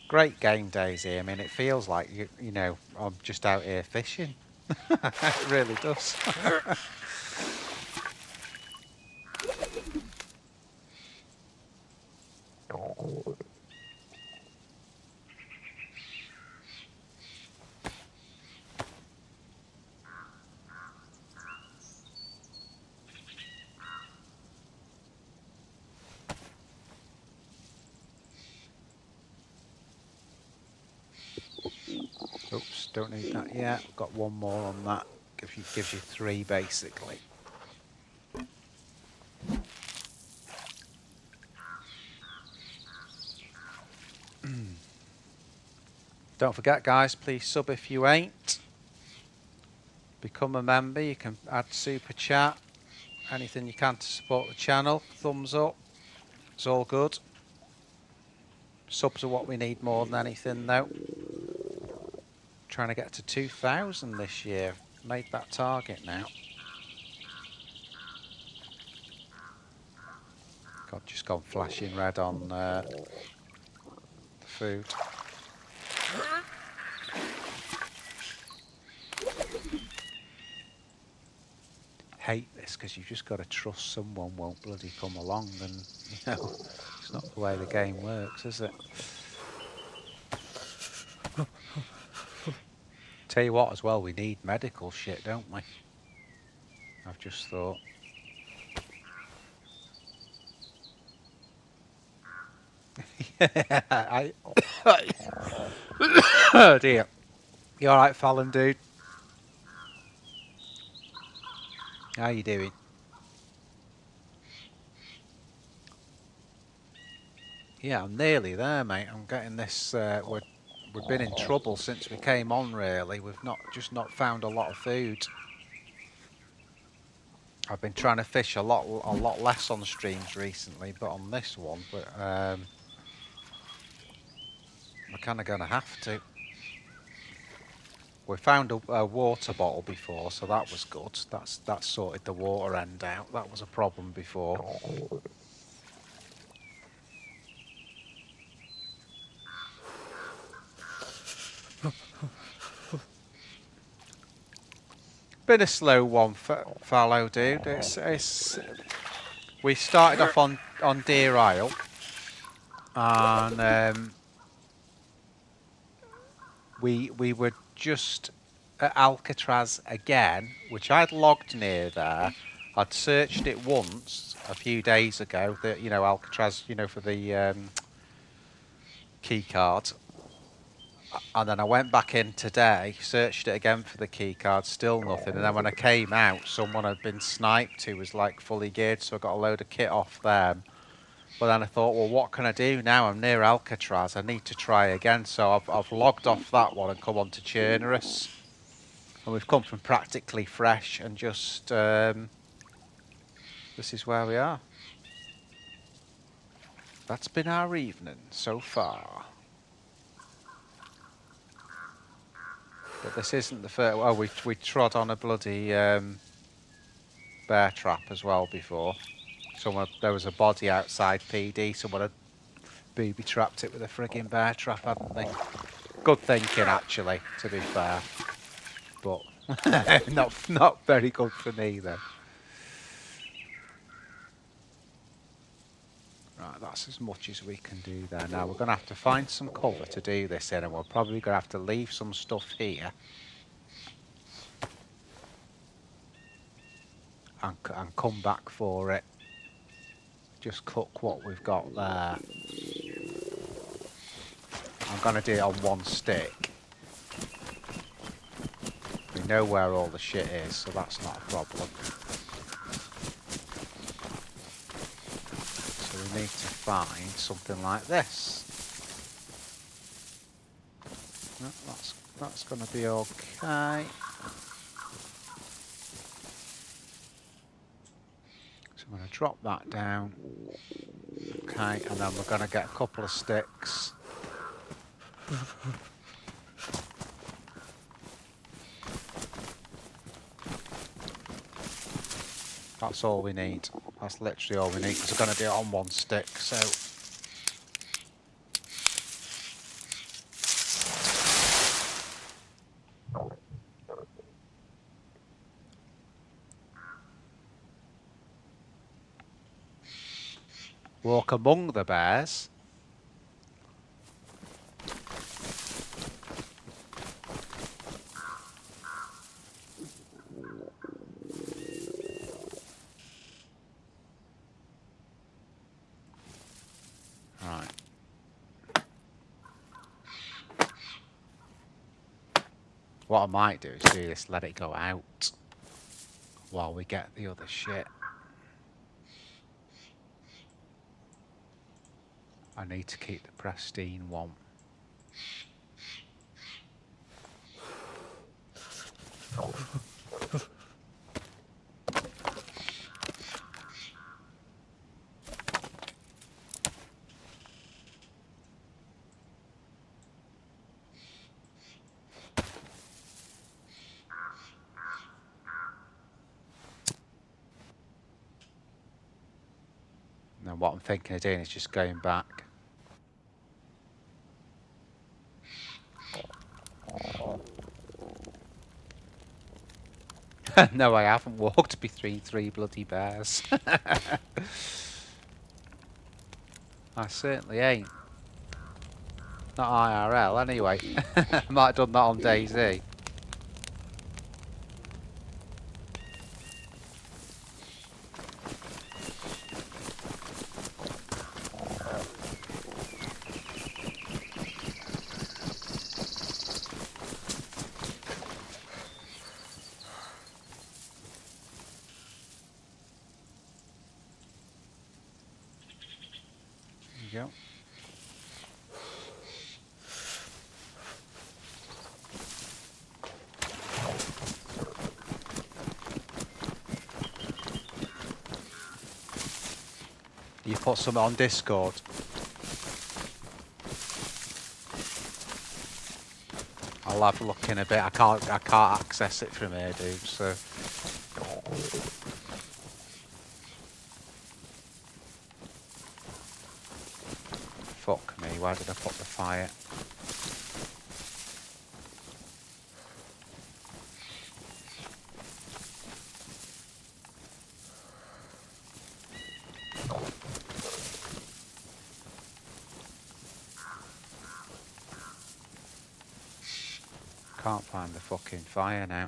Great game, DayZ. I mean, it feels like, you know, I'm just out here fishing. It really does. Oops, don't need that yet. Got one more on that. Gives you 3 basically. Don't forget, guys, please sub if you ain't. Become a member. You can add super chat. Anything you can to support the channel. Thumbs up. It's all good. Subs are what we need more than anything, though. Trying to get to 2,000 this year. Made that target now. God, just gone flashing red on the food. Hate this because you've just got to trust someone won't bloody come along, and you know it's not the way the game works, is it? Tell you what, as well, we need medical shit, don't we? I've just thought. Yeah, oh dear. You alright, Fallon, dude? How you doing? Yeah, I'm nearly there, mate. I'm getting this. We've been in trouble since we came on. Really, we've not found a lot of food. I've been trying to fish a lot less on streams recently, but on this one, we're kind of going to have to. We found a water bottle before, so that was good. That sorted the water end out. That was a problem before. been a slow one, fallow dude. We started off on Deer Isle, and we were just at Alcatraz again, which I'd logged near there. I'd searched it once a few days ago. That Alcatraz, for the key card. And then I went back in today, searched it again for the key card, still nothing. And then when I came out, someone had been sniped who was like fully geared, so I got a load of kit off them. But then I thought, well, what can I do now? I'm near Alcatraz. I need to try again. So I've logged off that one and come on to Chernarus. And we've come from practically fresh and just this is where we are. That's been our evening so far. But this isn't the first. Oh, we trod on a bloody bear trap as well before. There was a body outside PD. Someone had booby trapped it with a frigging bear trap, hadn't they? Good thinking, actually. To be fair, but not very good for me though. Right, that's as much as we can do there. Now we're going to have to find some cover to do this in, and we're probably going to have to leave some stuff here. And come back for it. Just cook what we've got there. I'm going to do it on one stick. We know where all the shit is, so that's not a problem. So we need to find something like this. No, that's going to be okay. So I'm going to drop that down. Okay, and then we're going to get a couple of sticks. That's all we need. That's literally all we need because we're going to do it on one stick. So walk among the bears. Right. What I might do is do this, let it go out while we get the other shit. I need to keep the pristine one. And then what I'm thinking of doing is just going back. No, I haven't walked between three bloody bears. I certainly ain't. Not IRL, anyway. I might have done that on DayZ. There you go. You put some on Discord. I'll have a look in a bit. I can't access it from here, dude. So. Fuck me. Why did I put the fire? Can't find the fucking fire now.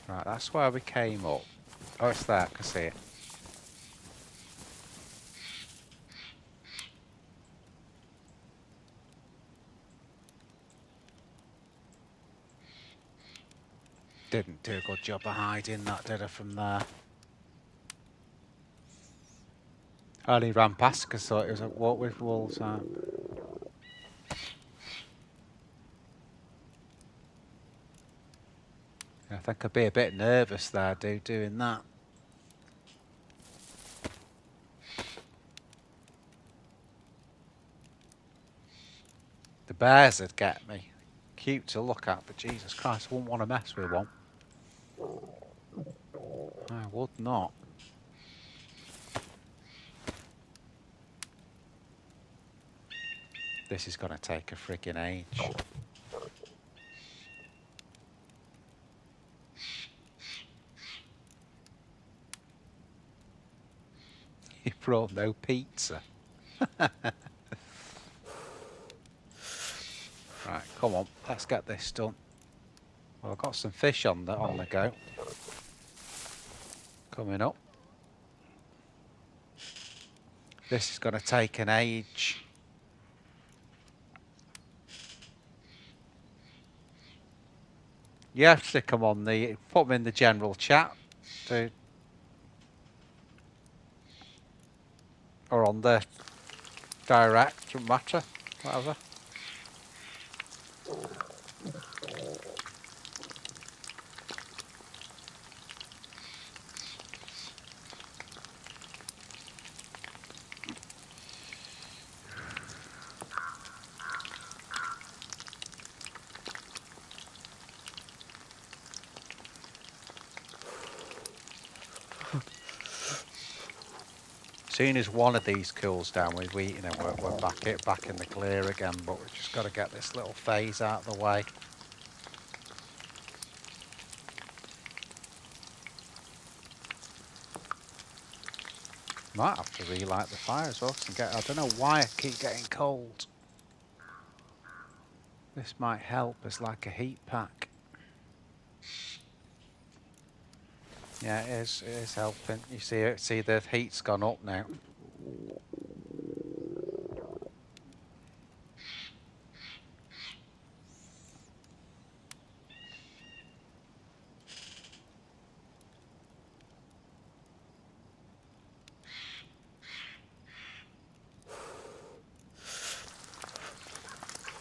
Right, that's where we came up. Oh, it's there, I can see it. Didn't do a good job of hiding that, did I, from there? I only ran past because I thought it was a walk with wolves. Yeah, I think I'd be a bit nervous there, doing that. The bears would get me. Cute to look at, but Jesus Christ, I wouldn't want to mess with one. I would not. This is going to take a friggin' age. You brought no pizza. Right, come on, let's get this done. Well, I've got some fish on the go. Coming up. This is going to take an age. Yeah, stick them on the. Put them in the general chat, dude. Or on the direct, doesn't matter. Whatever. As soon as one of these cools down, we've eaten and we're back in the clear again. But we've just got to get this little phase out of the way. Might have to relight the fire as well. I don't know why I keep getting cold. This might help as like a heat pack. Yeah, it is helping. You see the heat's gone up now.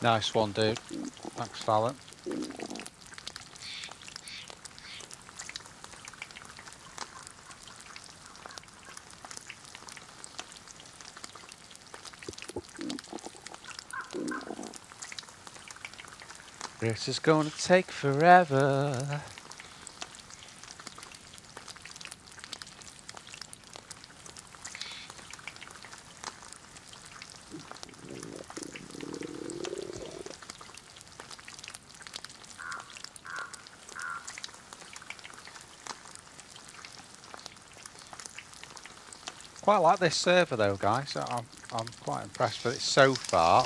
Nice one, dude. Thanks, Fallon. This is going to take forever. Quite like this server though, guys. I'm quite impressed with it so far.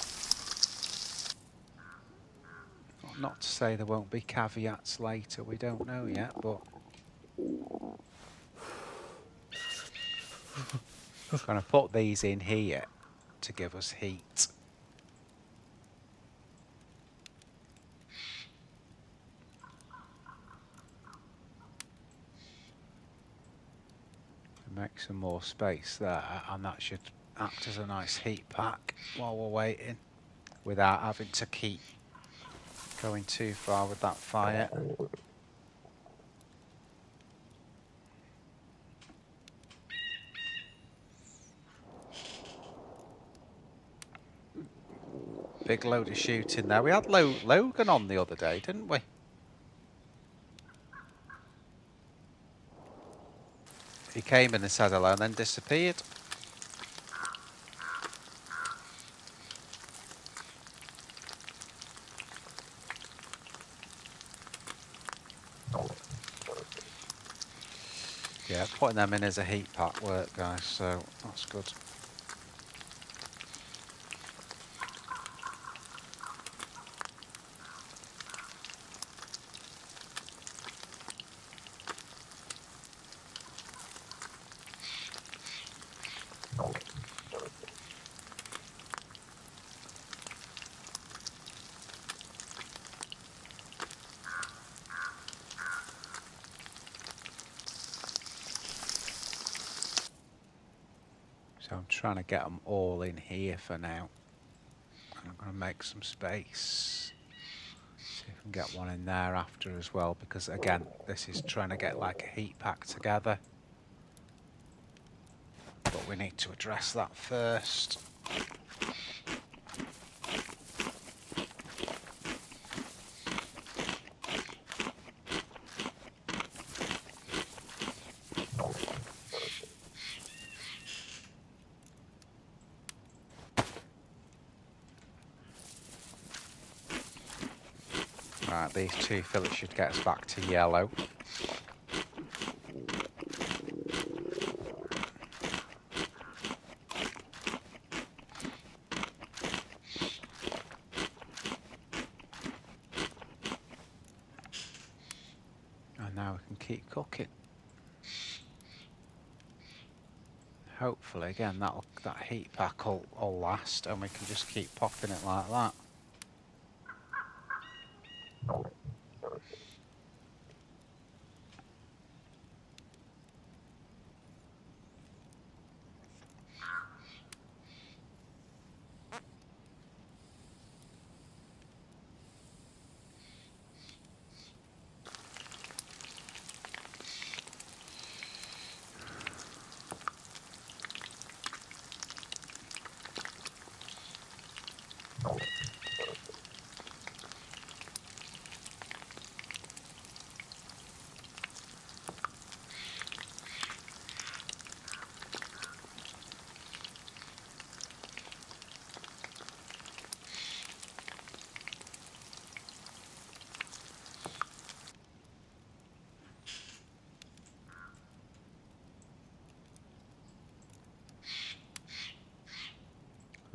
Not to say there won't be caveats later, we don't know yet, but I'm going to put these in here to give us heat. Make some more space there, and that should act as a nice heat pack while we're waiting, without having to keep going too far with that fire. Big load of shooting there. We had Logan on the other day, didn't we? He came in and said hello and then disappeared. Yeah, putting them in as a heat pack work, guys, so that's good. So I'm trying to get them all in here for now. I'm going to make some space. See if we can get one in there after as well, because again, this is trying to get like a heat pack together. But we need to address that first. Right, these two fillets should get us back to yellow. And now we can keep cooking. Hopefully, again, that heat pack will last, and we can just keep popping it like that.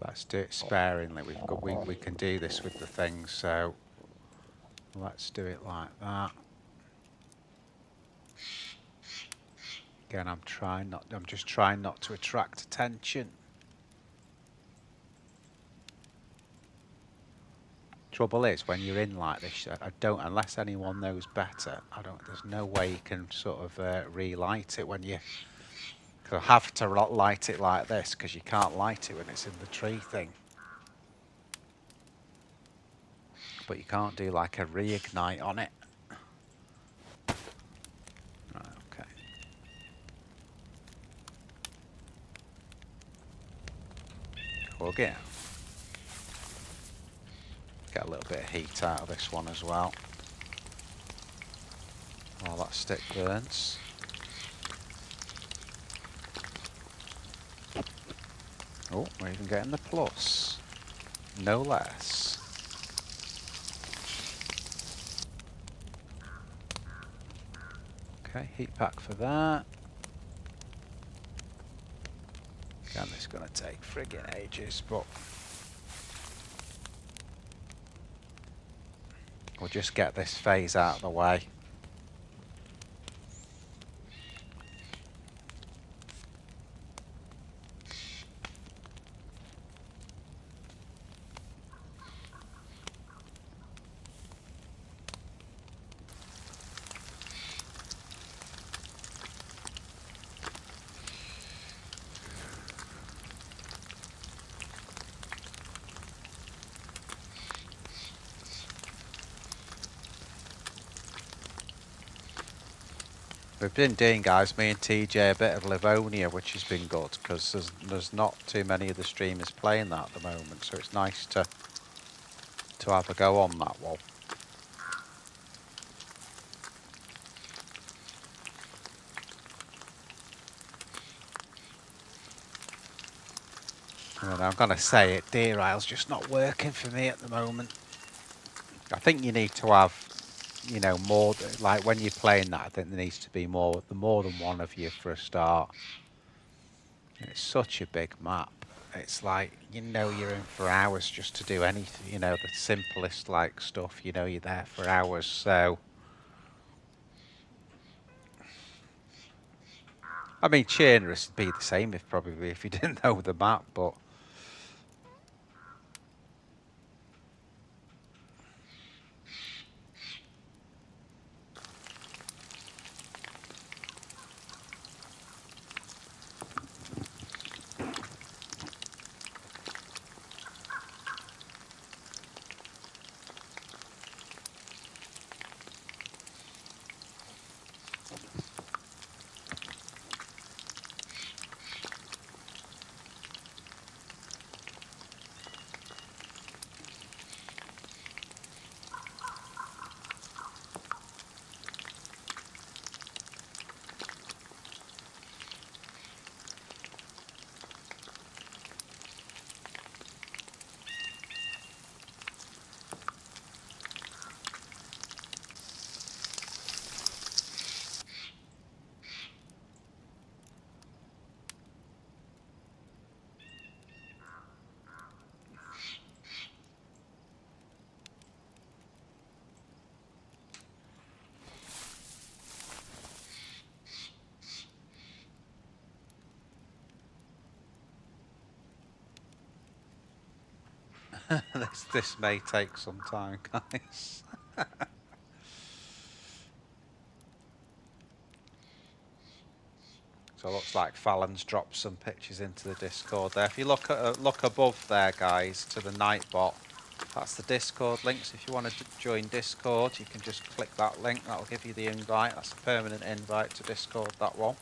Let's do it sparingly. We can do this with the things, so let's do it like that. Again, I'm just trying not to attract attention. Trouble is, when you're in like this, unless anyone knows better, there's no way you can sort of relight it when you have to light it like this, because you can't light it when it's in the tree thing. But you can't do like a reignite on it. Right, okay. We'll get a little bit of heat out of this one as well, while that stick burns. Oh, we're even getting the plus, no less. Okay, heat pack for that. Again, this is going to take friggin' ages, but we'll just get this phase out of the way. We've been doing, guys, me and TJ, a bit of Livonia, which has been good, because there's not too many of the streamers playing that at the moment, so it's nice to have a go on that one. And I'm going to say it, Deer Isle's just not working for me at the moment. I think you need to have you know, like when you're playing that, I think there needs to be more than one of you for a start. It's such a big map. It's like, you know, you're in for hours just to do anything, you know, the simplest like stuff, you know, you're there for hours. So I mean, chernarus would be the same if you didn't know the map, but this may take some time, guys. So it looks like Fallon's dropped some pictures into the Discord there. If you look above there, guys, to the Nightbot, that's the Discord links. If you want to join Discord, you can just click that link. That'll give you the invite. That's a permanent invite to Discord, that one.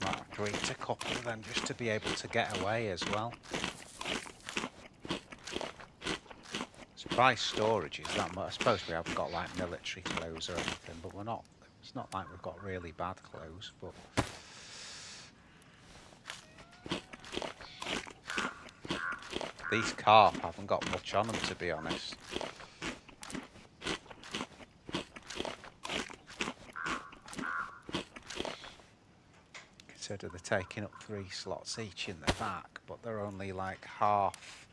Might have to eat a couple of them just to be able to get away as well. Surprise storage is that much. I suppose we haven't got like military clothes or anything, but we're not. It's not like we've got really bad clothes, but. These carp haven't got much on them, to be honest. Consider they're taking up 3 slots each in the back, but they're only like half.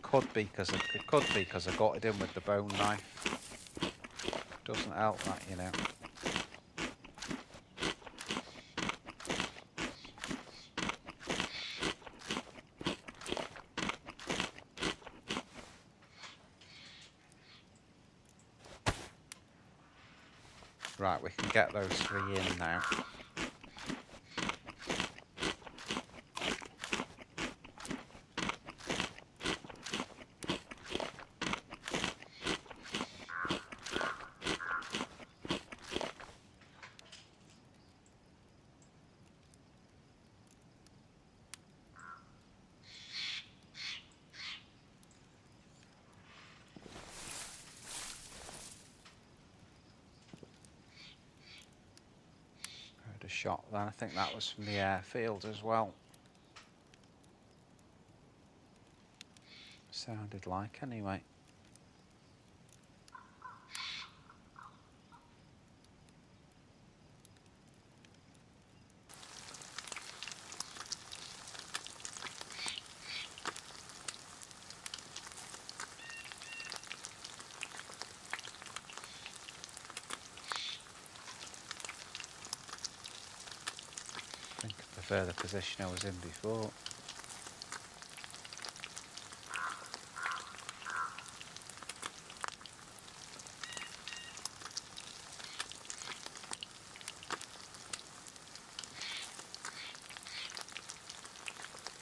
Could be because I got it in with the bone knife. Doesn't help that, you know. Right, we can get those 3 in now. Heard a shot then. I think that was from the airfield as well. Sounded like anyway. I think I prefer the position I was in before.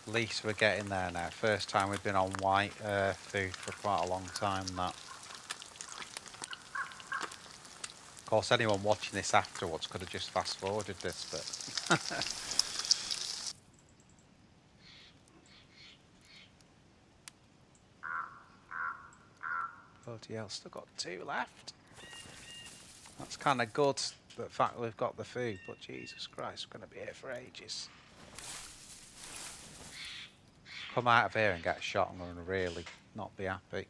At least we're getting there now. First time we've been on white food for quite a long time, that. Of course, anyone watching this afterwards could have just fast forwarded this bit. Bloody hell, still got 2 left. That's kind of good, the fact that we've got the food, but Jesus Christ, we're going to be here for ages. Come out of here and get shot, I'm going to really not be happy.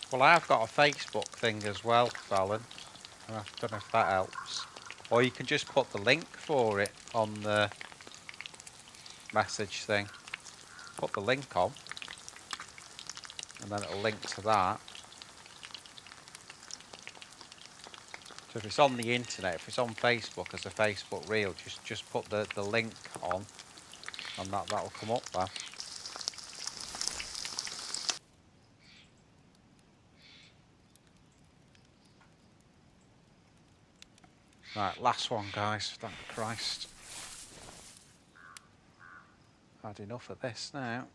Well, I've got a Facebook thing as well, Fallon. I don't know if that helps. Or you can just put the link for it on the message thing. Put the link on, and then it'll link to that. So if it's on the internet, if it's on Facebook as a Facebook reel, just put the link on, and that'll come up there. Right, last one, guys. Thank Christ. Had enough of this now.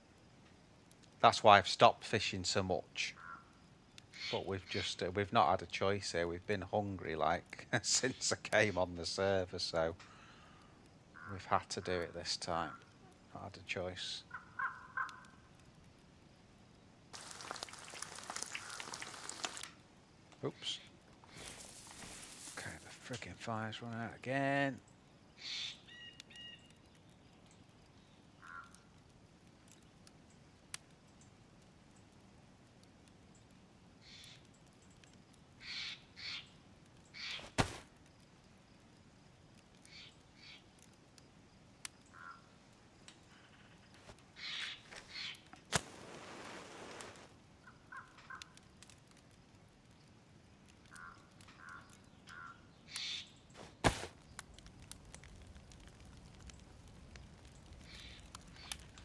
That's why I've stopped fishing so much. But we've not had a choice here. We've been hungry like since I came on the server, so we've had to do it this time. Not had a choice. Oops. Okay, the friggin' fire's run out again.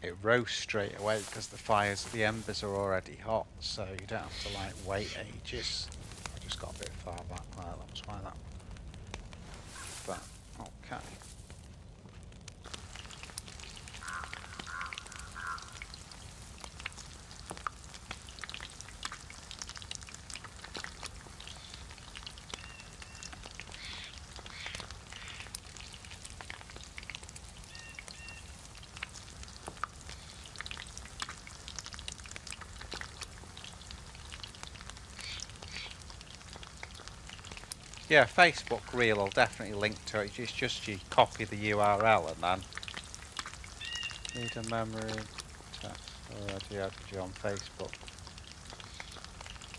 It roasts straight away because the embers are already hot, so you don't have to like wait ages. I just got a bit far back there, that was why that. But okay. Yeah, Facebook reel will definitely link to it. It's just you copy the URL and then need a memory text already added you on Facebook.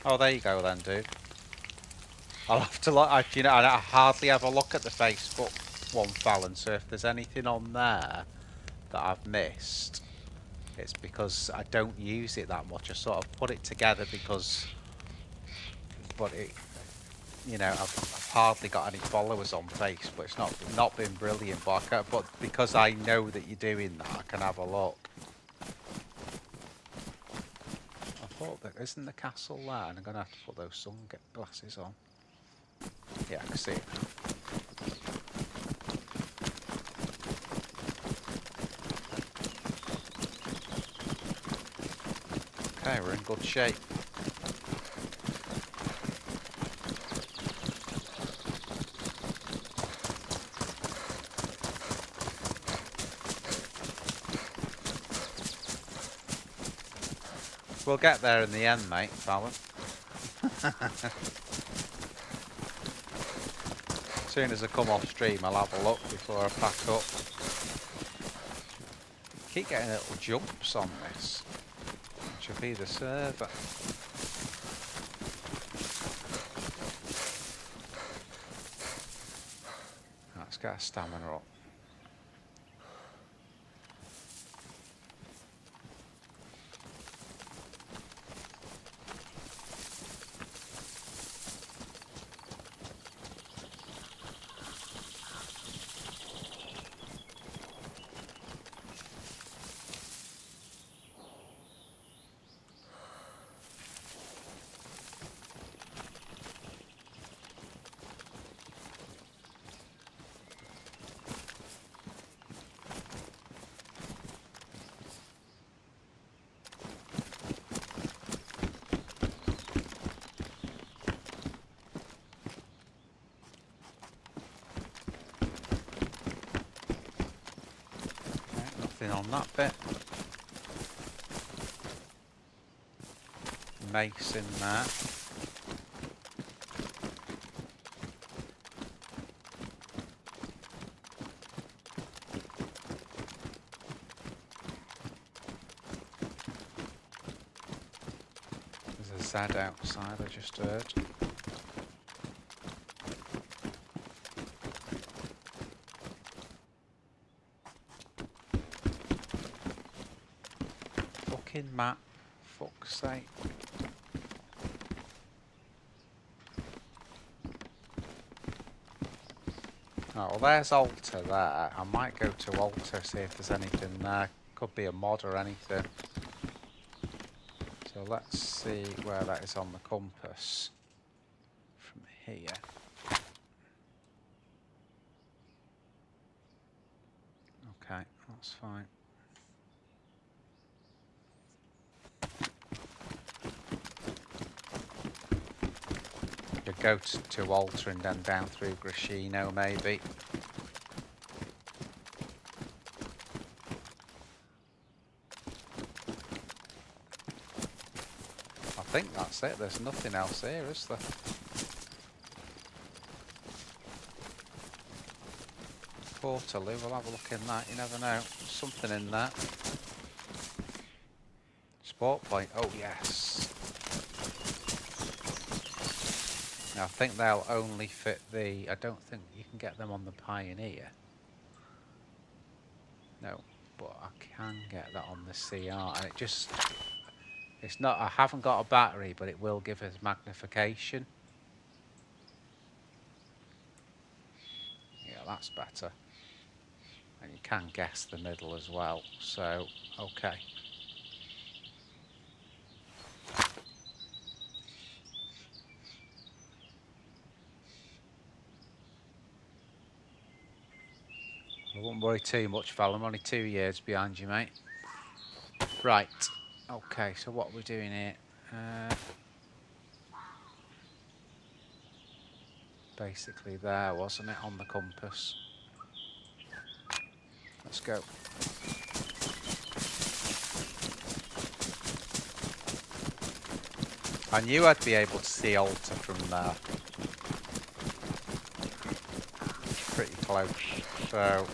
Oh, there you go then, dude. I'll have to look. I hardly ever look at the Facebook one, Fallon. So if there's anything on there that I've missed, it's because I don't use it that much. I sort of put it together because, but it. I've hardly got any followers on Facebook. It's not been brilliant, but because I know that you're doing that, I can have a look. I thought that isn't the castle there, and I'm gonna have to put those sunglasses on. Yeah, I can see it. Okay, we're in good shape. We'll get there in the end, mate, Fallon. As soon as I come off stream, I'll have a look before I pack up. Keep getting little jumps on this. It should be the server. Let's get a stamina up. Nothing on that bit. Mace in there. There's a Z outside, I just heard. Fucking map, fuck's sake. Oh, well, there's Altar there. I might go to Altar, see if there's anything there. Could be a mod or anything. So let's see where that is on the compass from here. Okay, that's fine. Could go to Altar and then down through Grashino maybe. I think that's it. There's nothing else here, is there? Portaloo, we'll have a look in that. You never know. Something in there. Sport point. Oh yes. Now, I think they'll only fit the... I don't think you can get them on the Pioneer. No, but I can get that on the CR. And it just... It's not... I haven't got a battery, but it will give us magnification. Yeah, that's better. And you can guess the middle as well. So, okay. I won't worry too much, Val. I'm only 2 years behind you, mate. Right. Okay, so what are we doing here? Basically there, wasn't it, on the compass? Let's go. I knew I'd be able to see Altar from there. Pretty close, so...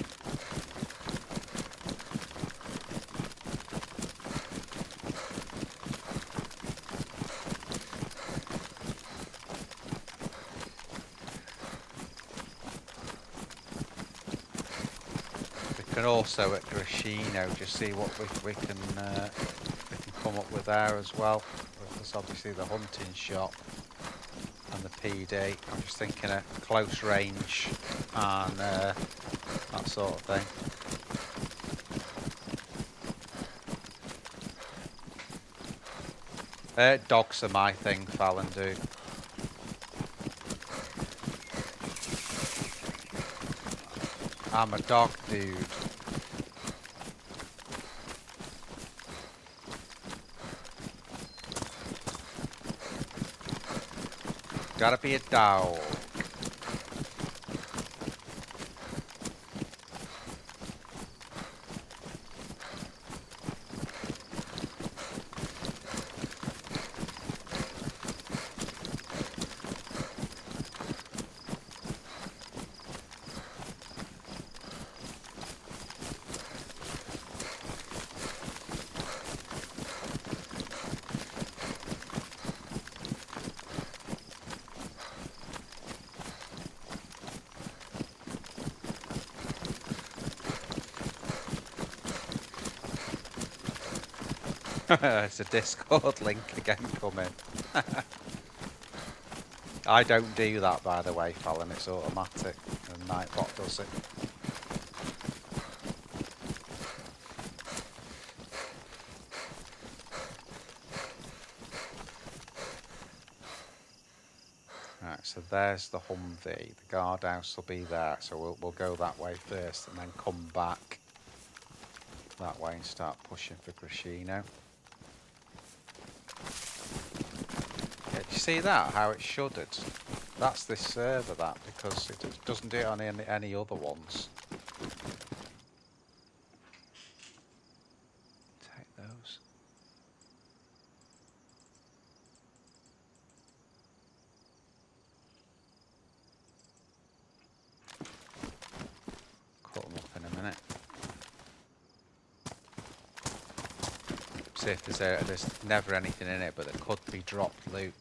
We can also at Grashino just see what we can come up with there as well. There's obviously the hunting shop and the PD. I'm just thinking of close range and that sort of thing. Dogs are my thing, Fallon, dude. I'm a dog dude. Gotta be a dog. It's a Discord link again coming. I don't do that, by the way, Fallon. It's automatic, and Nightbot does it. Right, so there's the Humvee. The guardhouse will be there, so we'll go that way first, and then come back that way and start pushing for Grashino. You see that, how it shuddered? That's this server, that, because it doesn't do it on any other ones. see if there's never anything in it, but there could be dropped loot.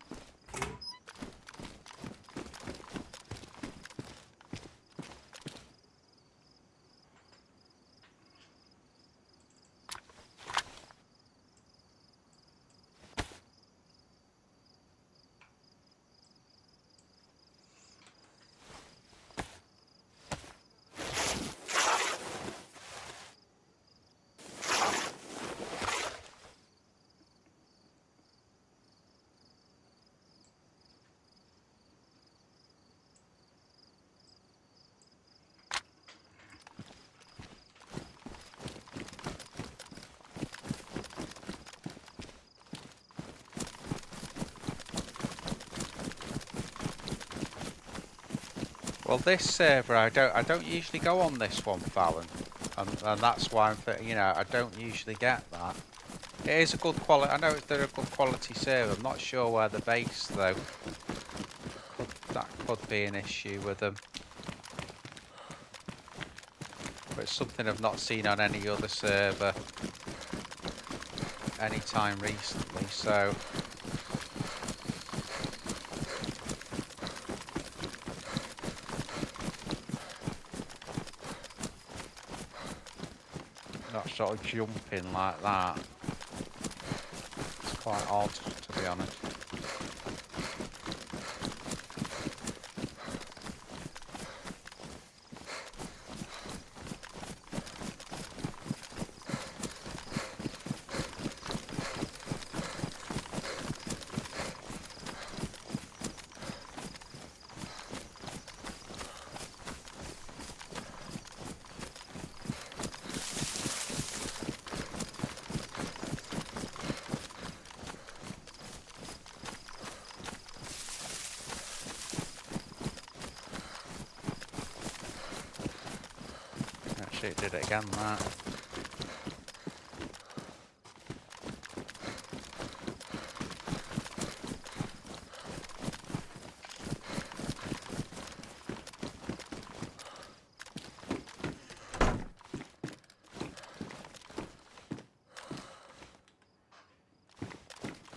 Well, this server, I don't usually go on this one, Fallon, and that's why I don't usually get that. It is a good quality. I know they're a good quality server. I'm not sure where they're based though. That could be an issue with them. But it's something I've not seen on any other server anytime recently. So. Not sort of jumping like that. It's quite odd, to be honest. It did it again, that.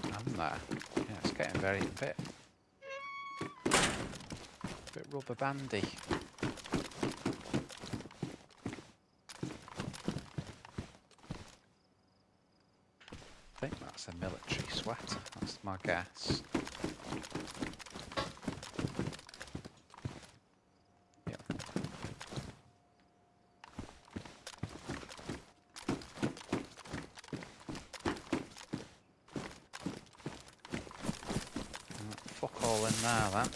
And there. Yeah, it's getting very bit rubber bandy. I think that's a military sweater, that's my guess. Yep. Fuck all in there then.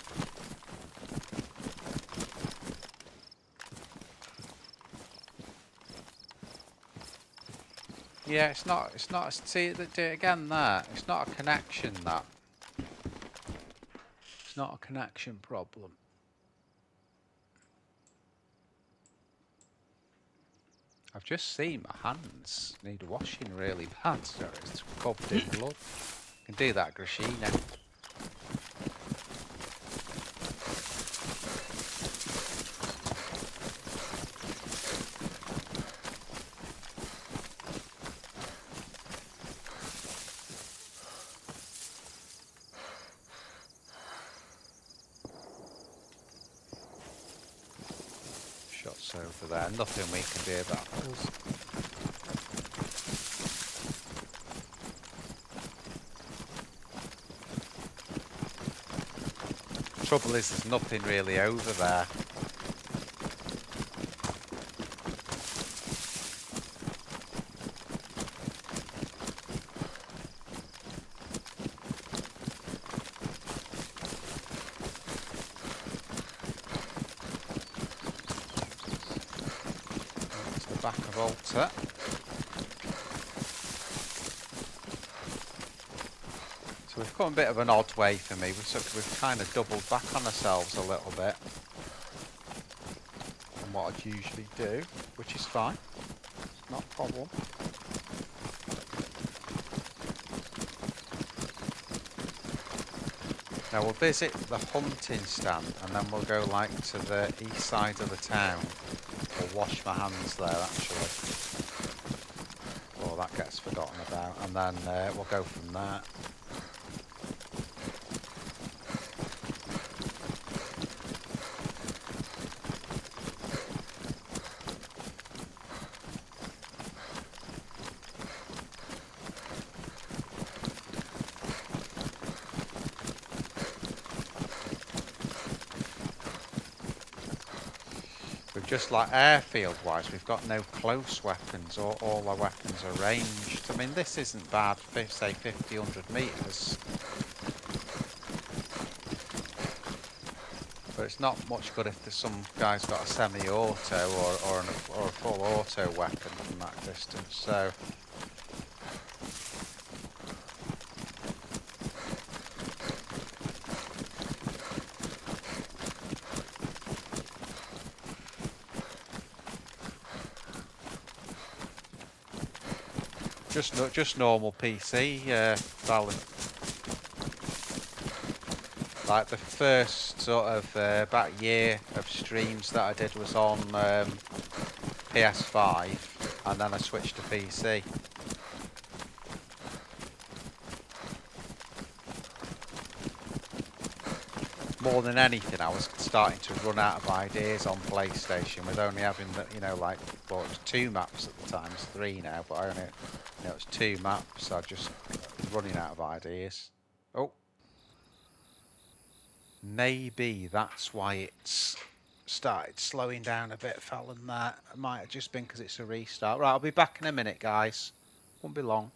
Yeah, it's not, see, do it again there. It's not a connection, that. It's not a connection problem. I've just seen my hands need washing really bad, so it's covered in blood. You can do that, Grashina. Shots over there, nothing we can do about those. Trouble is, there's nothing really over there. Back of Alta. So we've come a bit of an odd way for me. We've kind of doubled back on ourselves a little bit from what I'd usually do, which is fine. It's not a problem. Now we'll visit the hunting stand and then we'll go like to the east side of the town. I'll wash my hands there actually. Oh, that gets forgotten. forgotten about, and then we'll go from there. Just like airfield wise, we've got no close weapons, or all our weapons are ranged. I mean, this isn't bad, say 50, 100 metres. But it's not much good if there's some guy's got a semi-auto or a full auto weapon from that distance. So just normal PC, Fallon. Like the first sort of about year of streams that I did was on PS5, and then I switched to PC. More than anything, I was starting to run out of ideas on PlayStation with only having the, you know, like, well, it was 2 maps at the time. It's 3 now, but I only, you know, it was 2 maps. So I just running out of ideas. Oh, maybe that's why it's started slowing down a bit, Fallon. That might have just been because it's a restart. Right, I'll be back in a minute, guys. Won't be long.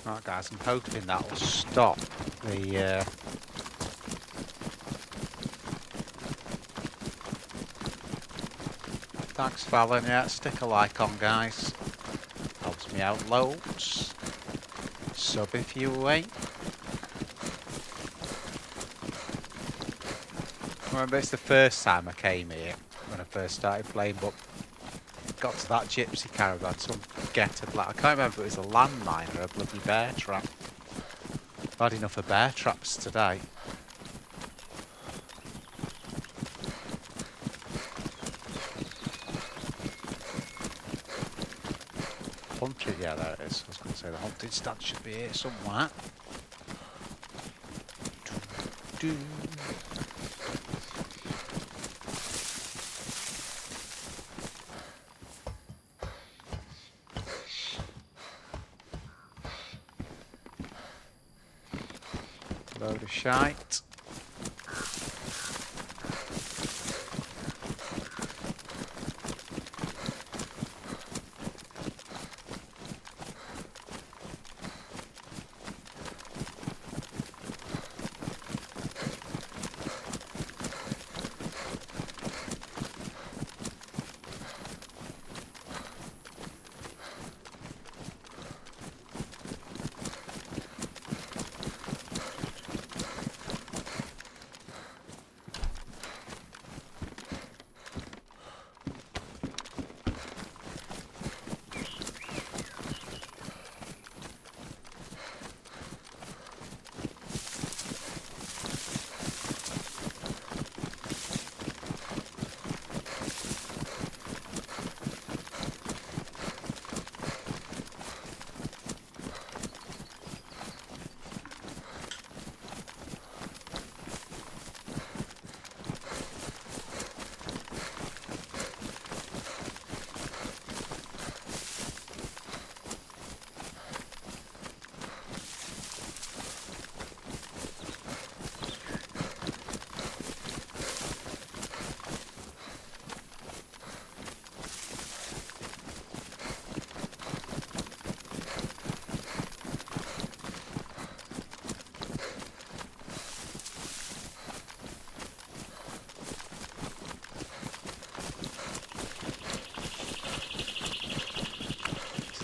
Right guys, I'm hoping that will stop the thanks Fallon, yeah, stick a like on guys. Helps me out loads. Sub if you ain't. I remember it's the first time I came here when I first started playing, but got to that gypsy caravan, some ghetto black. I can't remember if it was a landmine or a bloody bear trap. I've had enough of bear traps today. Haunted, yeah, there it is. I was going to say the haunted stand should be here somewhere. Doo, doo. Load of shite.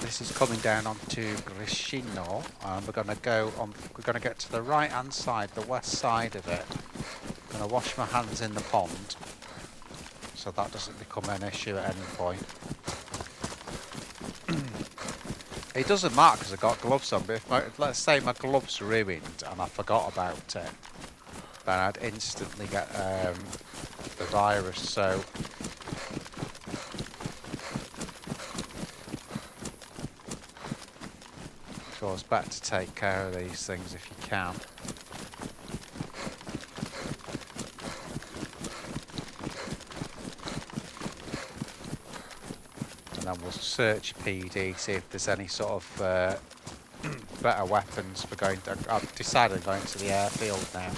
This is coming down onto Grishino, and we're going to go on. We're going to get to the right hand side, the west side of it. I'm going to wash my hands in the pond, so that doesn't become an issue at any point. It doesn't matter because I've got gloves on, but if let's say my gloves ruined and I forgot about it, then I'd instantly get the virus. So. So it's better to take care of these things if you can. And then we'll search PD, see if there's any sort of better weapons for going to. I've decided going to the airfield now.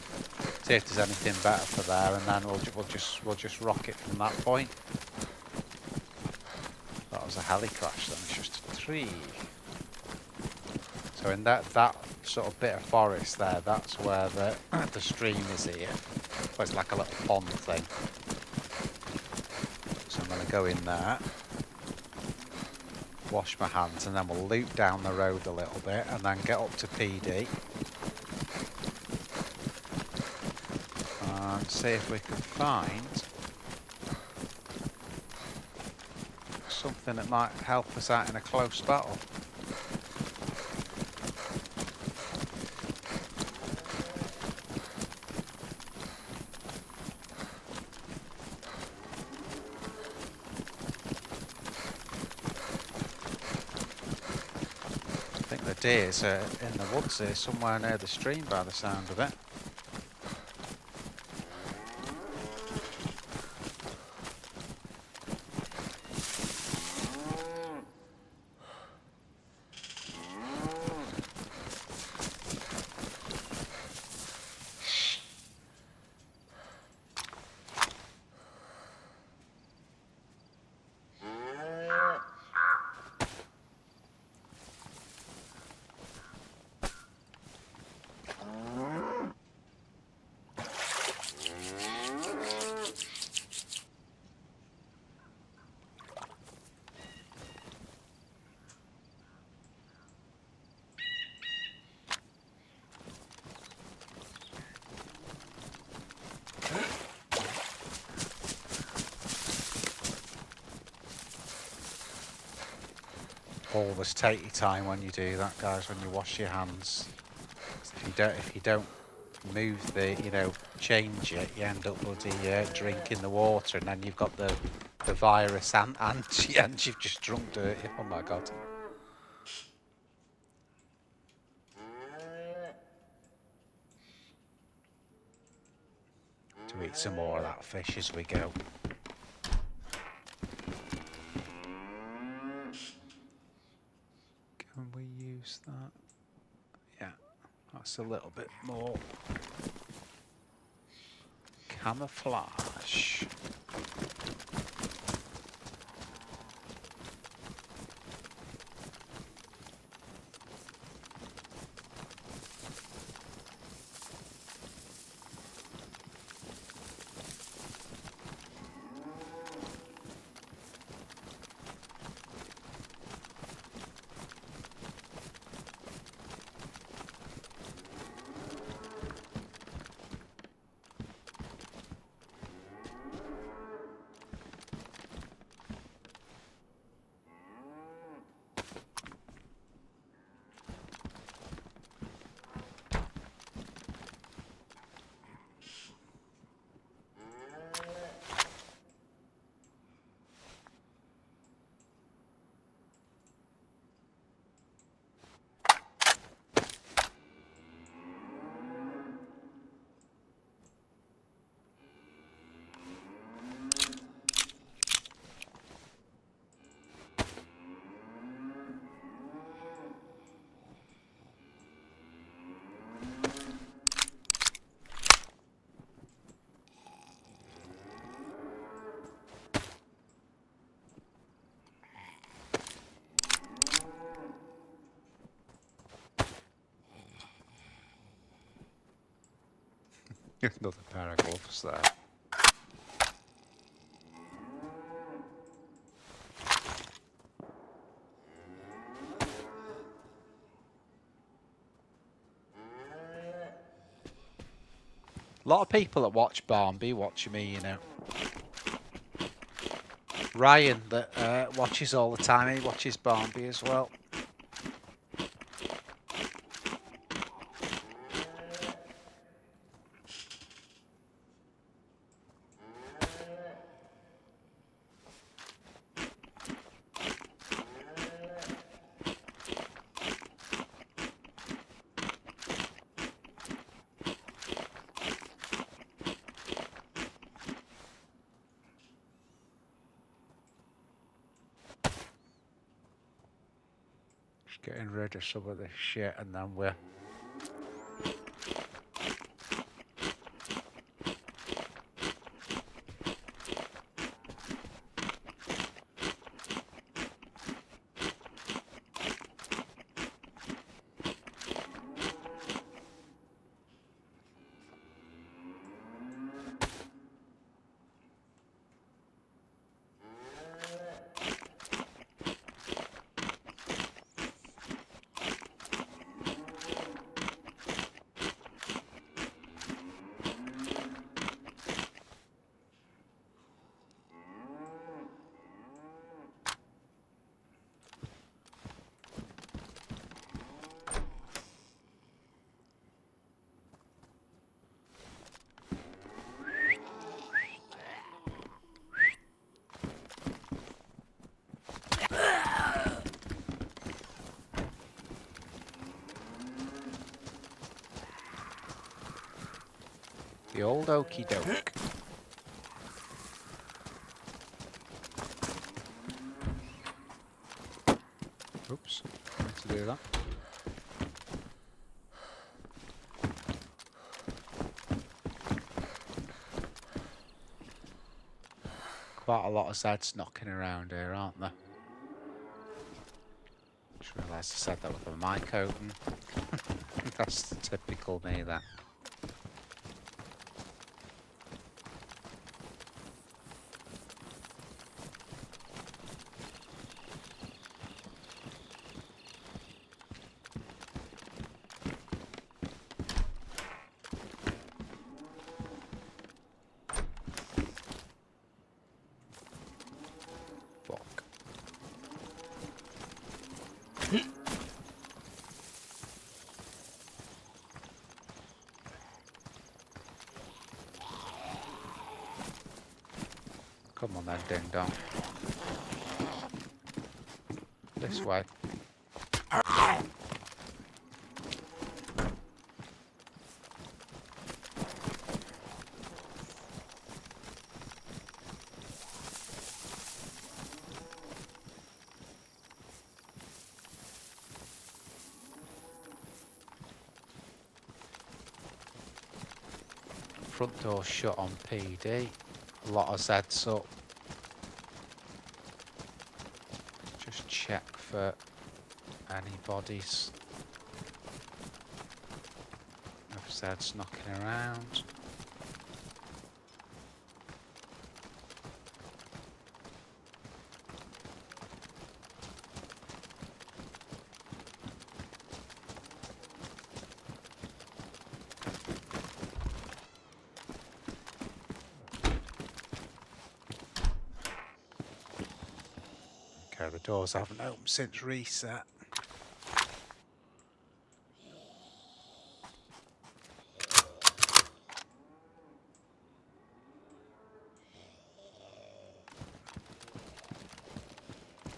See if there's anything better for there, and then we'll just rock it from that point. That was a heli crash. Then it's just a tree. So in that sort of bit of forest there, that's where the stream is here. Well, it's like a little pond thing. So I'm going to go in there, wash my hands, and then we'll loop down the road a little bit, and then get up to PD. And see if we can find something that might help us out in a close battle. Deers are in the woods here, somewhere near the stream by the sound of it. Always take your time when you do that, guys. When you wash your hands, if you don't move change it, you end up bloody drinking the water, and then you've got the virus and you've just drunk dirty. Oh my god. To eat some more of that fish as we go. Can we use that? Yeah, that's a little bit more camouflage. Another pair of gloves there. A lot of people that watch Barnby watch me, you know. Ryan that watches all the time, he watches Barnby as well. Getting rid of some of this shit, and then we're the old okey doke. Oops, I meant to do that. Quite a lot of Zeds knocking around here, aren't there? Just realised I said that with the mic open. That's the typical me, that. then, ding dong. This way. Front door shut on PD. A lot of Zeds up. Just check for any bodies. If Zeds knocking around. Okay, the doors haven't opened since reset.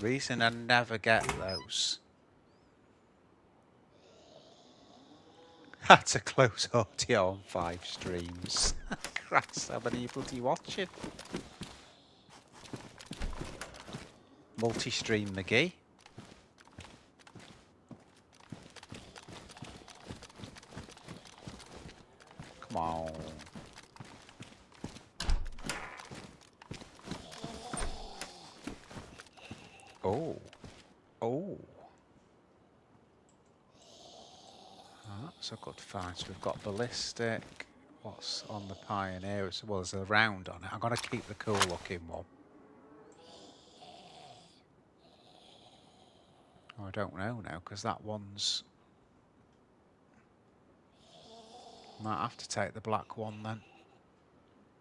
Reason I never get those. Had to close audio on 5 streams. Christ, how many people do you watching? Multi-stream McGee. Come on. Oh. Oh. That's a good find. So we've got ballistic. What's on the Pioneer as well as a round on it? I'm going to keep the cool looking one. Oh, I don't know now because that one's... Might have to take the black one then.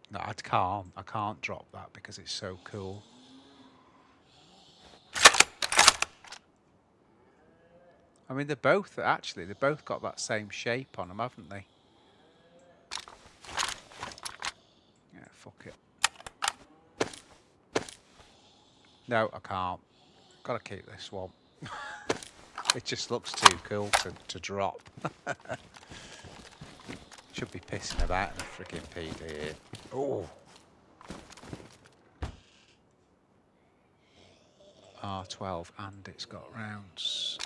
No, I can't. I can't drop that because it's so cool. I mean, they're both got that same shape on them, haven't they? Yeah, fuck it. No, I can't. Gotta keep this one. It just looks too cool to drop. Should be pissing about in the freaking PD here. Oh. R12 and it's got rounds.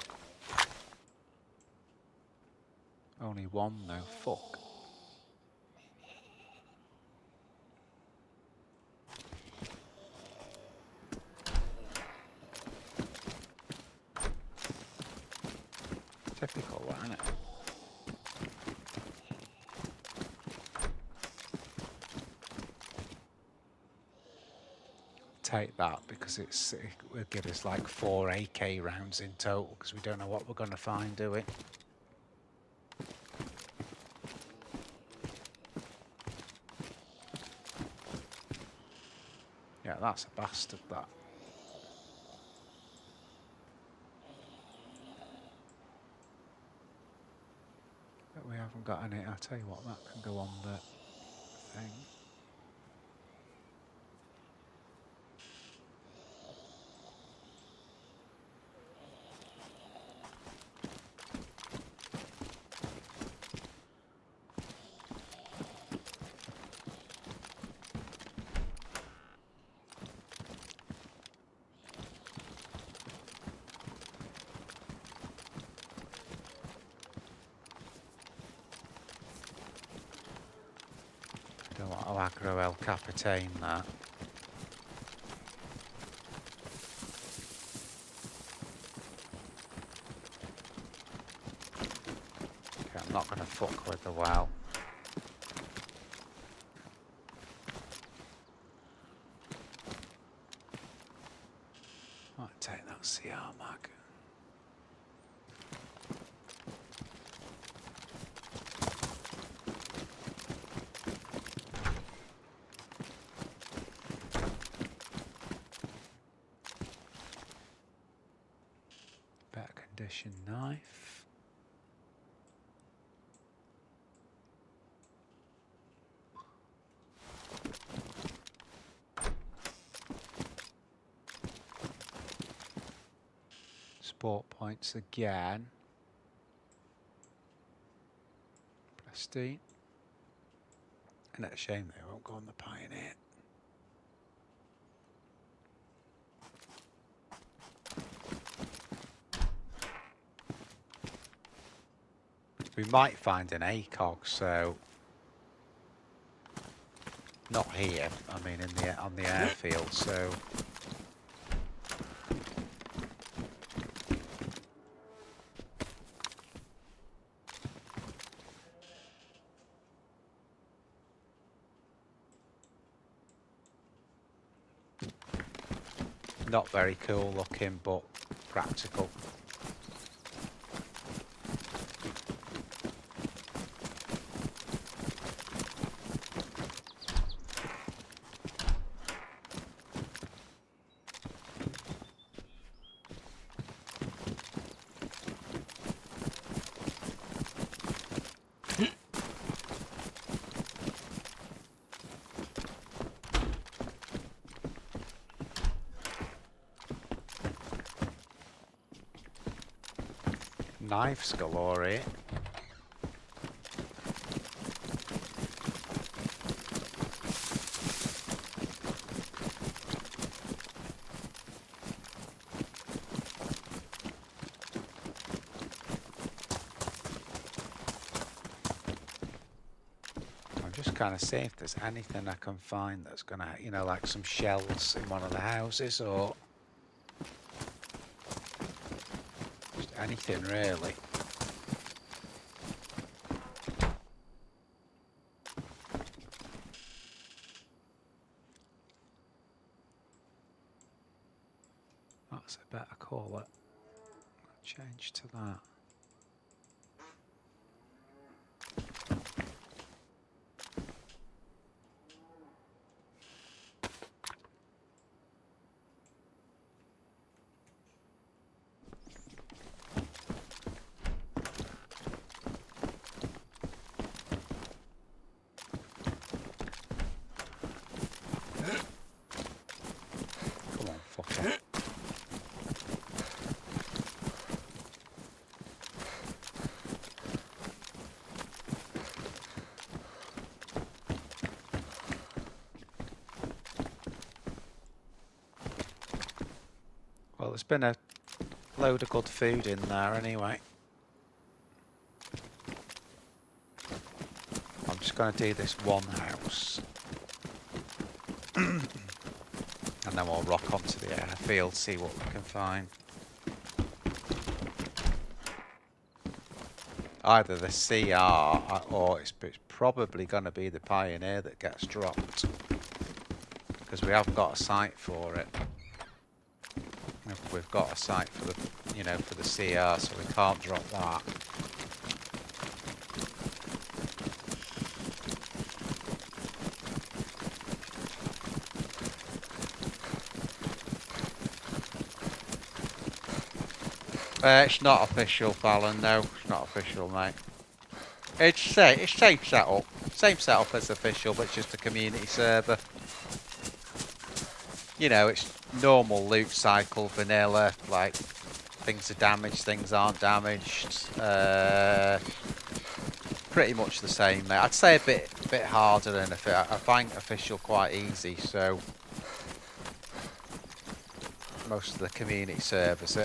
Only one though, fuck. Typical, isn't it? Take that because it will give us like 4 AK rounds in total because we don't know what we're going to find, do we? Yeah, that's a bastard, that. But we haven't got any. I'll tell you what, that can go on the thing. Don't want to aggro El Capitan that. Okay, I'm not going to fuck with the well. Might take that CR mag. Better condition knife. Sport points again. Pristine. Isn't it a shame they won't go on the Pioneer? We might find an ACOG, so not here. I mean, on the airfield. So not very cool looking, but practical. Knives galore here. I'm just kind of seeing if there's anything I can find that's gonna, you know, like some shells in one of the houses or just anything really. That's a better call it. Change to that. Come on, fucker. Well, there's been a load of good food in there anyway. I'm just going to do this one house. And then we'll rock onto the airfield, see what we can find. Either the CR or it's probably going to be the Pioneer that gets dropped. Because we haven't got a site for it. We've got a site for the, you know, for the CR, so we can't drop that. It's not official, Fallon. No, it's not official, mate. It's same setup. Same setup as official, but it's just a community server. You know, it's normal loot cycle, vanilla, like things are damaged, things aren't damaged. Pretty much the same, mate. I'd say a bit harder than I find official quite easy, so most of the community servers,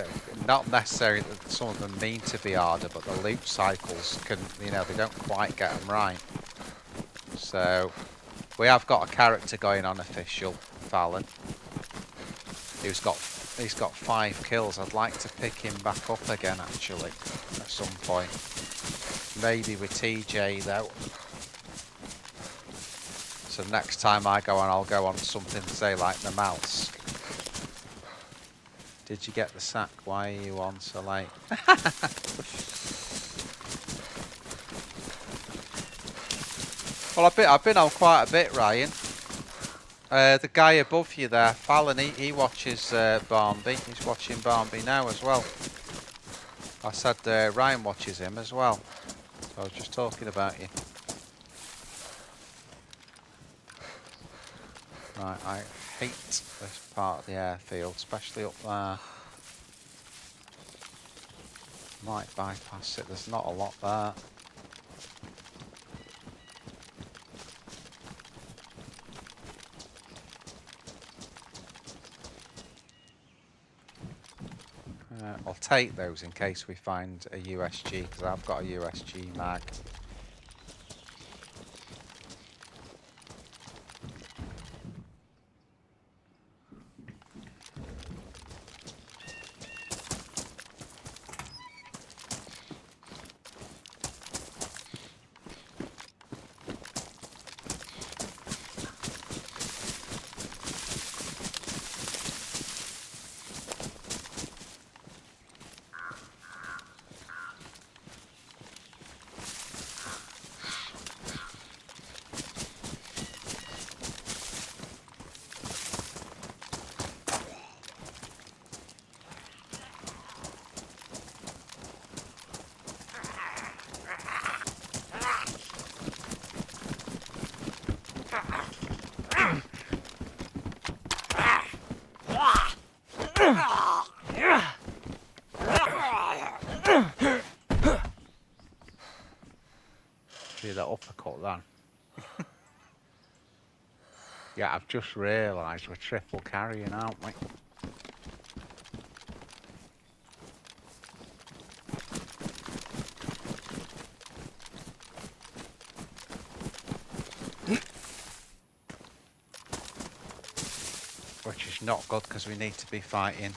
not necessarily that some of them mean to be harder, but the loot cycles can, you know, they don't quite get them right. So we have got a character going on official, Fallon. He's got 5 kills. I'd like to pick him back up again, actually, at some point. Maybe with TJ, though. So next time I go on, I'll go on something, say, like the mouse. Did you get the sack? Why are you on so late? Well, I've been on quite a bit, Ryan. The guy above you there, Fallon, he watches Barnby. He's watching Barnby now as well. I said Ryan watches him as well. So I was just talking about you. Right, I hate this part of the airfield, especially up there. Might bypass it, there's not a lot there. I'll take those in case we find a USG, because I've got a USG mag. See that uppercut then? Yeah, I've just realised we're triple carrying, aren't we? Which is not good because we need to be fighting.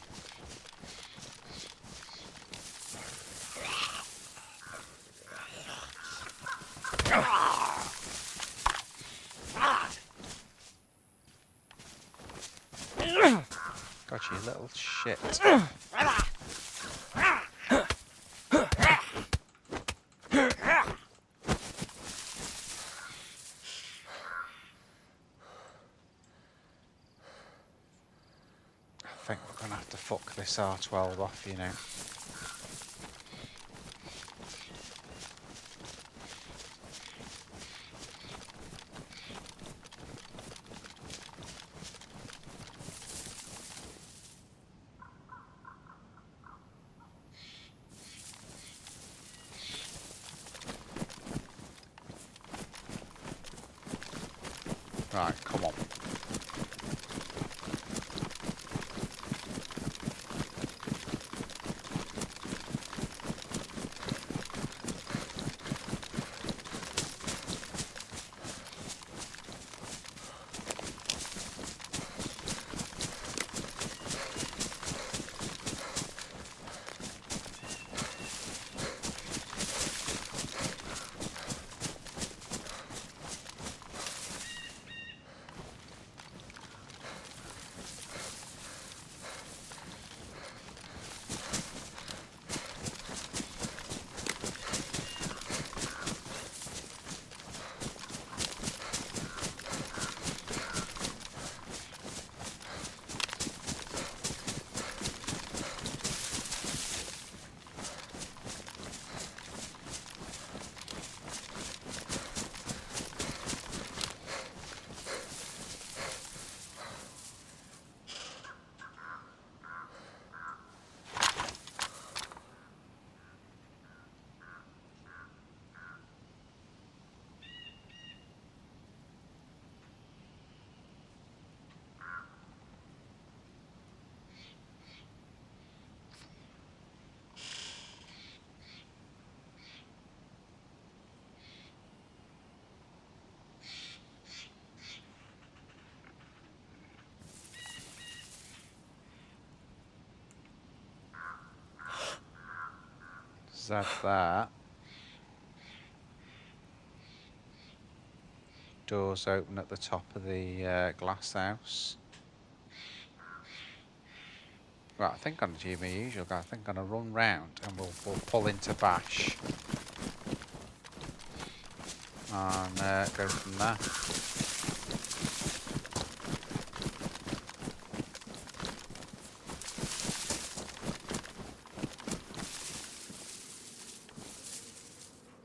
God, you little shit. I think we're going to have to fuck this R12 off, you know. Right, come on. Zap that. Doors open at the top of the glass house. Right, I think I'm going to do my usual guy. I think I'm going to run round and we'll pull into Bash. And go from there.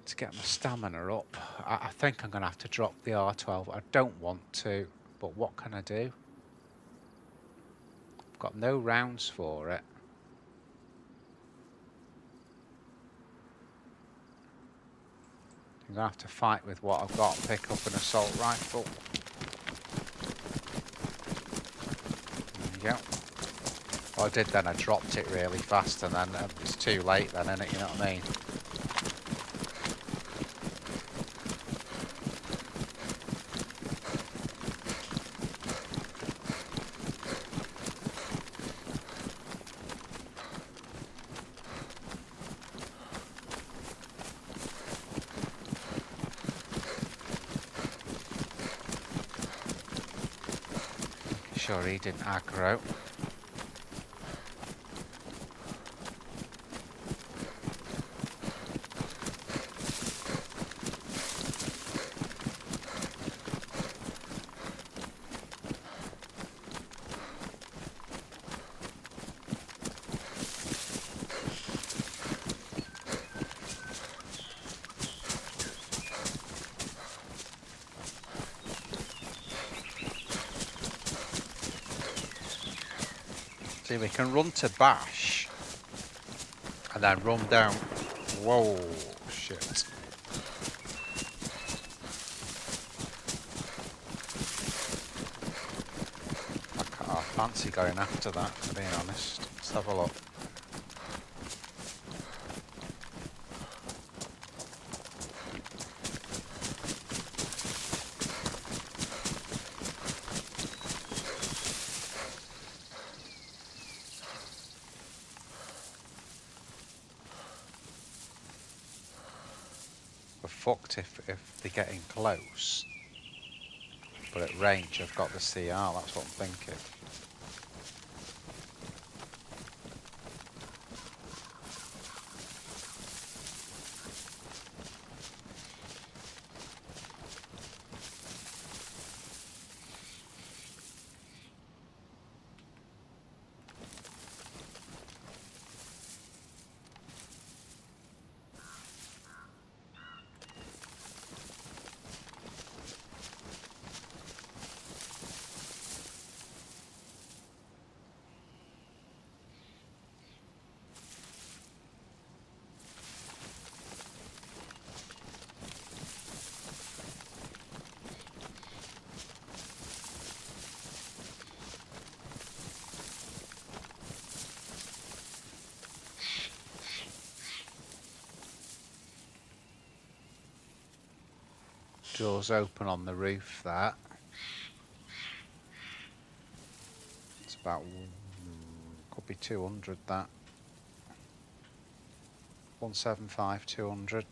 To get my stamina up, I think I'm going to have to drop the R12. I don't want to, but what can I do? I've got no rounds for it. gonna have to fight with what I've got. Pick up an assault rifle. There you go. What I did then, I dropped it really fast, and then it was too late then, innit? You know what I mean? Sure he didn't aggro. See, we can run to bash and then run down. Whoa, shit. I fancy going after that, to be honest. Let's have a look. We're fucked if they're getting close. But at range, I've got the CR, that's what I'm thinking. Doors open on the roof there. It's about, could be 200 that. 175, 200.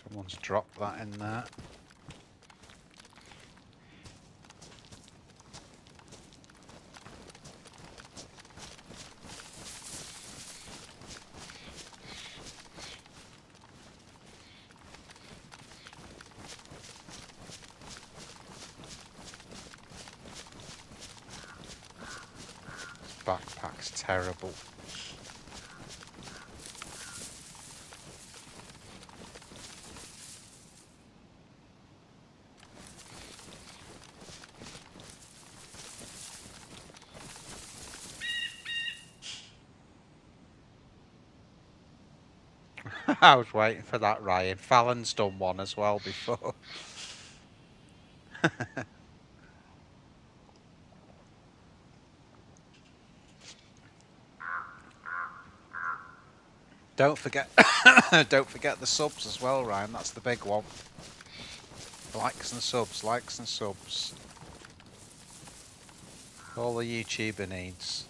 Someone's dropped that in there. This backpack's terrible. I was waiting for that, Ryan. Fallon's done one as well before. Don't forget, don't forget the subs as well, Ryan. That's the big one. Likes and subs, likes and subs. All the YouTuber needs.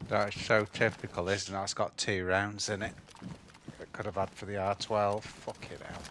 That's so typical, isn't it? It's got 2 rounds in it. It could have had for the R12. Fuck it out.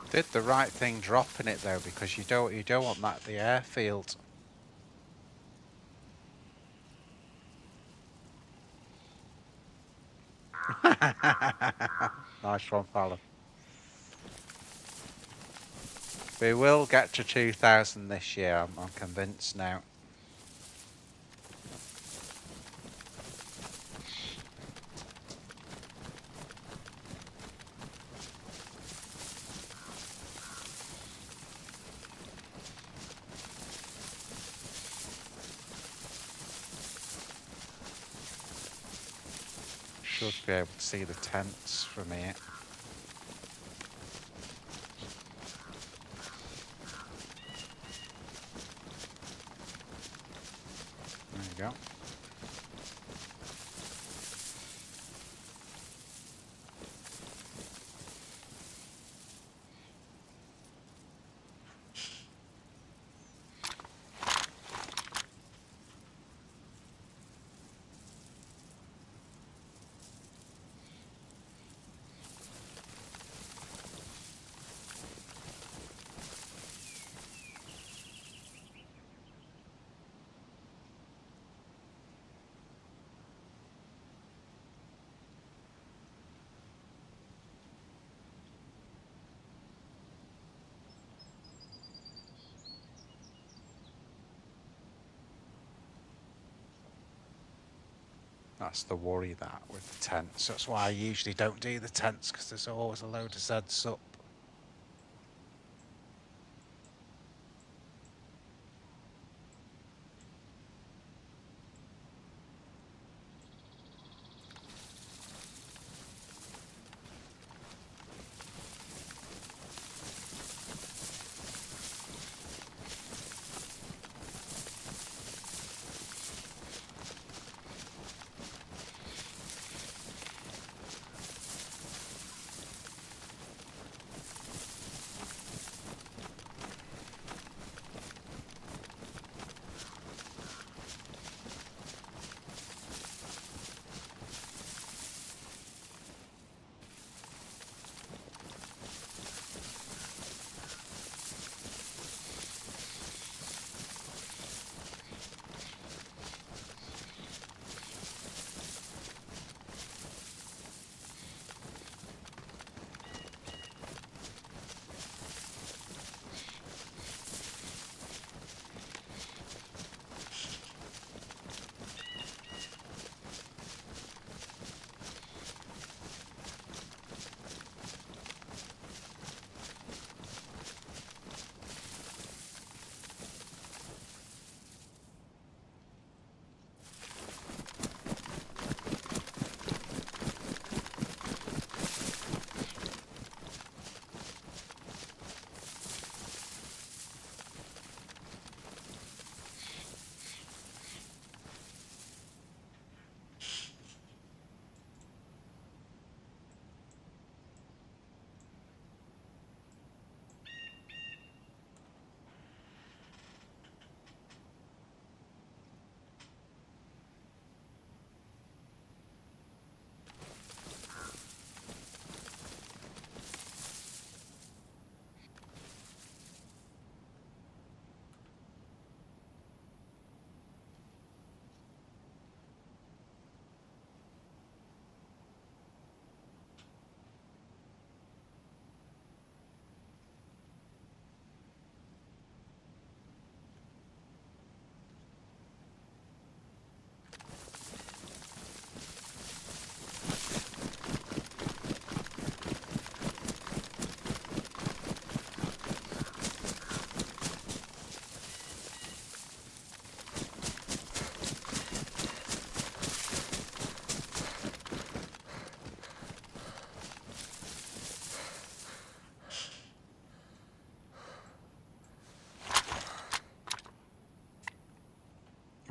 Did the right thing dropping it though, because you don't want that at the airfield. Nice one, Fallon. We will get to 2,000 this year, I'm convinced now. Should be able to see the tents from here. There you go. That's the worry, that with the tents. That's why I usually don't do the tents, because there's always a load of Zeds up.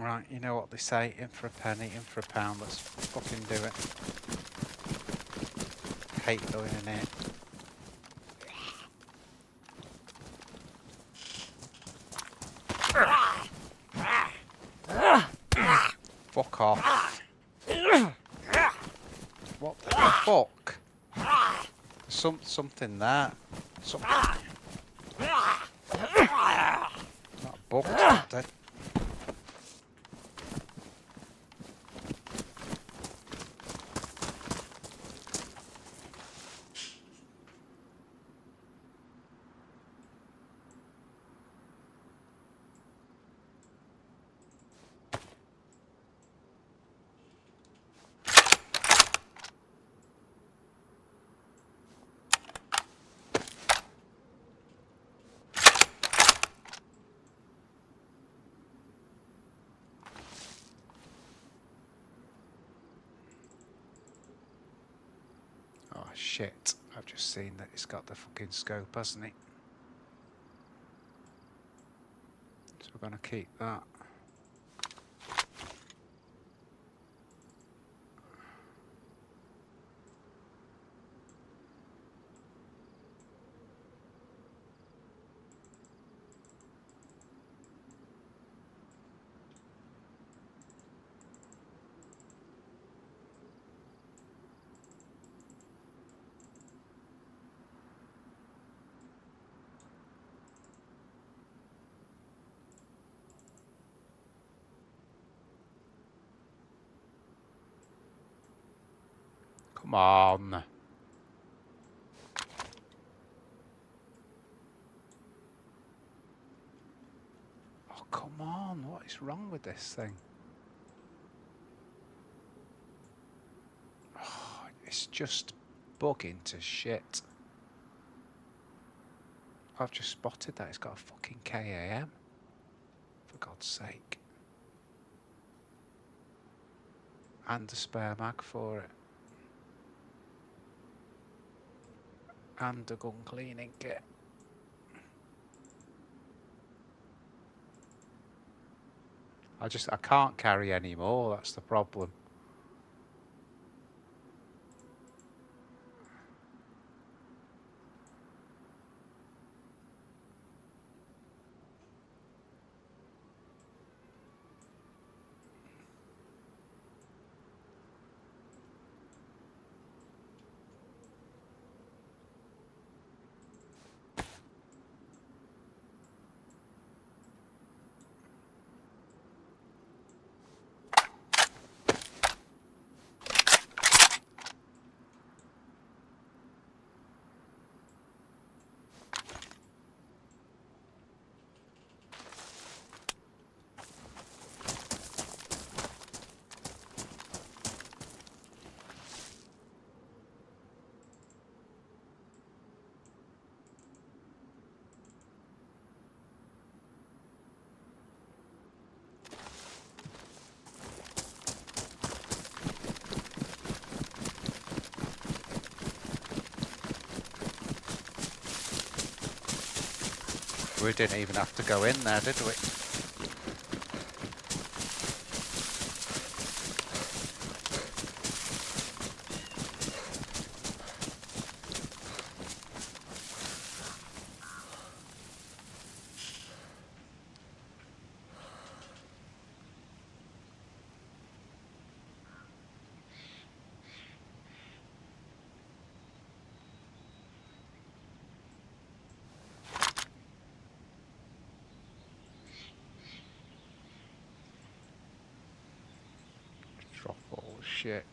Right, you know what they say, in for a penny, in for a pound, let's fucking do it. Hate going in here. Fuck off. What the fuck? Something there. Not a bug, not dead. Oh shit, I've just seen that it's got the fucking scope, hasn't it? So we're gonna keep that. Come on. Oh, come on. What is wrong with this thing? Oh, it's just bugging to shit. I've just spotted that it's got a fucking KAM. For God's sake. And a spare mag for it. And a gun cleaning kit. I can't carry any more, that's the problem. We didn't even have to go in there, did we? Drop all shit.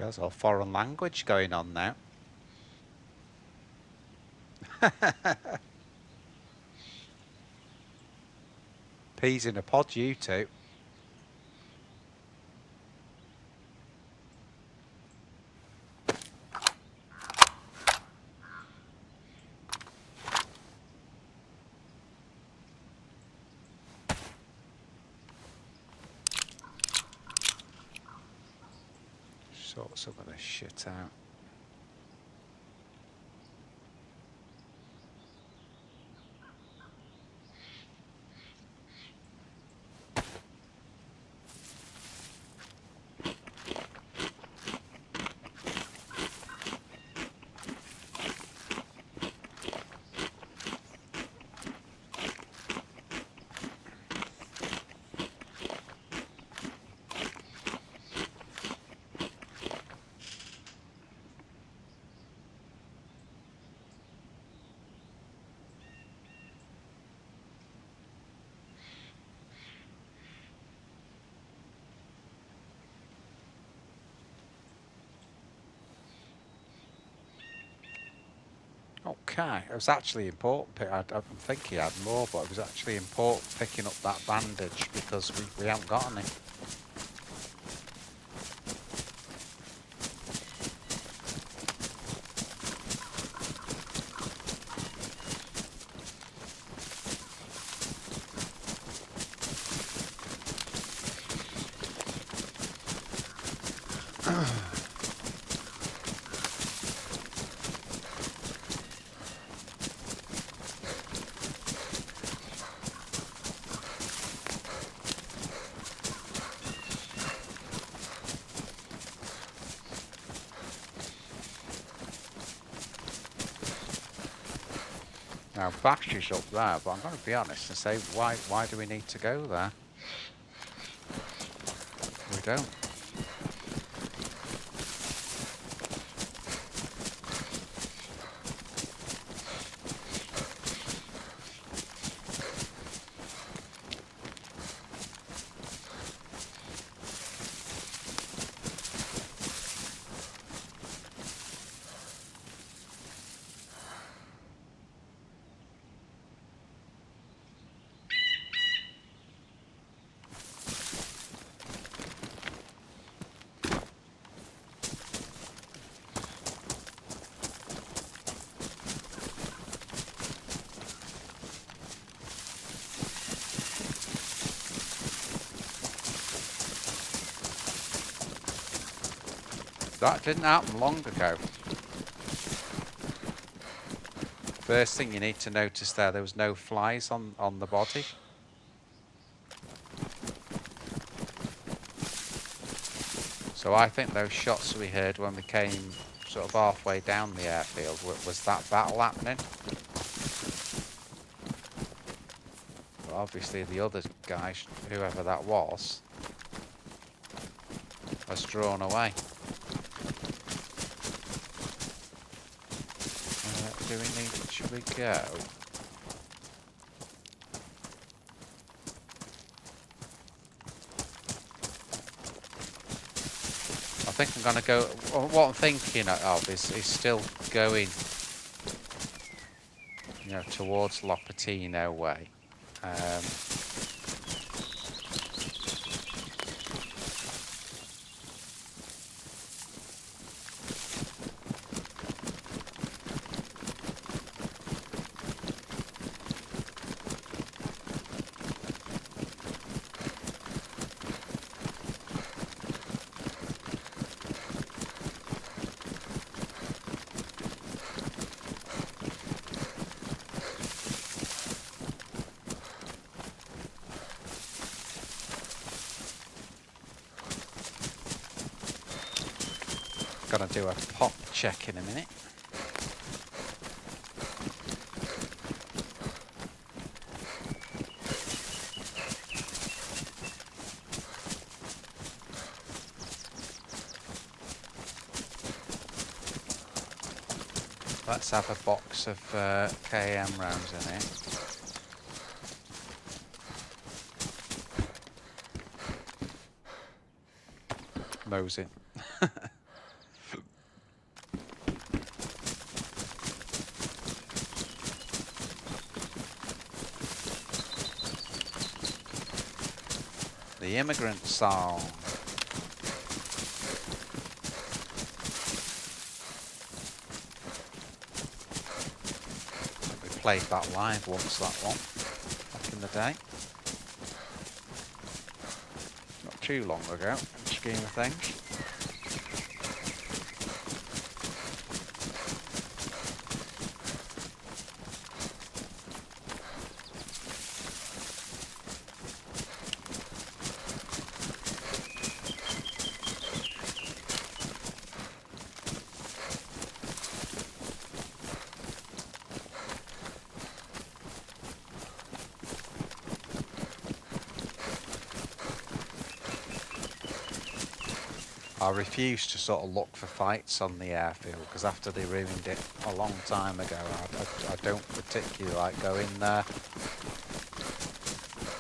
There's all foreign language going on now. Peas in a pod, you two. Sort some of this shit out. Okay, it was actually important. I think he had more, but it was actually important picking up that bandage because we haven't got any. Now, Baxter's up there, but I'm going to be honest and say, why do we need to go there? We don't. That didn't happen long ago. First thing you need to notice there was no flies on the body. So I think those shots we heard when we came sort of halfway down the airfield, was that battle happening? But obviously the other guys, whoever that was, has drawn away. Do we need, should we go? I think I'm going to go, what I'm thinking of is still going, you know, towards Lopatino way. Gonna do a pop check in a minute. Let's have a box of KM rounds in here. Mosey. The immigrant song. We played that live once, that one, back in the day. Not too long ago, in the scheme of things. I refuse to sort of look for fights on the airfield because after they ruined it a long time ago, I don't particularly like going there.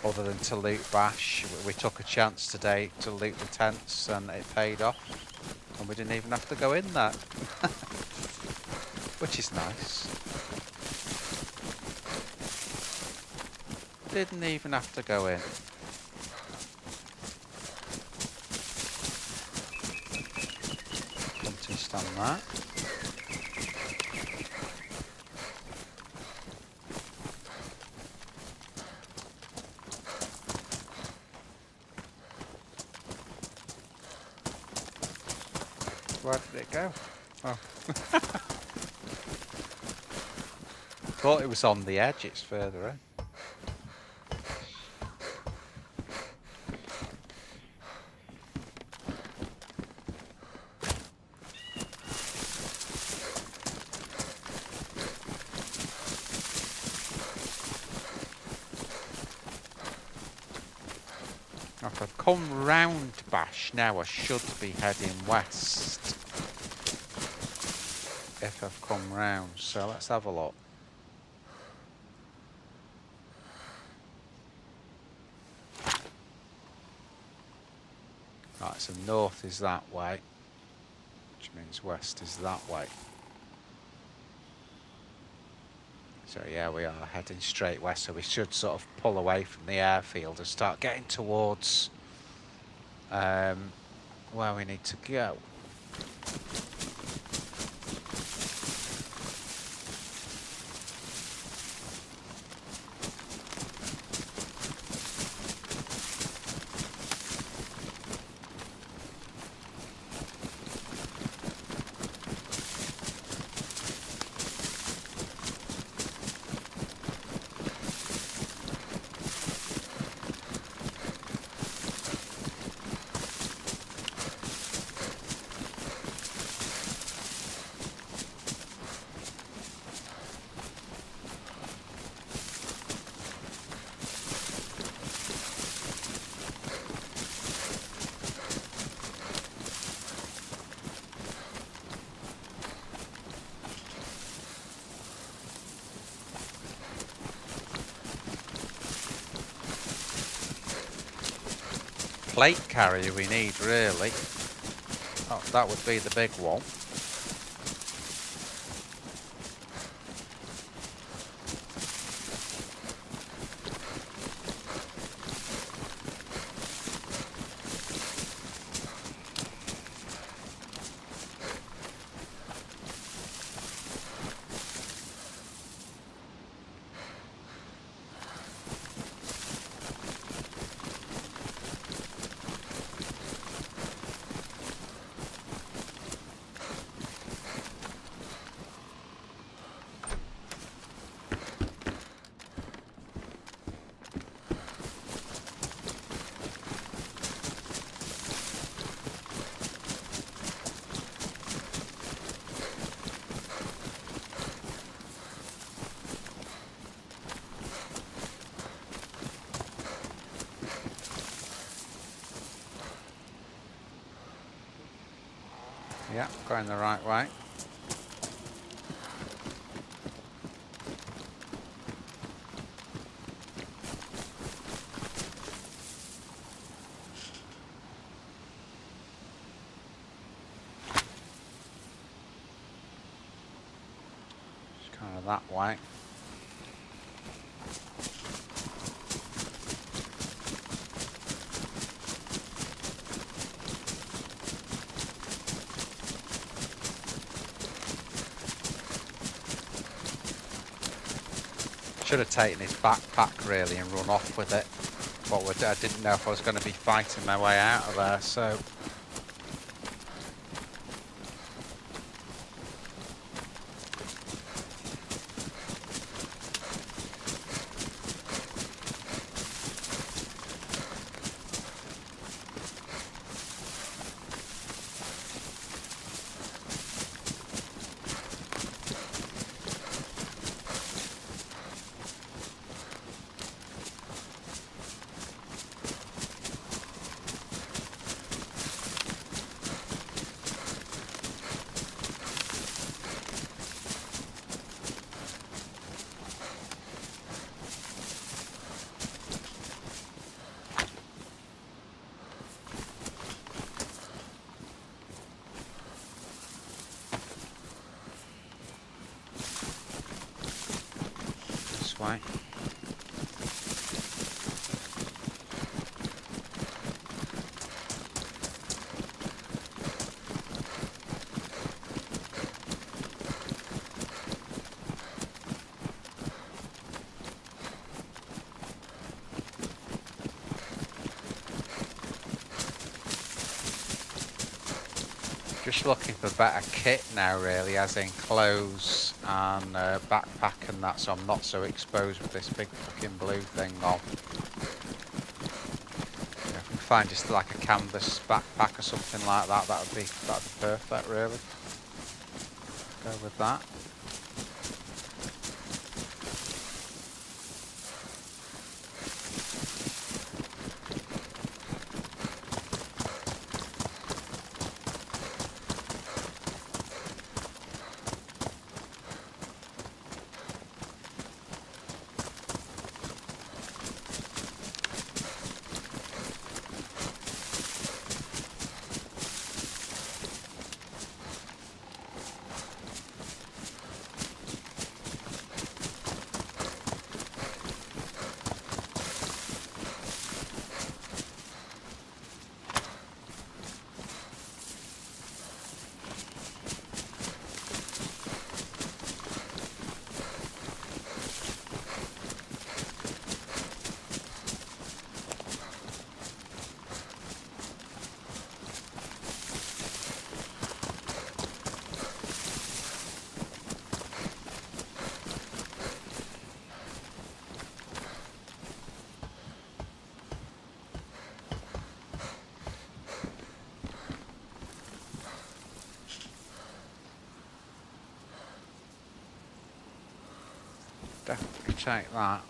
Other than to loot Bash, we took a chance today to loot the tents and it paid off, and we didn't even have to go in there, which is nice. Didn't even have to go in. Stand that. Where did it go? Oh. Thought it was on the edge, it's further in. If I come round Bash now, I should be heading west. If I've come round, so let's have a look. Right, so north is that way, which means west is that way. So yeah, we are heading straight west, so we should sort of pull away from the airfield and start getting towards where we need to go. Plate carrier we need, really. Oh, that would be the big one. Yeah, going the right way. It's kind of that way. should have taken his backpack really and run off with it. But I didn't know if I was going to be fighting my way out of there, so... Way. Just looking for better kit now really, as in clothes and backpack and that, so I'm not so exposed with this big fucking blue thing on. If I can find just like a canvas backpack or something like that, that'd be perfect really. Go with that. Definitely check that.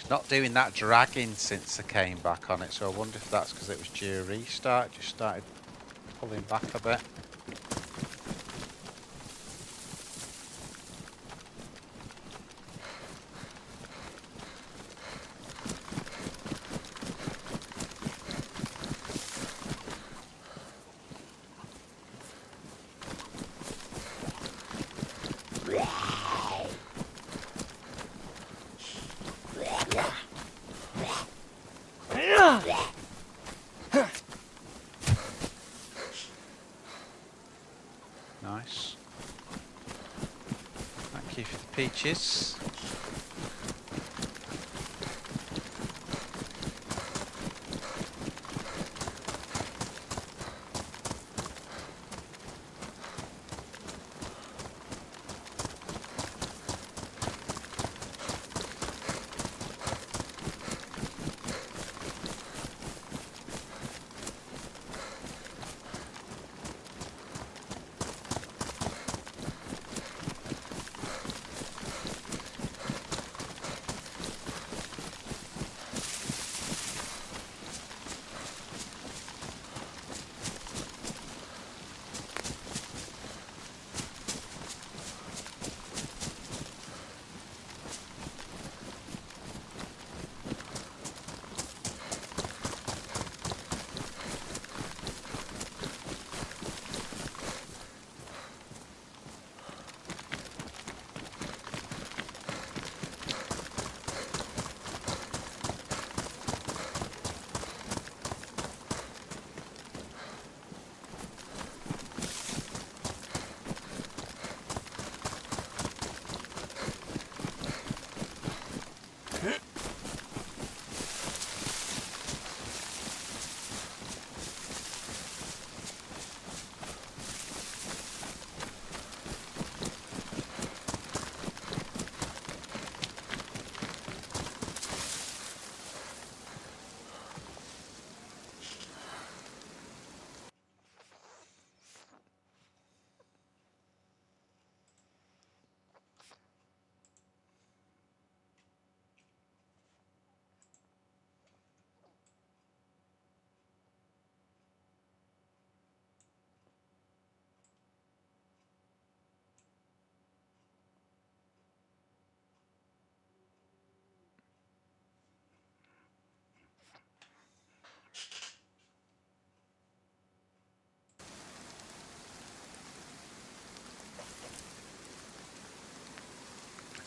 Not doing that dragging since I came back on it, so I wonder if that's because it was due restart. Just started pulling back a bit. inches.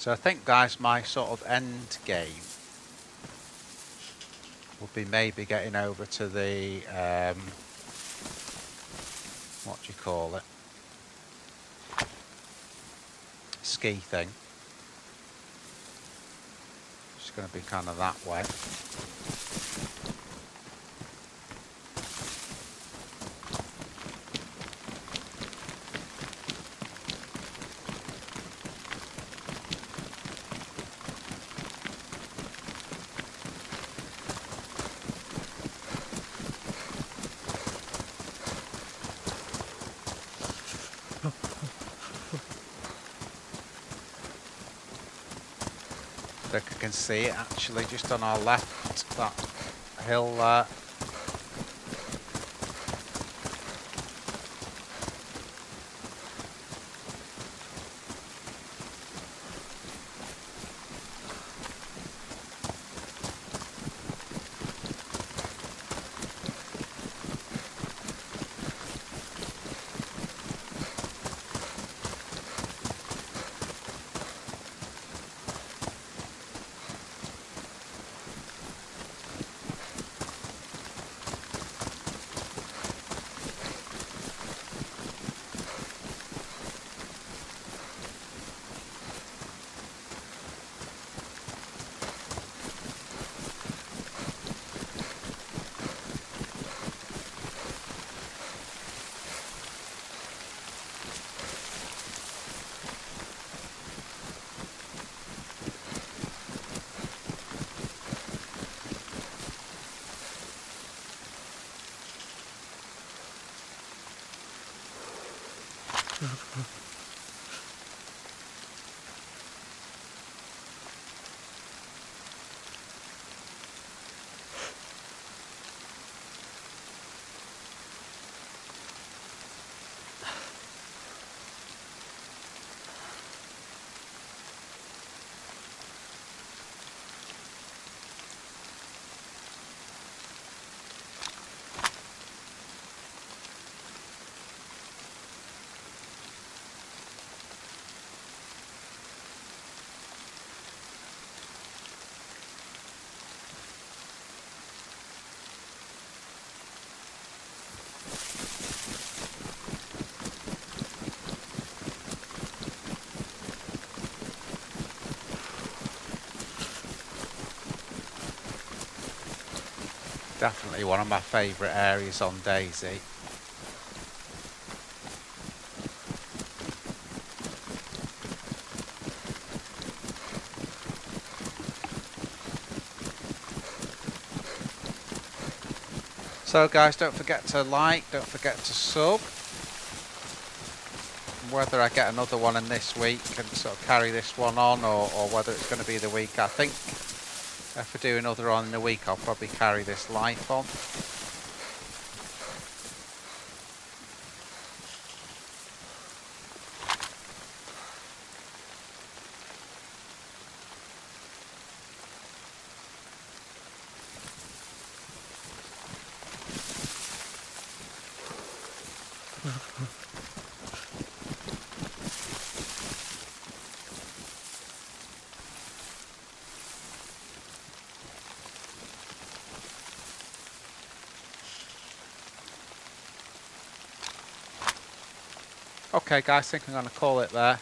So I think, guys, my sort of end game will be maybe getting over to the, what do you call it, ski thing. It's going to be kind of that way. I think I can see it actually just on our left, that hill there. Definitely one of my favourite areas on DayZ. So guys, don't forget to like, don't forget to sub. Whether I get another one in this week and sort of carry this one on, or whether it's going to be the week, I think if I do another on in a week, I'll probably carry this life on. Okay guys, I think I'm going to call it there.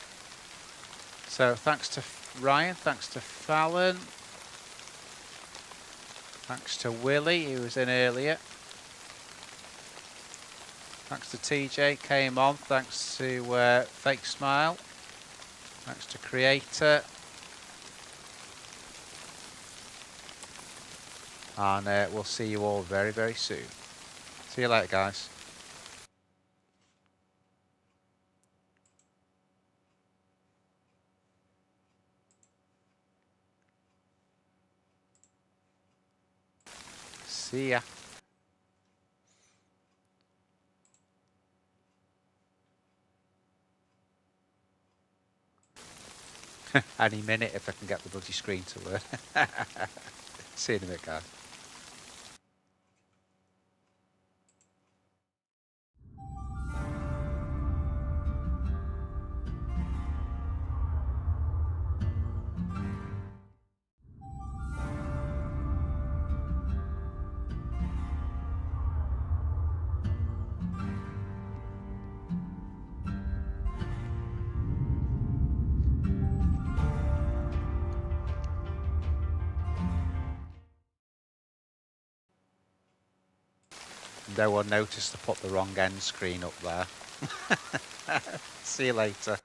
So thanks to Ryan, thanks to Fallon, thanks to Willie who was in earlier, thanks to TJ came on, thanks to Fake Smile, thanks to Creator, and we'll see you all very, very soon. See you later guys. See ya. Any minute if I can get the bloody screen to work. See you in a bit guys. No one noticed to put the wrong end screen up there. See you later.